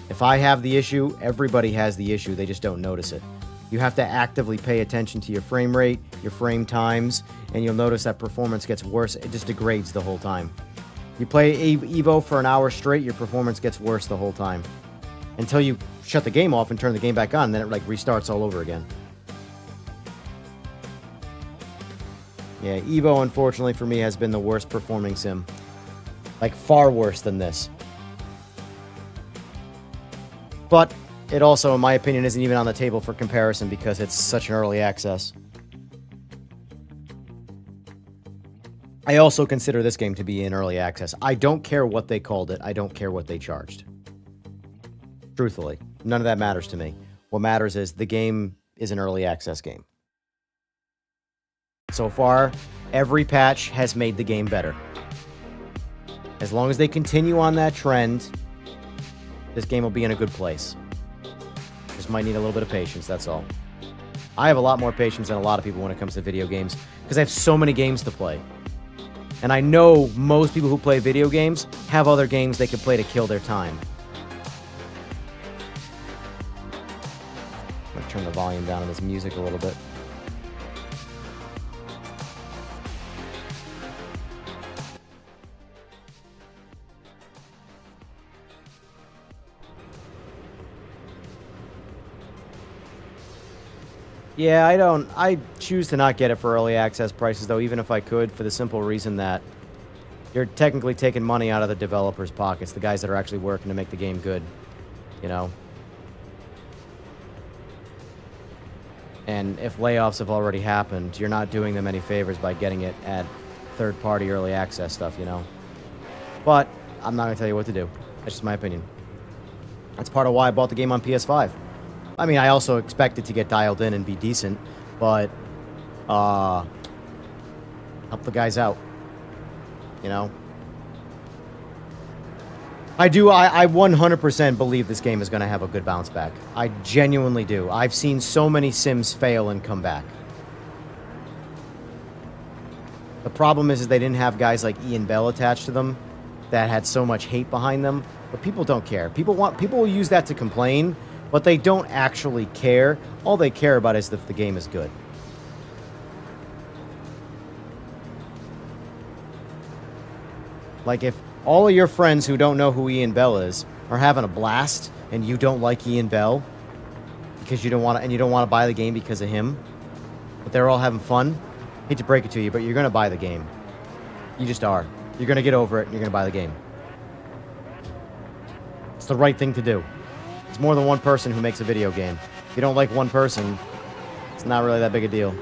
If I have the issue, everybody has the issue. They just don't notice it. You have to actively pay attention to your frame rate, your frame times, and you'll notice that performance gets worse. It just degrades the whole time. You play Evo for an hour straight, your performance gets worse the whole time. until you shut the game off and turn the game back on, and then it like restarts all over again. Yeah, EVO, unfortunately for me, has been the worst performing sim. Like, far worse than this. But it also, in my opinion, isn't even on the table for comparison because it's such an early access. I also consider this game to be in early access. I don't care what they called it. I don't care what they charged. Truthfully, none of that matters to me. What matters is the game is an early access game. So far, every patch has made the game better. As long as they continue on that trend, this game will be in a good place. Just might need a little bit of patience, that's all. I have a lot more patience than a lot of people when it comes to video games, because I have so many games to play. And I know most people who play video games have other games they can play to kill their time. I'm gonna turn the volume down on this music a little bit. Yeah, I choose to not get it for early access prices, though, even if I could, for the simple reason that you're technically taking money out of the developers' pockets, the guys that are actually working to make the game good, you know? And if layoffs have already happened, you're not doing them any favors by getting it at third-party early access stuff, you know? But I'm not going to tell you what to do. That's just my opinion. That's part of why I bought the game on PS5. I mean, I also expect it to get dialed in and be decent, but help the guys out, you know? I 100% believe this game is going to have a good bounce back. I genuinely do. I've seen so many Sims fail and come back. The problem is they didn't have guys like Ian Bell attached to them that had so much hate behind them, but people don't care. People will use that to complain, but they don't actually care. All they care about is if the game is good. Like, if all of your friends who don't know who Ian Bell is are having a blast, and you don't like Ian Bell because you don't want to buy the game because of him, but they're all having fun, hate to break it to you, but you're gonna buy the game. You just are. You're gonna get over it, and you're gonna buy the game. It's the right thing to do. It's more than one person who makes a video game. If you don't like one person, it's not really that big a deal.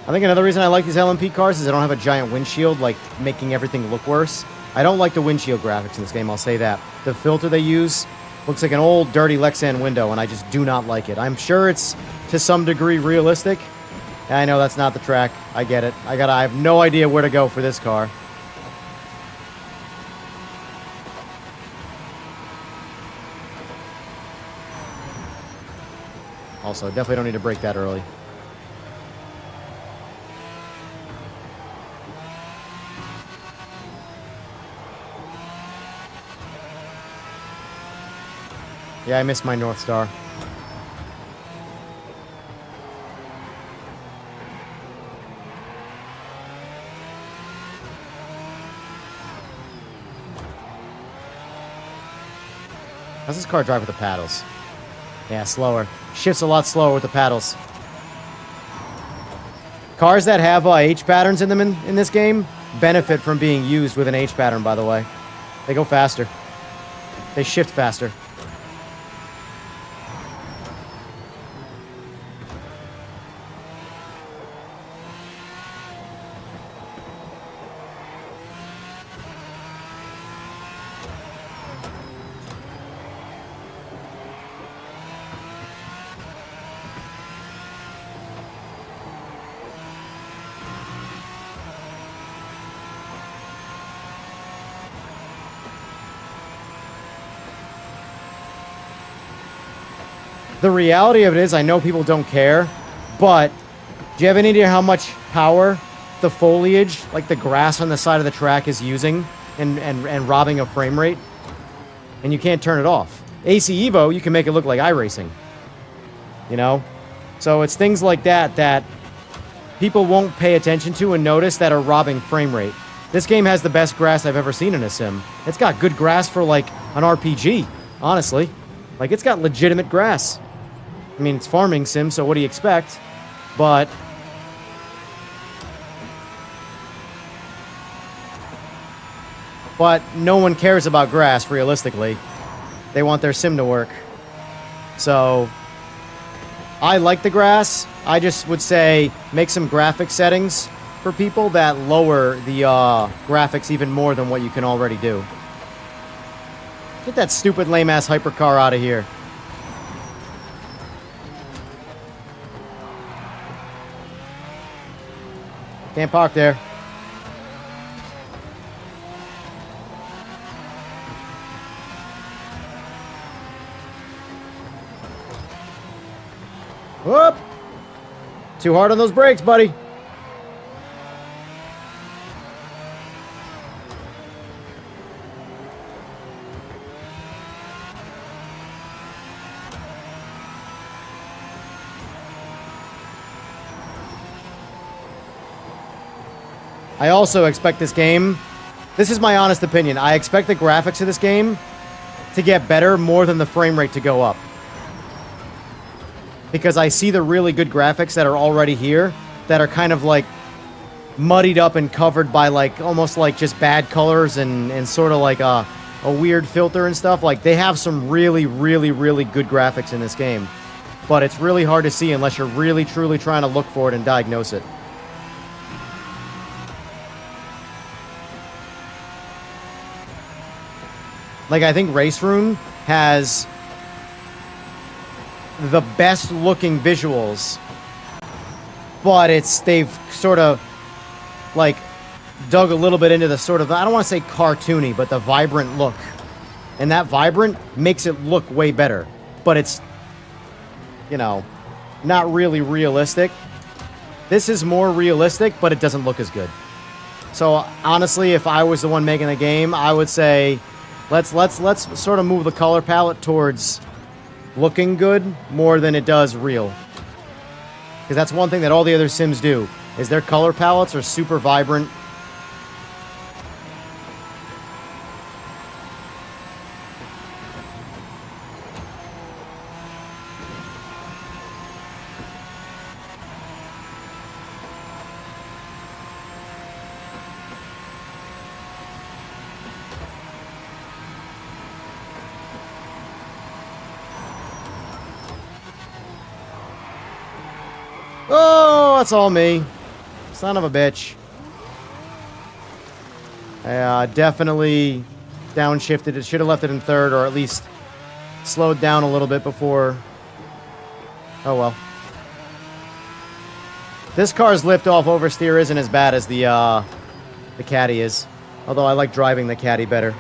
I think another reason I like these LMP cars is they don't have a giant windshield, like, making everything look worse. I don't like the windshield graphics in this game, I'll say that. The filter they use looks like an old, dirty Lexan window, and I just do not like it. I'm sure it's, to some degree, realistic. I know that's not the track. I get it. I have no idea where to go for this car. Also, definitely don't need to brake that early. Yeah, I missed my North Star. How's this car drive with the paddles? Yeah, slower. Shifts a lot slower with the paddles. Cars that have H patterns in them in this game benefit from being used with an H pattern, by the way. They go faster. They shift faster. The reality of it is, I know people don't care, but do you have any idea how much power the foliage, like the grass on the side of the track, is using and robbing a frame rate? And you can't turn it off. AC Evo, you can make it look like iRacing. You know? So it's things like that that people won't pay attention to and notice that are robbing frame rate. This game has the best grass I've ever seen in a sim. It's got good grass for, like, an RPG, honestly. Like, it's got legitimate grass. I mean, it's farming sim, so what do you expect? But no one cares about grass, realistically. They want their sim to work. So, I like the grass. I just would say make some graphic settings for people that lower the graphics even more than what you can already do. Get that stupid lame-ass hypercar out of here. Can't park there. Whoop! Too hard on those brakes, buddy. I also expect this game, this is my honest opinion, I expect the graphics of this game to get better more than the frame rate to go up. Because I see the really good graphics that are already here that are kind of like muddied up and covered by like almost like just bad colors and sort of like a weird filter and stuff. Like they have some really, really, really good graphics in this game. But it's really hard to see unless you're really, truly trying to look for it and diagnose it. Like, I think Race Room has the best looking visuals, but they've sort of, like, dug a little bit into the sort of, I don't want to say cartoony, but the vibrant look. And that vibrant makes it look way better. But it's, you know, not really realistic. This is more realistic, but it doesn't look as good. So, honestly, if I was the one making the game, I would say, let's sort of move the color palette towards looking good more than it does real. Because that's one thing that all the other Sims do, is their color palettes are super vibrant. Oh, that's all me. Son of a bitch. Definitely downshifted it. Should have left it in third, or at least slowed down a little bit before. Oh well. This car's liftoff oversteer isn't as bad as the Caddy is. Although I like driving the Caddy better.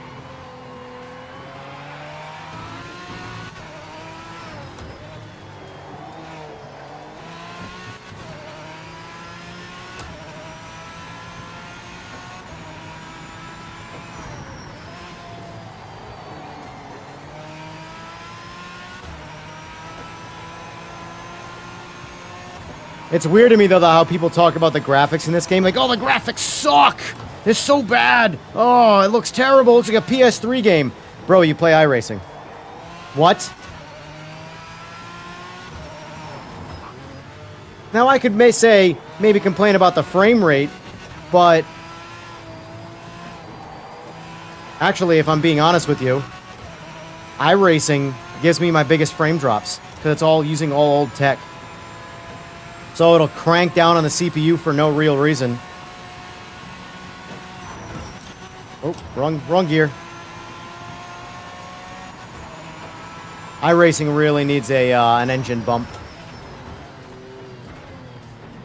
It's weird to me, though, how people talk about the graphics in this game. Like, oh, the graphics suck! They're so bad! Oh, it looks terrible. It looks like a PS3 game. Bro, you play iRacing. What? Now, I could maybe complain about the frame rate, but actually, if I'm being honest with you, iRacing gives me my biggest frame drops, because it's all using all old tech. So it'll crank down on the CPU for no real reason. Oh, wrong gear. iRacing really needs an engine bump.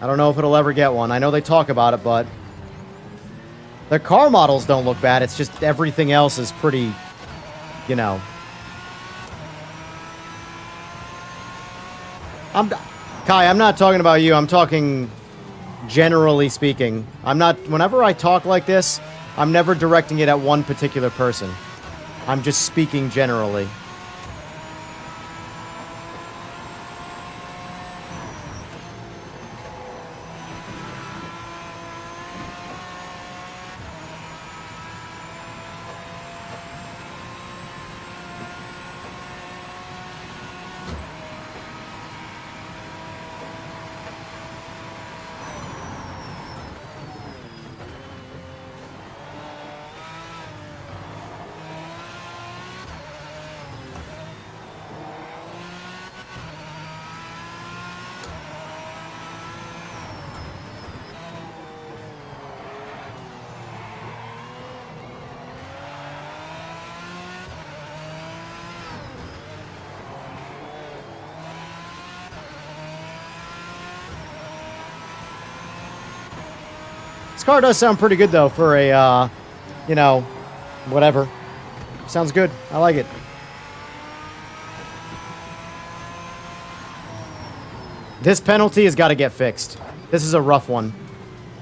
I don't know if it'll ever get one. I know they talk about it, but their car models don't look bad. It's just everything else is pretty, you know. Kai, I'm not talking about you. I'm talking generally speaking. Whenever I talk like this, I'm never directing it at one particular person. I'm just speaking generally. This car does sound pretty good, though, for a, you know, whatever. Sounds good. I like it. This penalty has got to get fixed. This is a rough one.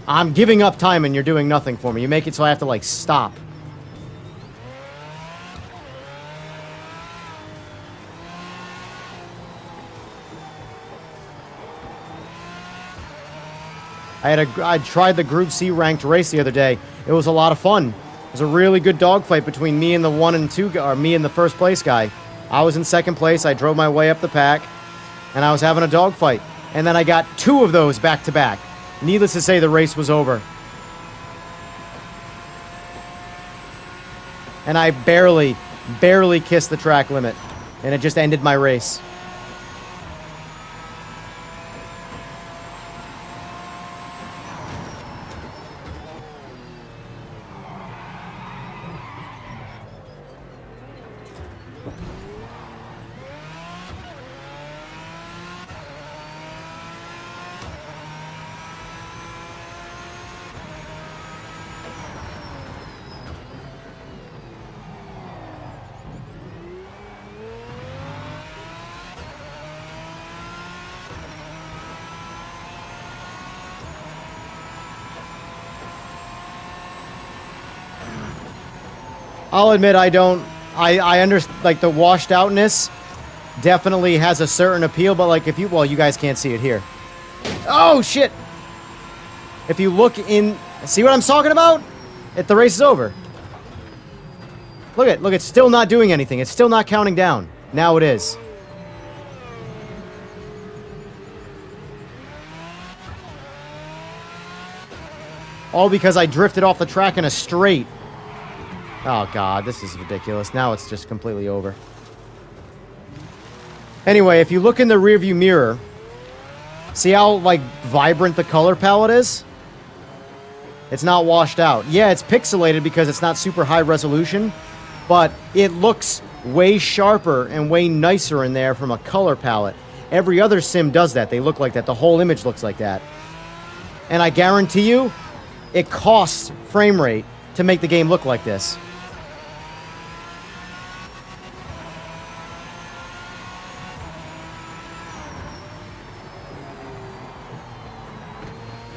I'm giving up time and you're doing nothing for me. You make it so I have to, like, stop. I tried the Group C ranked race the other day. It was a lot of fun. It was a really good dogfight between me and the 1 and 2 or me and the first place guy. I was in second place. I drove my way up the pack, and I was having a dogfight. And then I got 2 of those back to back. Needless to say, the race was over. And I barely kissed the track limit, and it just ended my race. I'll admit I understand, like, the washed outness definitely has a certain appeal, but, like, if you, well, you guys can't see it here. Oh, shit! If you look in, see what I'm talking about? The race is over. Look, it's still not doing anything. It's still not counting down. Now it is. All because I drifted off the track in a straight. Oh, God, this is ridiculous. Now it's just completely over. Anyway, if you look in the rearview mirror, see how, like, vibrant the color palette is? It's not washed out. Yeah, it's pixelated because it's not super high resolution, but it looks way sharper and way nicer in there from a color palette. Every other sim does that. They look like that. The whole image looks like that. And I guarantee you, it costs frame rate to make the game look like this.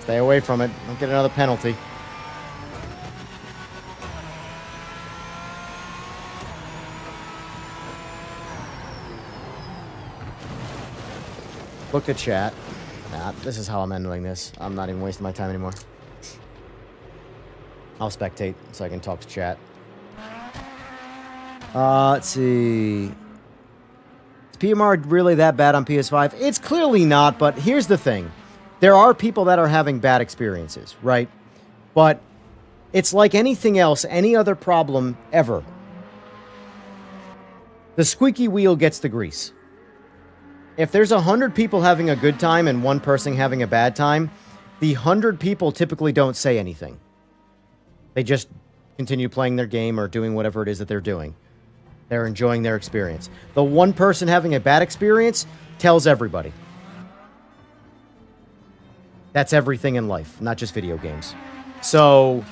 Stay away from it. Don't get another penalty. Look at chat. Nah, this is how I'm handling this. I'm not even wasting my time anymore. I'll spectate so I can talk to chat. Let's see. Is PMR really that bad on PS5? It's clearly not, but here's the thing. There are people that are having bad experiences, right? But it's like anything else, any other problem ever. The squeaky wheel gets the grease. If there's 100 people having a good time and one person having a bad time, the 100 people typically don't say anything. They just continue playing their game or doing whatever it is that they're doing. They're enjoying their experience. The one person having a bad experience tells everybody. That's everything in life, not just video games. So,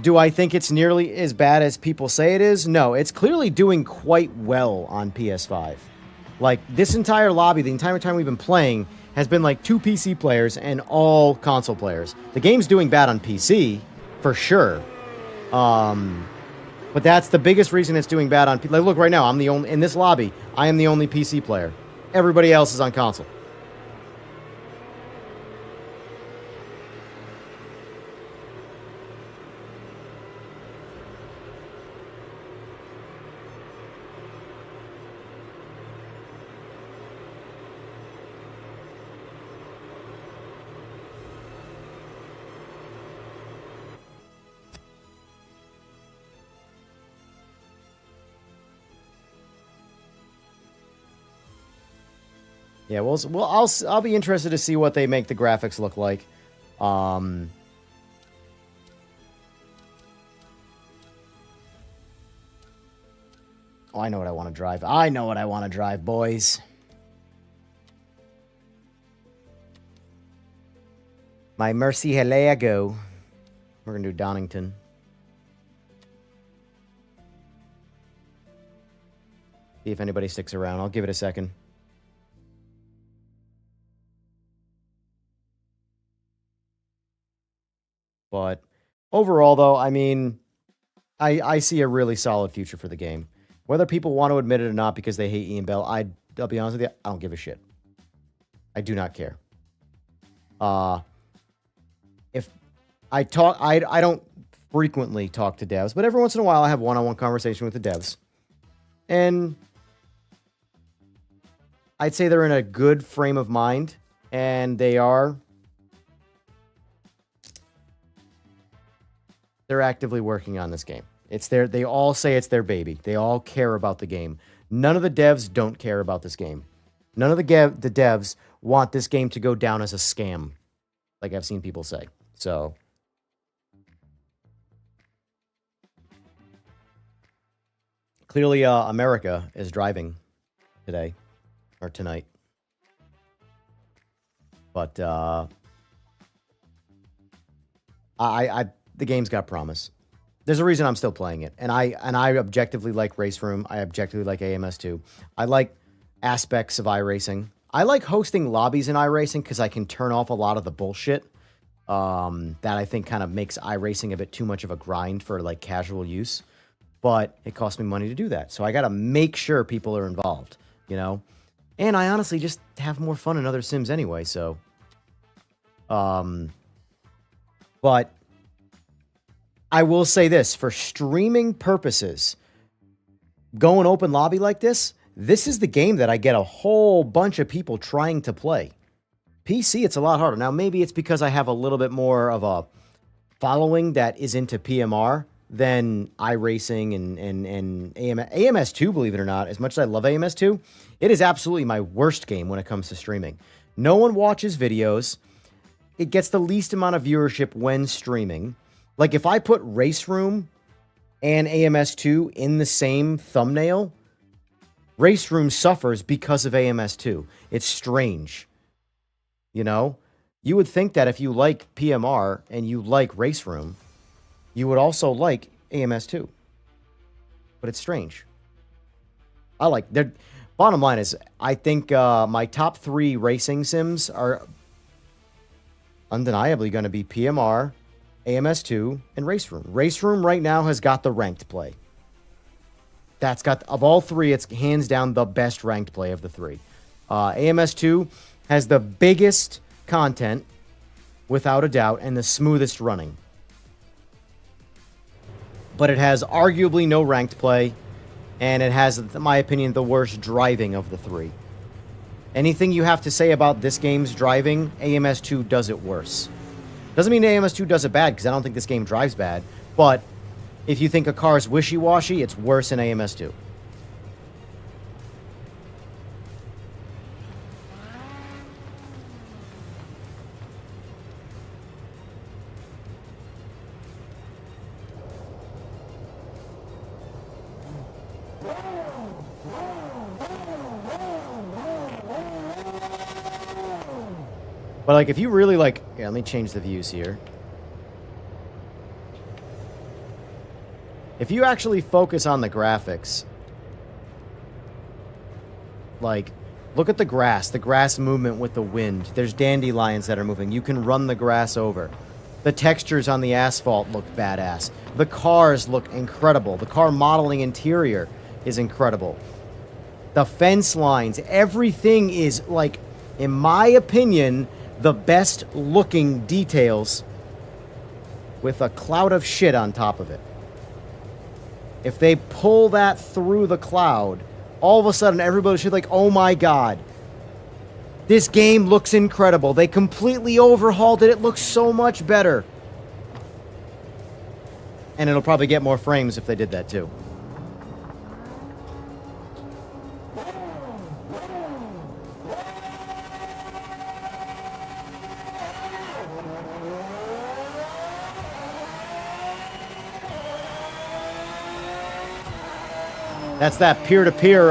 do I think it's nearly as bad as people say it is? No, it's clearly doing quite well on PS5. Like, this entire lobby, the entire time we've been playing, has been like 2 PC players and all console players. The game's doing bad on PC, for sure. But that's the biggest reason it's doing bad on PC. Like, look, right now, I'm the only, in this lobby, I am the only PC player. Everybody else is on console. Yeah, well, I'll be interested to see what they make the graphics look like. Oh, I know what I want to drive. I know what I want to drive, boys. My Murcielago. We're going to do Donington. See if anybody sticks around. I'll give it a second. But overall, though, I mean, I see a really solid future for the game. Whether people want to admit it or not because they hate Ian Bell, I'll be honest with you, I don't give a shit. I do not care. If I talk, I don't frequently talk to devs, but every once in a while I have one-on-one conversation with the devs. And I'd say they're in a good frame of mind, and they're actively working on this game. They all say it's their baby. They all care about the game. None of the devs don't care about this game. None of the devs want this game to go down as a scam, like I've seen people say. So clearly America is driving today or tonight. But the game's got promise. There's a reason I'm still playing it. And I objectively like Race Room. I objectively like AMS2. I like aspects of iRacing. I like hosting lobbies in iRacing because I can turn off a lot of the bullshit that I think kind of makes iRacing a bit too much of a grind for like casual use. But it costs me money to do that. So I got to make sure people are involved, you know? And I honestly just have more fun in other sims anyway, so. But I will say this, for streaming purposes, going open lobby like this is the game that I get a whole bunch of people trying to play. PC, it's a lot harder. Now, maybe it's because I have a little bit more of a following that is into PMR than iRacing and AMS2, believe it or not. As much as I love AMS2, it is absolutely my worst game when it comes to streaming. No one watches videos. It gets the least amount of viewership when streaming. Like, if I put Race Room and AMS2 in the same thumbnail, Race Room suffers because of AMS2. It's strange. You know? You would think that if you like PMR and you like Race Room, you would also like AMS2. But it's strange. Bottom line is, I think my top 3 racing sims are undeniably going to be PMR, AMS2, and Race Room. Race Room right now has got the ranked play. That's got, of all 3, it's hands down the best ranked play of the 3. AMS2 has the biggest content, without a doubt, and the smoothest running. But it has arguably no ranked play, and it has, in my opinion, the worst driving of the 3. Anything you have to say about this game's driving, AMS2 does it worse. Doesn't mean AMS2 does it bad, because I don't think this game drives bad. But if you think a car is wishy-washy, it's worse than AMS2. But, like, if you really, like... Yeah, let me change the views here. If you actually focus on the graphics... Like, look at the grass movement with the wind. There's dandelions that are moving. You can run the grass over. The textures on the asphalt look badass. The cars look incredible. The car modeling interior is incredible. The fence lines, everything is, like, in my opinion... the best looking details with a cloud of shit on top of it. If they pull that through the cloud, all of a sudden everybody should be like, oh my god, this game looks incredible. They completely overhauled it. It looks so much better. And it'll probably get more frames if they did that too. That's that peer-to-peer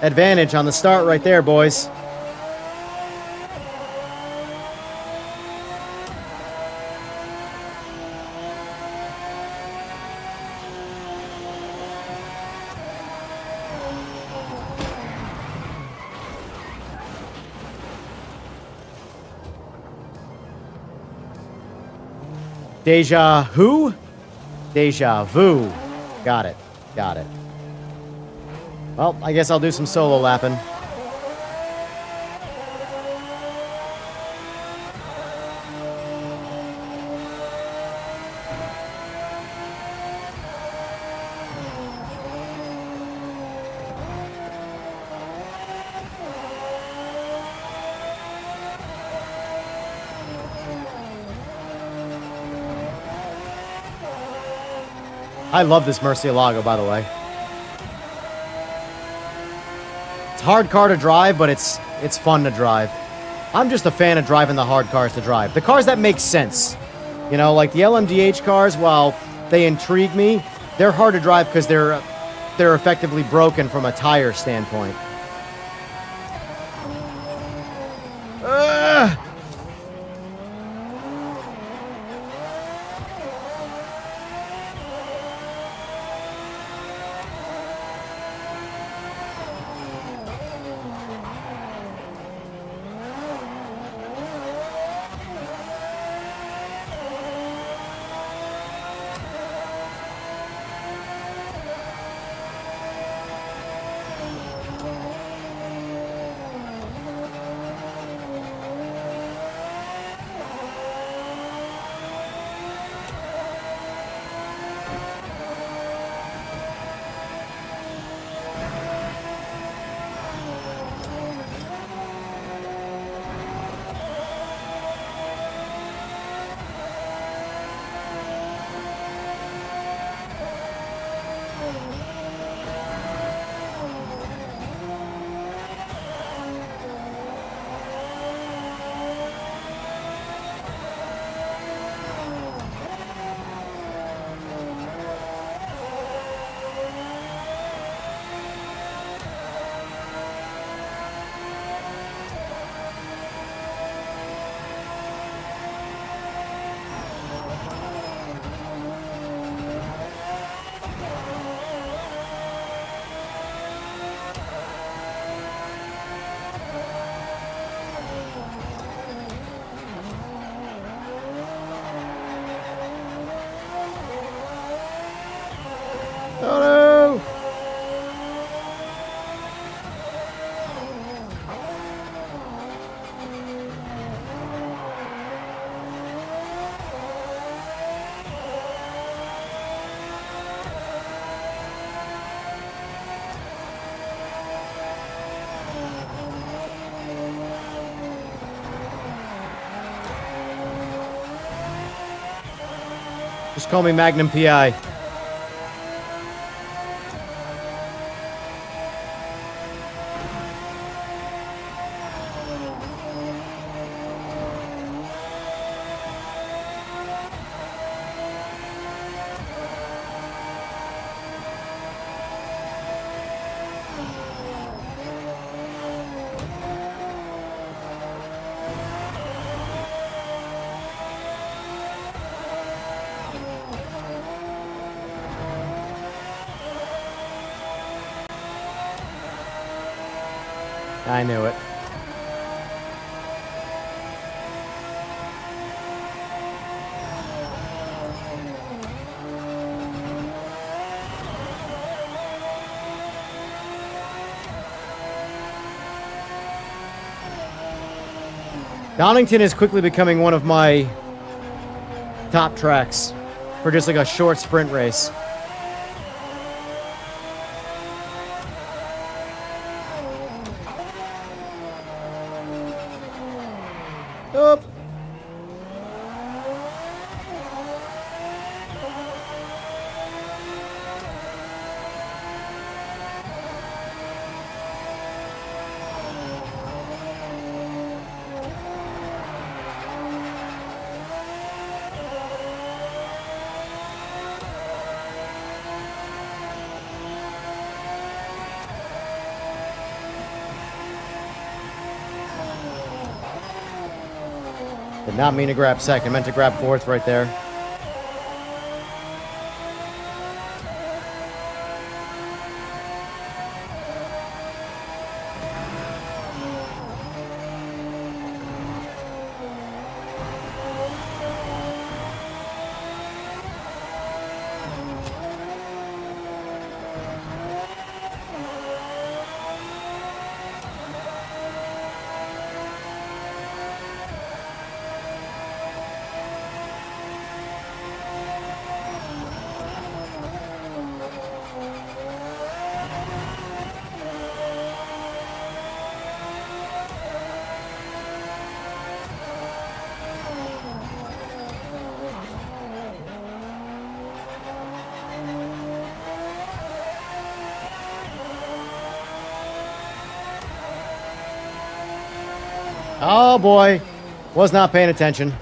advantage on the start right there, boys. Deja who? Deja vu. Got it. Got it. Well, I guess I'll do some solo lapping. I love this Murcielago, by the way. It's a hard car to drive, but it's fun to drive. I'm just a fan of driving the hard cars to drive. The cars that make sense. You know, like the LMDH cars, while they intrigue me, they're hard to drive because they're effectively broken from a tire standpoint. Oh no! Just call me Magnum PI. I knew it. Donington is quickly becoming one of my top tracks for just like a short sprint race. Up. Did not mean to grab second, meant to grab fourth right there. Oh boy. Was not paying attention.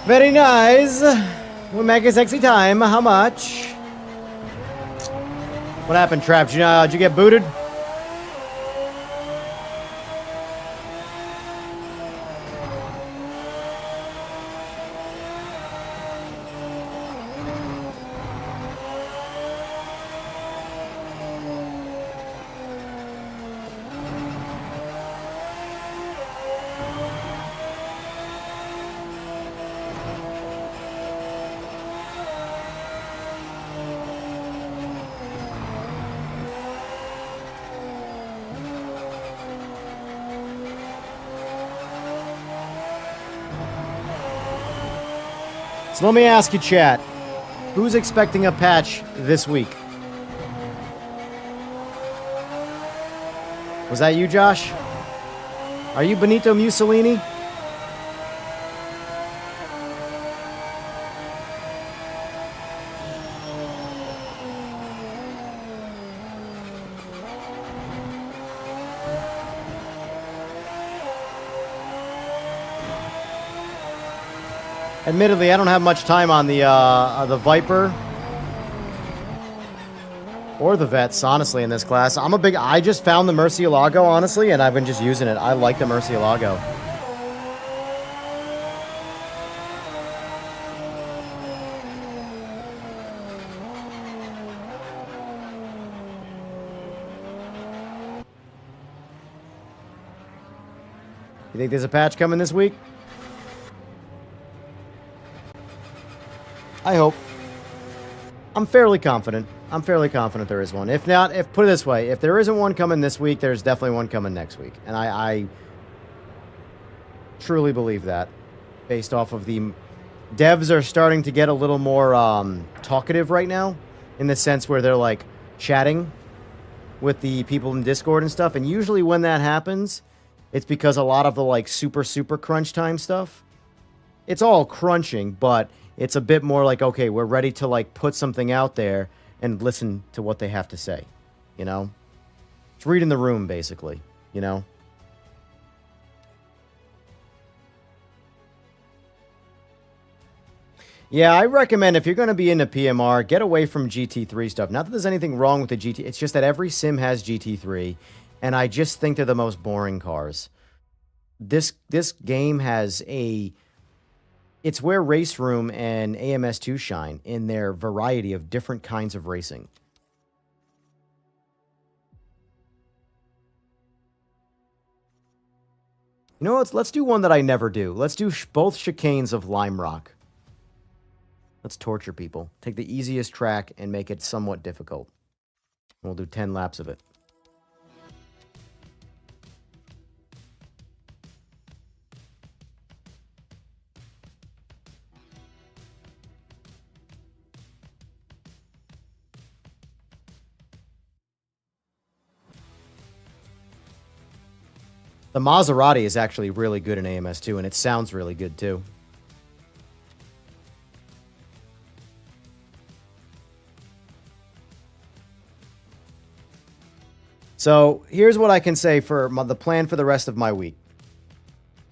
Very nice. We'll make a sexy time. How much? What happened, Trap? Did you get booted? So let me ask you, chat. Who's expecting a patch this week? Was that you, Josh? Are you Benito Mussolini? Admittedly, I don't have much time on the Viper or the Vets, honestly, in this class. I just found the Murcielago, honestly, and I've been just using it. I like the Murcielago. You think there's a patch coming this week? I hope. I'm fairly confident. I'm fairly confident there is one. If not, put it this way, if there isn't one coming this week, there's definitely one coming next week. And I truly believe that. Based off of the... Devs are starting to get a little more talkative right now. In the sense where they're, like, chatting with the people in Discord and stuff. And usually when that happens, it's because a lot of the, like, super crunch time stuff. It's all crunching, but... It's a bit more like, okay, we're ready to, like, put something out there and listen to what they have to say, you know? It's reading the room, basically, you know? Yeah, I recommend if you're going to be into PMR, get away from GT3 stuff. Not that there's anything wrong with the GT, it's just that every sim has GT3, and I just think they're the most boring cars. This game has a... It's where Race Room and AMS2 shine in their variety of different kinds of racing. You know what? Let's do one that I never do. Let's do both chicanes of Lime Rock. Let's torture people. Take the easiest track and make it somewhat difficult. We'll do 10 laps of it. The Maserati is actually really good in AMS2, and it sounds really good, too. So, here's what I can say for the plan for the rest of my week.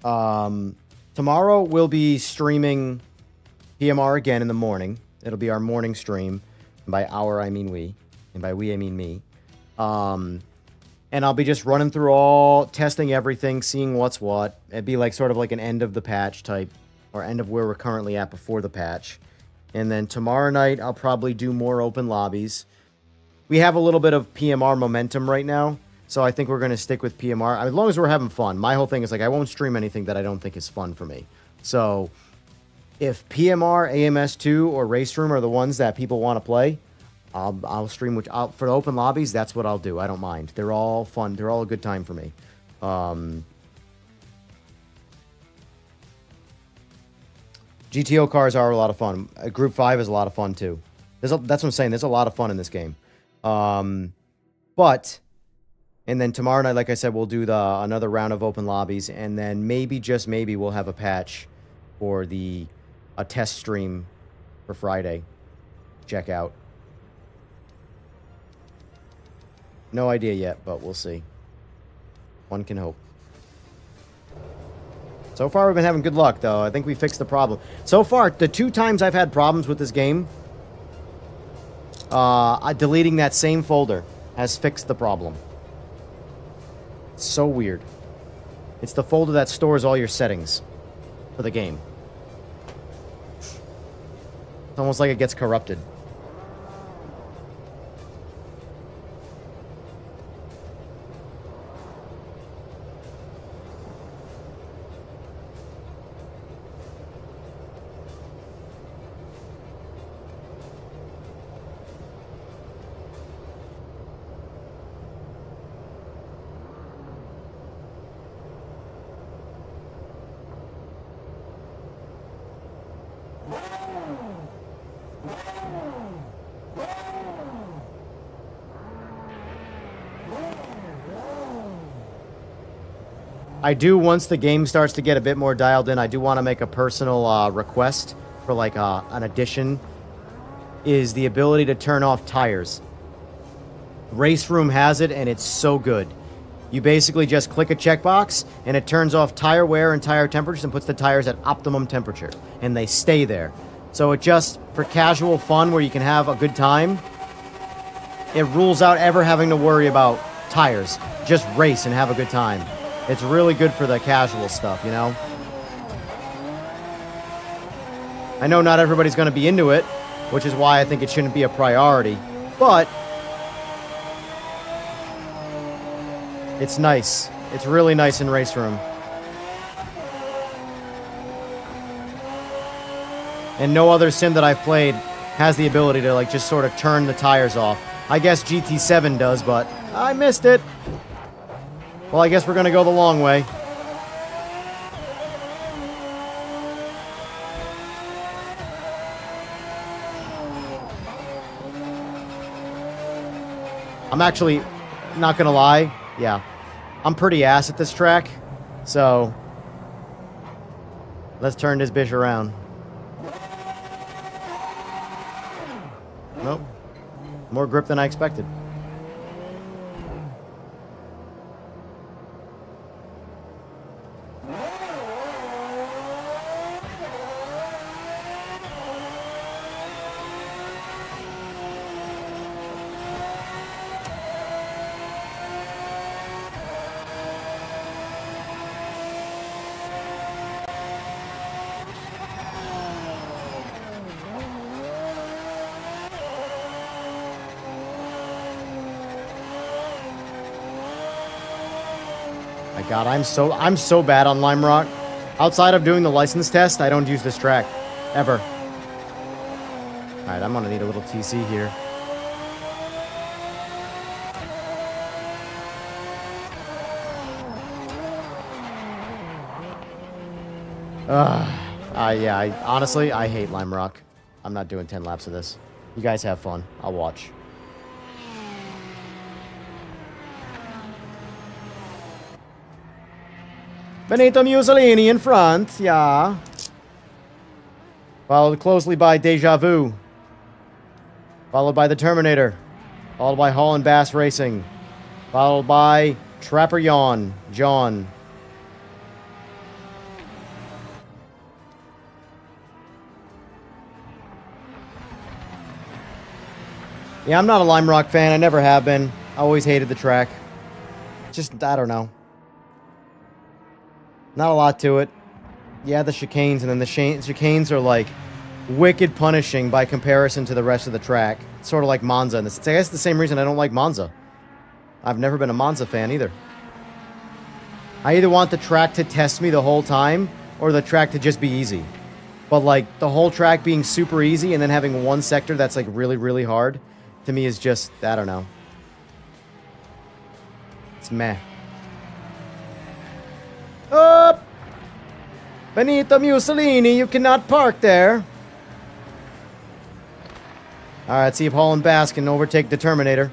Tomorrow, we'll be streaming PMR again in the morning. It'll be our morning stream. And by our, I mean we. And by we, I mean me. And I'll be just running through testing everything, seeing what's what. It'd be like sort of like an end of the patch type, or end of where we're currently at before the patch. And then tomorrow night, I'll probably do more open lobbies. We have a little bit of PMR momentum right now, so I think we're going to stick with PMR. As long as we're having fun. My whole thing is, like, I won't stream anything that I don't think is fun for me. So, if PMR, AMS2, or Race Room are the ones that people want to play, I'll stream. For the open lobbies, that's what I'll do. I don't mind. They're all fun. They're all a good time for me. GTO cars are a lot of fun. Group 5 is a lot of fun, too. That's what I'm saying. There's a lot of fun in this game. And then tomorrow night, like I said, we'll do another round of open lobbies, and then maybe, just maybe, we'll have a patch for a test stream for Friday. Check out. No idea yet, but we'll see. One can hope. So far, we've been having good luck, though. I think we fixed the problem. So far, the 2 times I've had problems with this game, deleting that same folder has fixed the problem. It's so weird. It's the folder that stores all your settings for the game. It's almost like it gets corrupted. I do, once the game starts to get a bit more dialed in, I do want to make a personal request for like an addition, is the ability to turn off tires. Race Room has it, and it's so good. You basically just click a checkbox, and it turns off tire wear and tire temperatures and puts the tires at optimum temperature, and they stay there. So it just, for casual fun where you can have a good time, it rules out ever having to worry about tires. Just race and have a good time. It's really good for the casual stuff, you know? I know not everybody's going to be into it, which is why I think it shouldn't be a priority, but it's nice. It's really nice in Race Room. And no other sim that I've played has the ability to, like, just sort of turn the tires off. I guess GT7 does, but I missed it. Well, I guess we're going to go the long way. I'm actually not going to lie. Yeah. I'm pretty ass at this track. So, let's turn this bitch around. Nope. More grip than I expected. My God, I'm so bad on Lime Rock. Outside of doing the license test, I don't use this track. Ever. Alright, I'm gonna need a little TC here. Yeah, honestly, I hate Lime Rock. I'm not doing 10 laps of this. You guys have fun. I'll watch. Benito Mussolini in front, yeah. Followed closely by Deja Vu. Followed by the Terminator. Followed by Hall and Bass Racing. Followed by Trapper John. Yeah, I'm not a Lime Rock fan. I never have been. I always hated the track. Just, I don't know. Not a lot to it. Yeah, the chicanes, and then the chicanes are like wicked punishing by comparison to the rest of the track. Sort of like Monza. And I guess the same reason I don't like Monza. I've never been a Monza fan either. I either want the track to test me the whole time, or the track to just be easy. But like, the whole track being super easy and then having one sector that's like really, really hard, to me is just, I don't know. It's meh. Up! Benito Mussolini, you cannot park there. Alright, see if Hall and Bass can overtake the Terminator.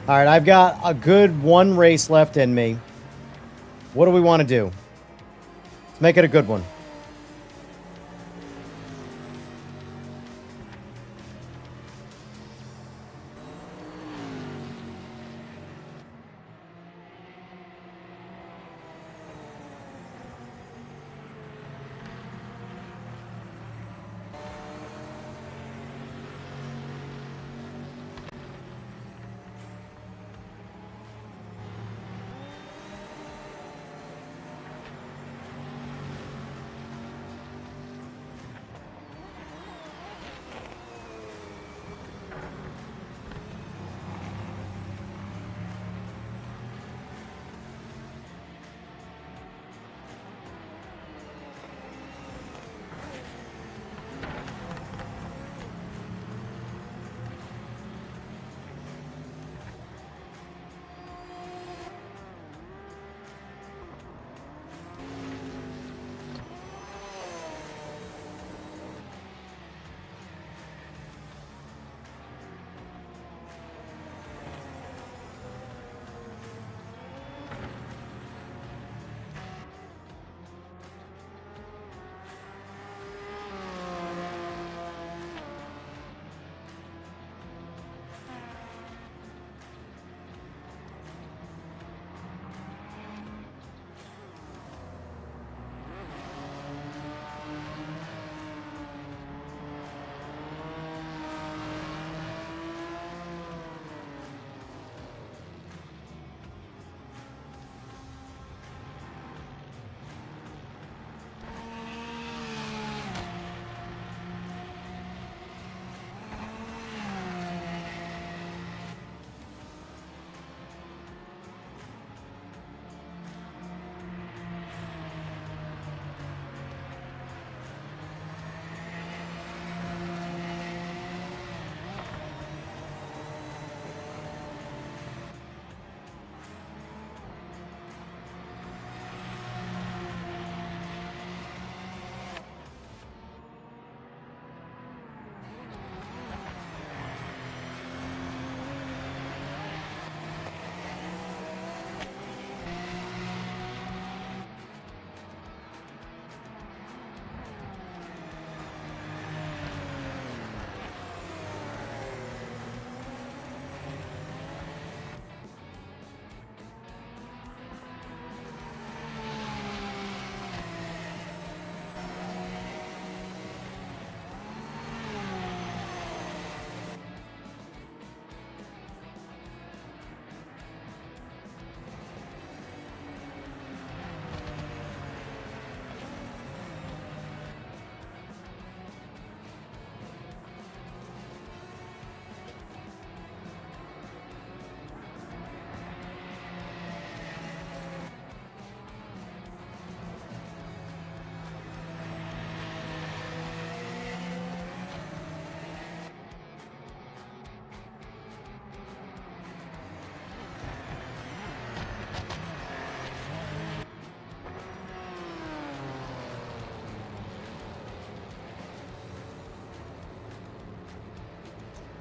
All right, I've got a good one race left in me. What do we want to do? Let's make it a good one.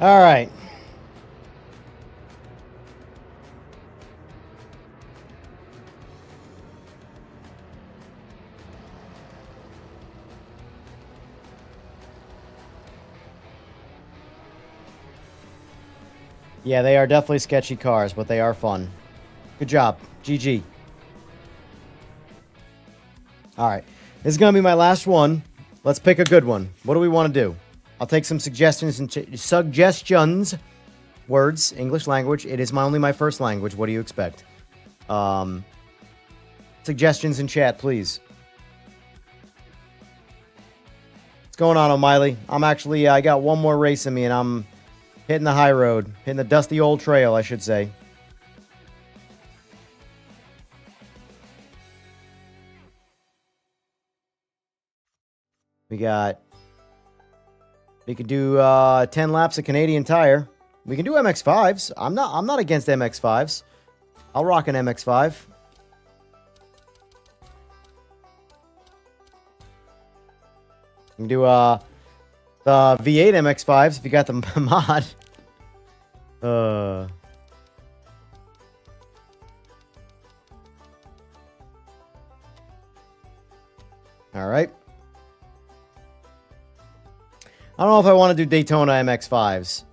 All right. Yeah, they are definitely sketchy cars, but they are fun. Good job. GG. All right. This is going to be my last one. Let's pick a good one. What do we want to do? I'll take some suggestions and suggestions. Words, English language. It is only my first language. What do you expect? Suggestions in chat, please. What's going on, O'Miley? I got one more race in me, and I'm hitting the high road. Hitting the dusty old trail, I should say. We could do 10 laps of Canadian Tire. We can do MX-5s. I'm not against MX-5s. I'll rock an MX-5. We can do the V8 MX-5s if you got the mod. All right. I don't know if I want to do Daytona MX-5s.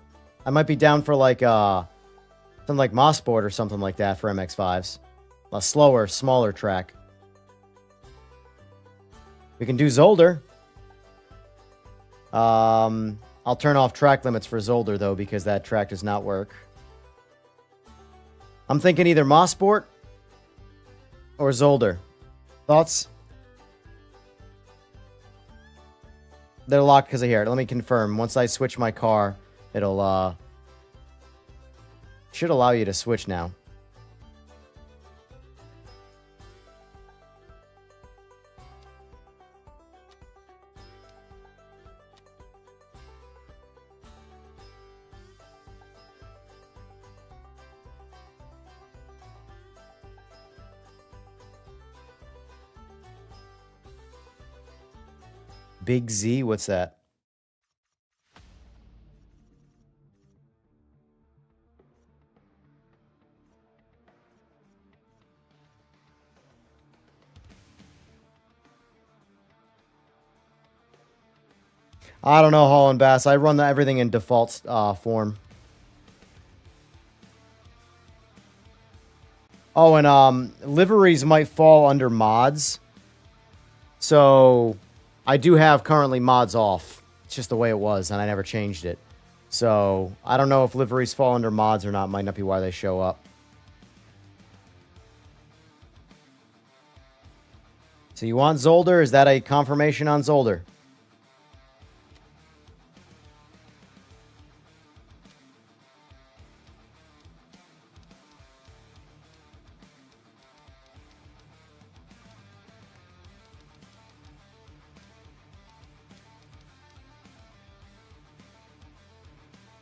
I might be down for like something like Mosport or something like that for MX-5s. A slower, smaller track. We can do Zolder. I'll turn off track limits for Zolder though because that track does not work. I'm thinking either Mosport or Zolder. Thoughts? They're locked because of here. Let me confirm. Once I switch my car, it'll should allow you to switch now. Big Z, what's that? I don't know, Holland Bass. I run everything in default form. Oh, and liveries might fall under mods. So I do have currently mods off. It's just the way it was, and I never changed it. So I don't know if liveries fall under mods or not. Might not be why they show up. So you want Zolder? Is that a confirmation on Zolder?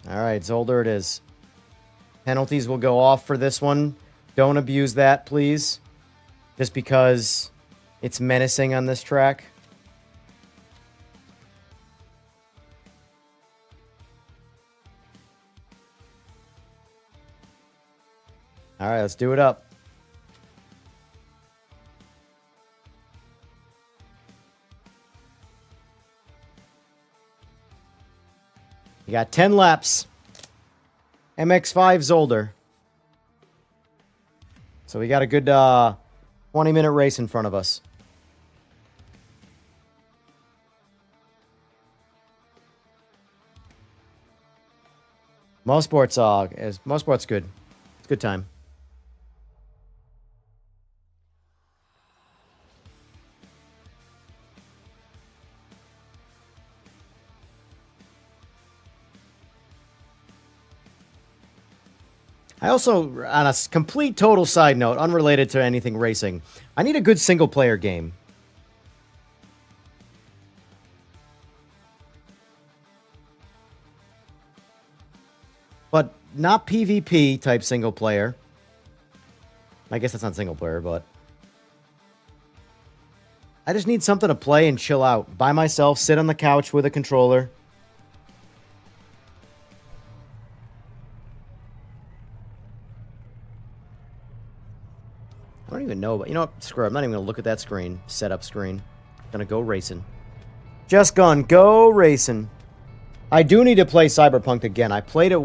All right, Zolder it is. Penalties will go off for this one. Don't abuse that, please. Just because it's menacing on this track. All right, let's do it up. You got 10 laps. MX-5 Zolder. So we got a good 20-minute race in front of us. Mosport's good. It's a good time. I also, on a complete total side note, unrelated to anything racing, I need a good single-player game. But not PvP type single-player. I guess that's not single-player, but I just need something to play and chill out. By myself, sit on the couch with a controller. know, but you know what? Screw it. I'm not even going to look at that screen. Setup screen. Gonna go racing. Just gone. Go racing. I do need to play Cyberpunk again. I played it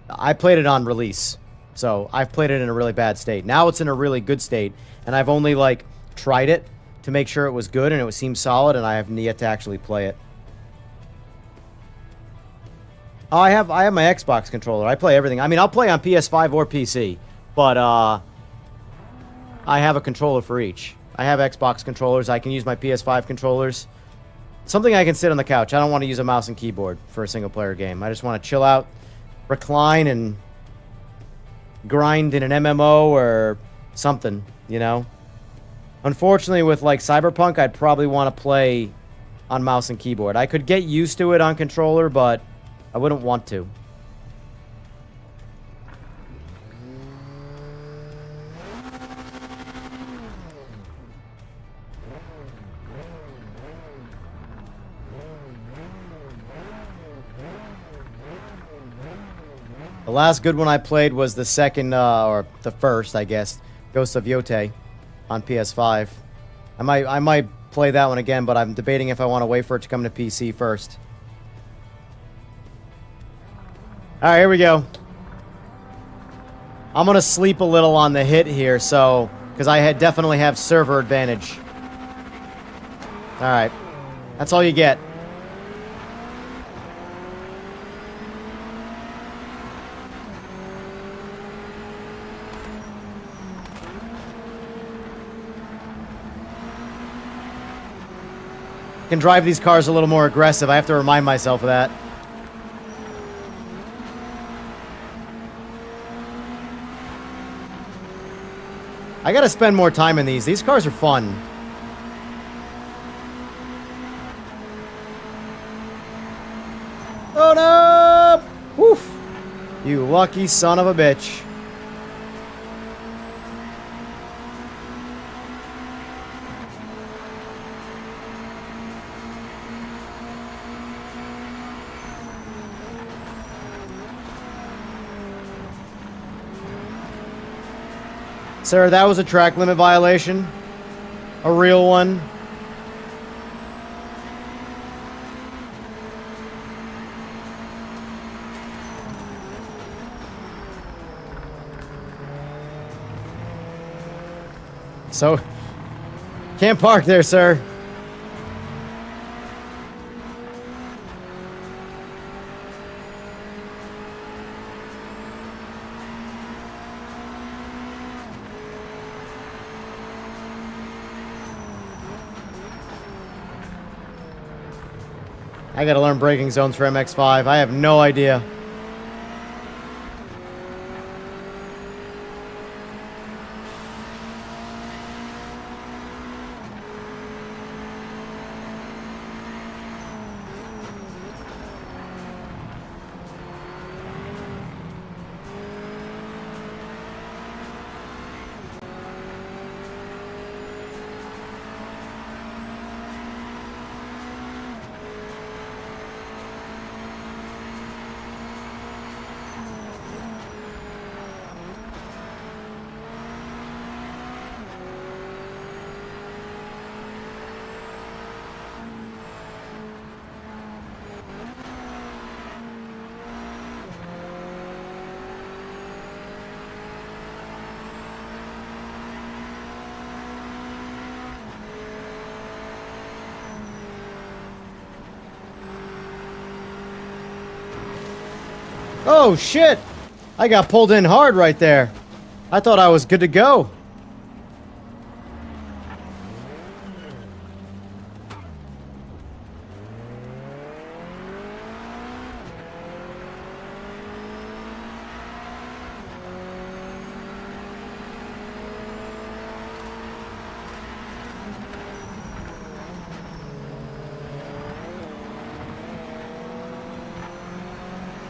I played it on release. So I've played it in a really bad state. Now it's in a really good state. And I've only, like, tried it to make sure it was good and it seemed solid, and I have yet to actually play it. Oh, I have my Xbox controller. I play everything. I mean, I'll play on PS5 or PC, but I have a controller for each. I have Xbox controllers. I can use my PS5 controllers. Something I can sit on the couch. I don't want to use a mouse and keyboard for a single-player game. I just want to chill out, recline, and grind in an MMO or something, you know? Unfortunately, with, like, Cyberpunk, I'd probably want to play on mouse and keyboard. I could get used to it on controller, but I wouldn't want to. The last good one I played was the second, or the first, I guess, Ghost of Yotei on PS5. I might play that one again, but I'm debating if I want to wait for it to come to PC first. Alright, here we go. I'm gonna sleep a little on the hit here, so... because I definitely have server advantage. Alright. That's all you get. I can drive these cars a little more aggressive. I have to remind myself of that. I gotta spend more time in these. These cars are fun. Oh no! Woof! You lucky son of a bitch. Sir, that was a track limit violation. A real one. So, can't park there, sir. I gotta learn braking zones for MX-5. I have no idea. Oh, shit! I got pulled in hard right there. I thought I was good to go.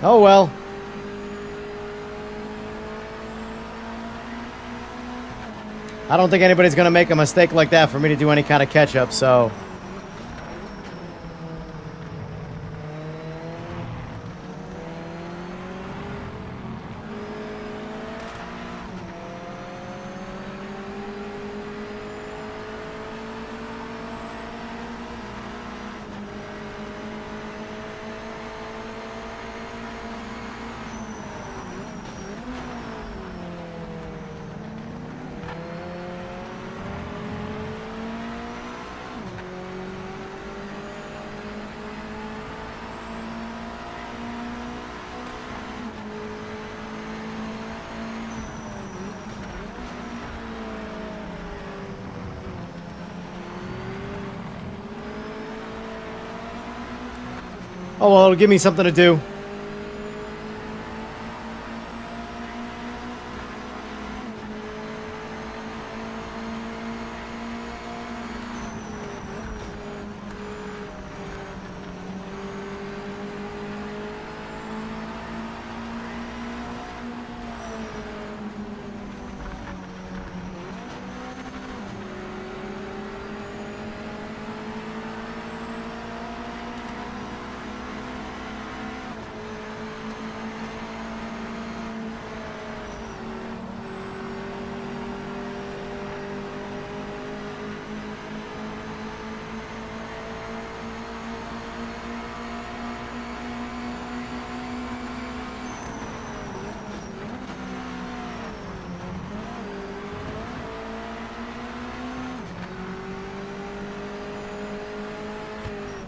Oh well. I don't think anybody's going to make a mistake like that for me to do any kind of catch-up, so... Oh, well, it'll give me something to do.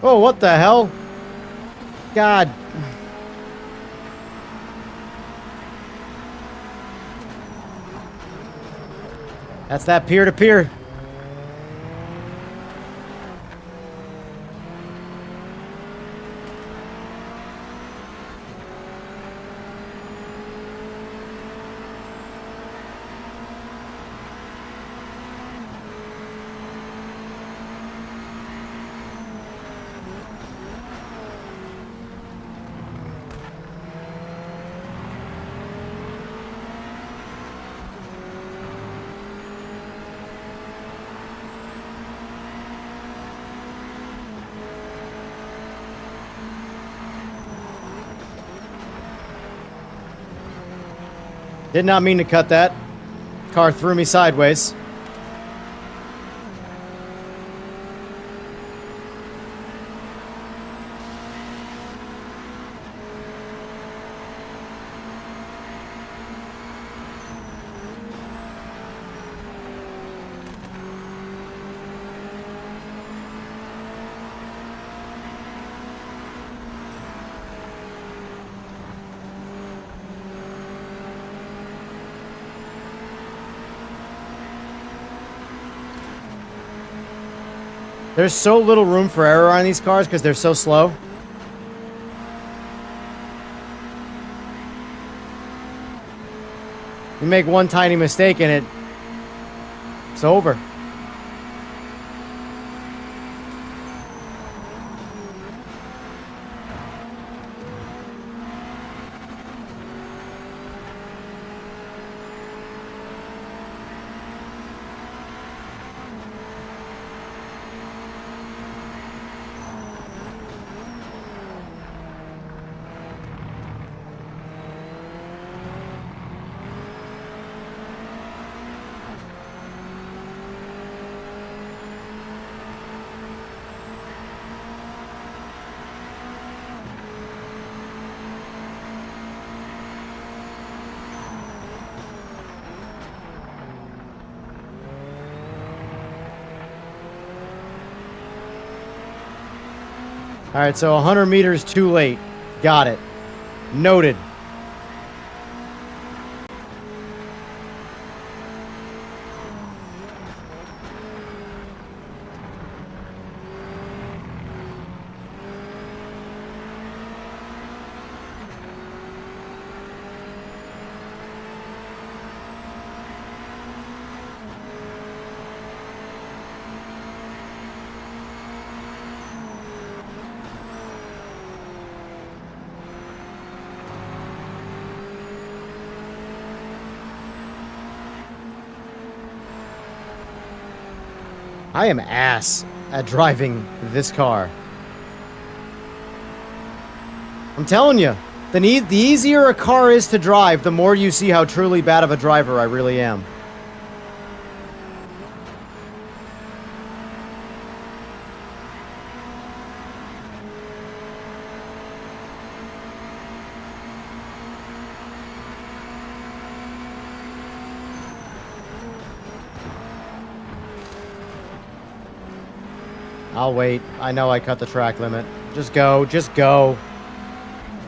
Oh, what the hell? God. That's that peer-to-peer. Did not mean to cut that. Car threw me sideways. There's so little room for error on these cars because they're so slow. You make one tiny mistake and it's over. All right, so 100 meters too late. Got it. Noted. I am ass at driving this car. I'm telling you, the easier a car is to drive, the more you see how truly bad of a driver I really am. I'll wait. I know I cut the track limit. Just go. Just go.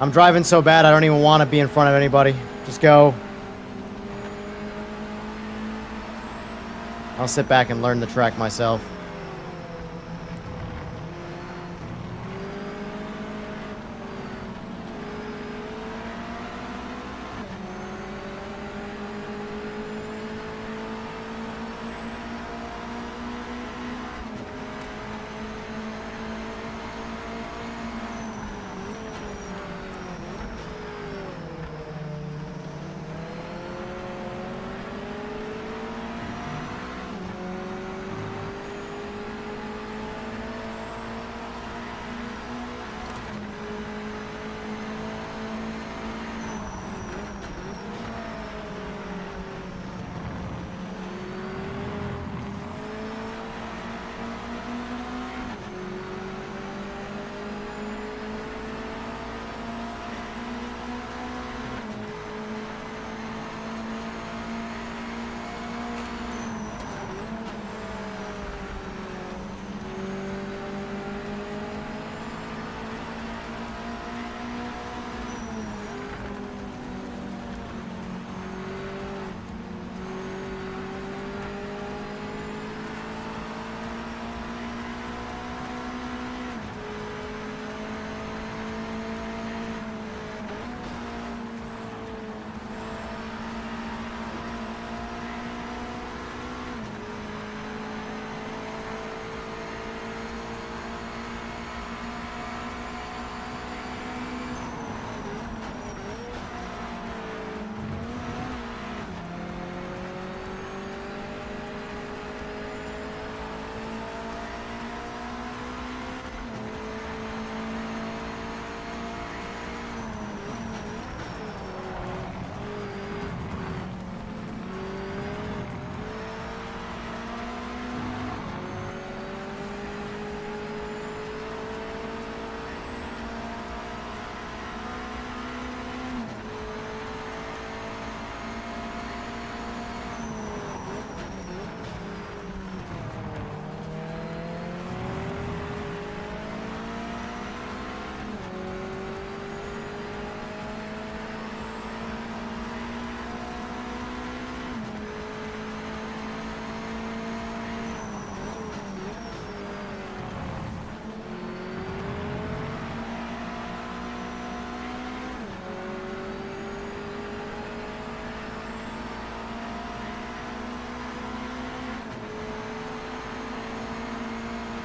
I'm driving so bad I don't even want to be in front of anybody. Just go. I'll sit back and learn the track myself.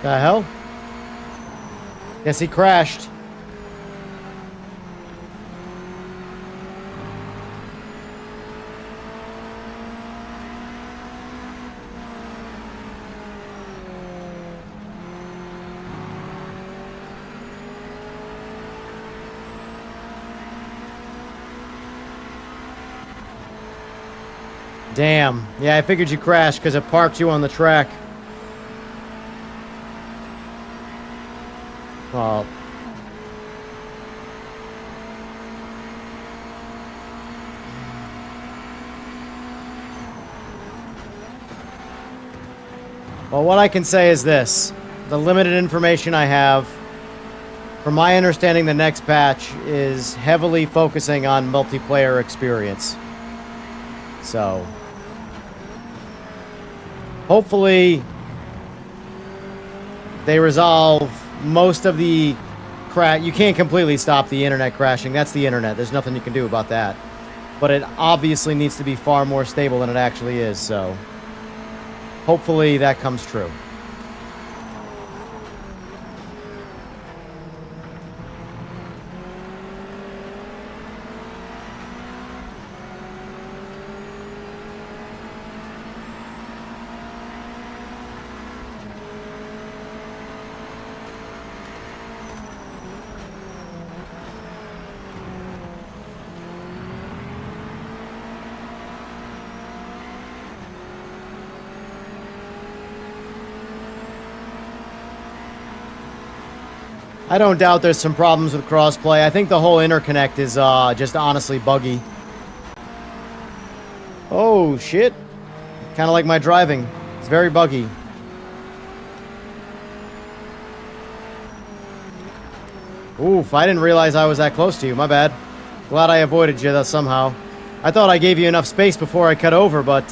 The hell? Guess he crashed. Damn. Yeah, I figured you crashed because it parked you on the track. Well... Well, what I can say is this. The limited information I have, from my understanding, the next patch is heavily focusing on multiplayer experience. So... hopefully, they resolve most of the crash. You can't completely stop the internet crashing. That's the internet. There's nothing you can do about that. But it obviously needs to be far more stable than it actually is, so hopefully that comes true. I don't doubt there's some problems with crossplay. I think the whole interconnect is just honestly buggy. Oh, shit. Kind of like my driving. It's very buggy. Oof, I didn't realize I was that close to you. My bad. Glad I avoided you somehow. I thought I gave you enough space before I cut over, but,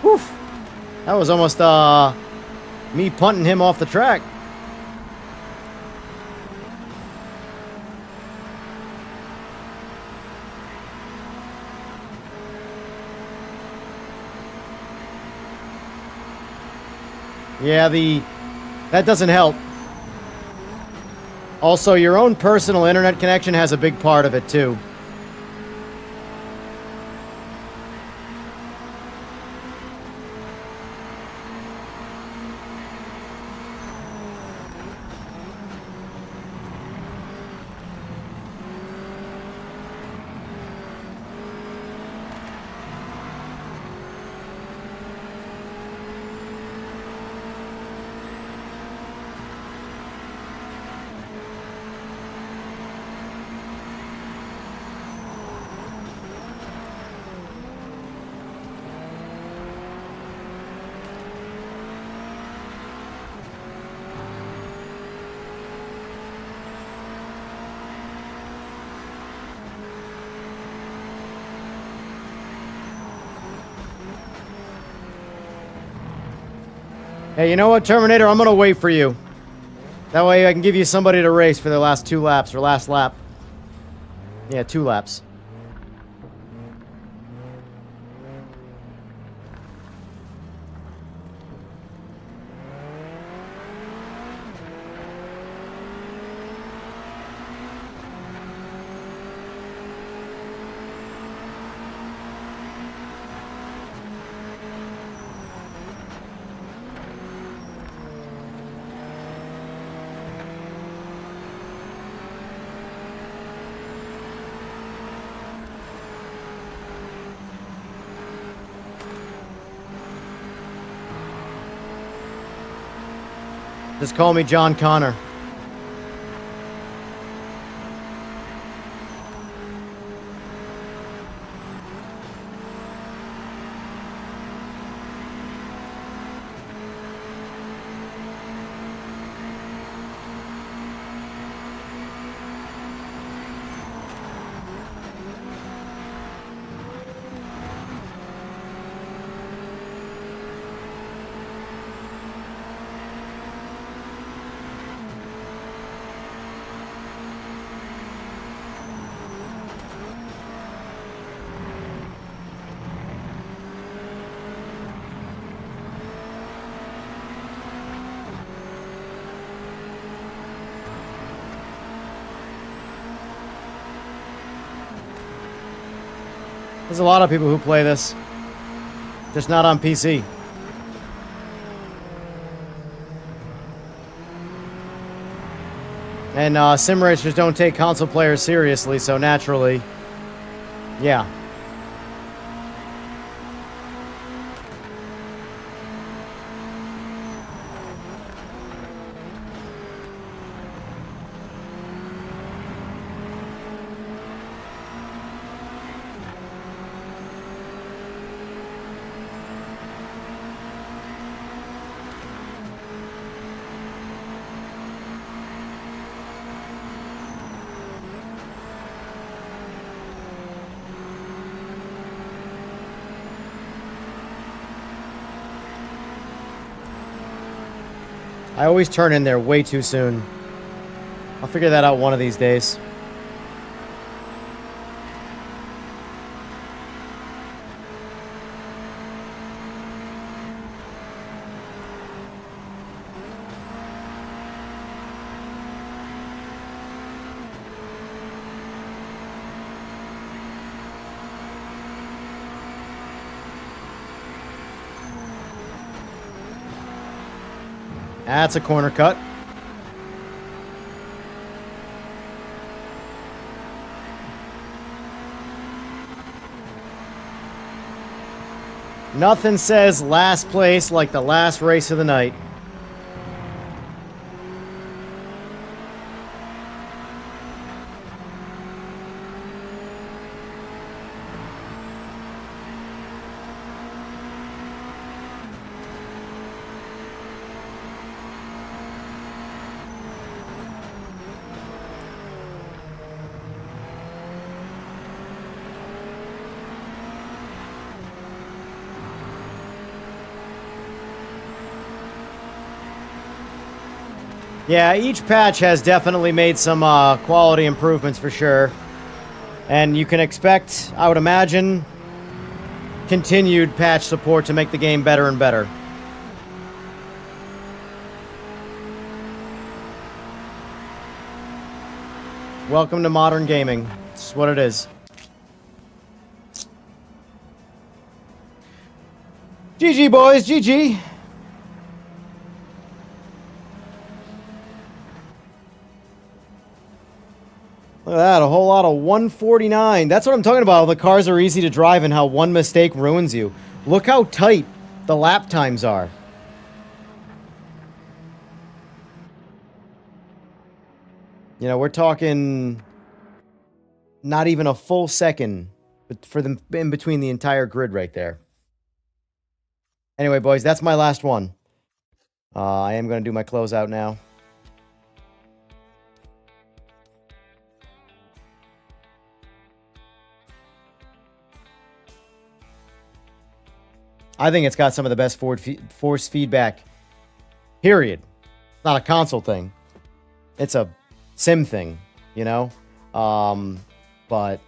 oof. That was almost, me punting him off the track. Yeah, that doesn't help. Also, your own personal internet connection has a big part of it, too. Hey, you know what, Terminator? I'm gonna wait for you. That way I can give you somebody to race for the last 2 laps, or last lap. Yeah, 2 laps. Just call me John Connor. There's a lot of people who play this, just not on PC. And sim racers don't take console players seriously, so naturally, yeah. I always turn in there way too soon. I'll figure that out one of these days. That's a corner cut. Nothing says last place like the last race of the night. Yeah, each patch has definitely made some quality improvements for sure. And you can expect, I would imagine, continued patch support to make the game better and better. Welcome to modern gaming. It's what it is. GG, boys, GG. Look at that, a whole lot of 149. That's what I'm talking about. The cars are easy to drive and how one mistake ruins you. Look how tight the lap times are. You know, we're talking not even a full second for them in between the entire grid right there. Anyway, boys, that's my last one. I am going to do my closeout now. I think it's got some of the best force feedback, period. Not a console thing. It's a sim thing, you know? But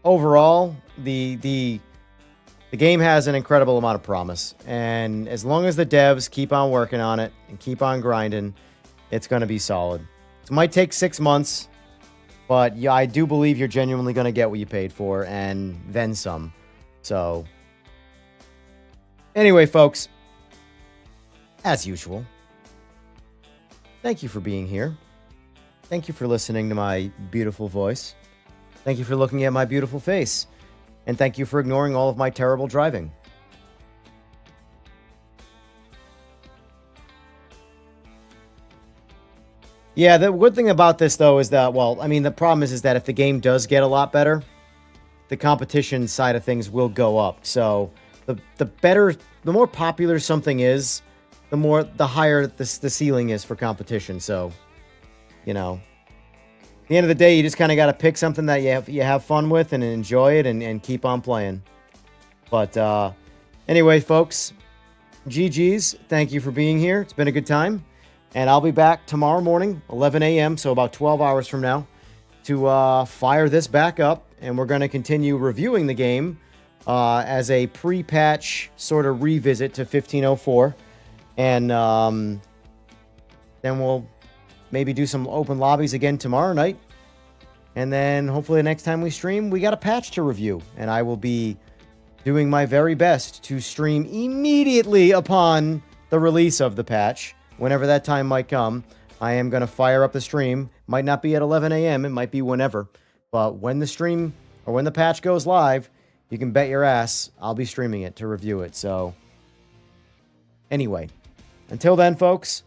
overall, the game has an incredible amount of promise. And as long as the devs keep on working on it and keep on grinding, it's going to be solid. It might take 6 months, but yeah, I do believe you're genuinely going to get what you paid for and then some. So anyway, folks, as usual, thank you for being here. Thank you for listening to my beautiful voice. Thank you for looking at my beautiful face. And thank you for ignoring all of my terrible driving. Yeah, the good thing about this, though, is that, well, I mean, the problem is that if the game does get a lot better, the competition side of things will go up. So the better, the more popular something is, the higher the ceiling is for competition. So, you know, at the end of the day, you just kind of got to pick something that you have fun with and enjoy it and keep on playing. But anyway, folks, GG's. Thank you for being here. It's been a good time. And I'll be back tomorrow morning, 11 a.m., so about 12 hours from now, to fire this back up. And we're going to continue reviewing the game as a pre-patch sort of revisit to 1504. And then we'll maybe do some open lobbies again tomorrow night. And then hopefully the next time we stream, we got a patch to review. And I will be doing my very best to stream immediately upon the release of the patch. Whenever that time might come, I am going to fire up the stream. Might not be at 11 a.m. It might be whenever. But when the stream or when the patch goes live, you can bet your ass I'll be streaming it to review it. So anyway, until then, folks,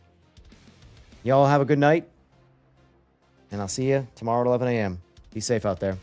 y'all have a good night. And I'll see you tomorrow at 11 a.m. Be safe out there.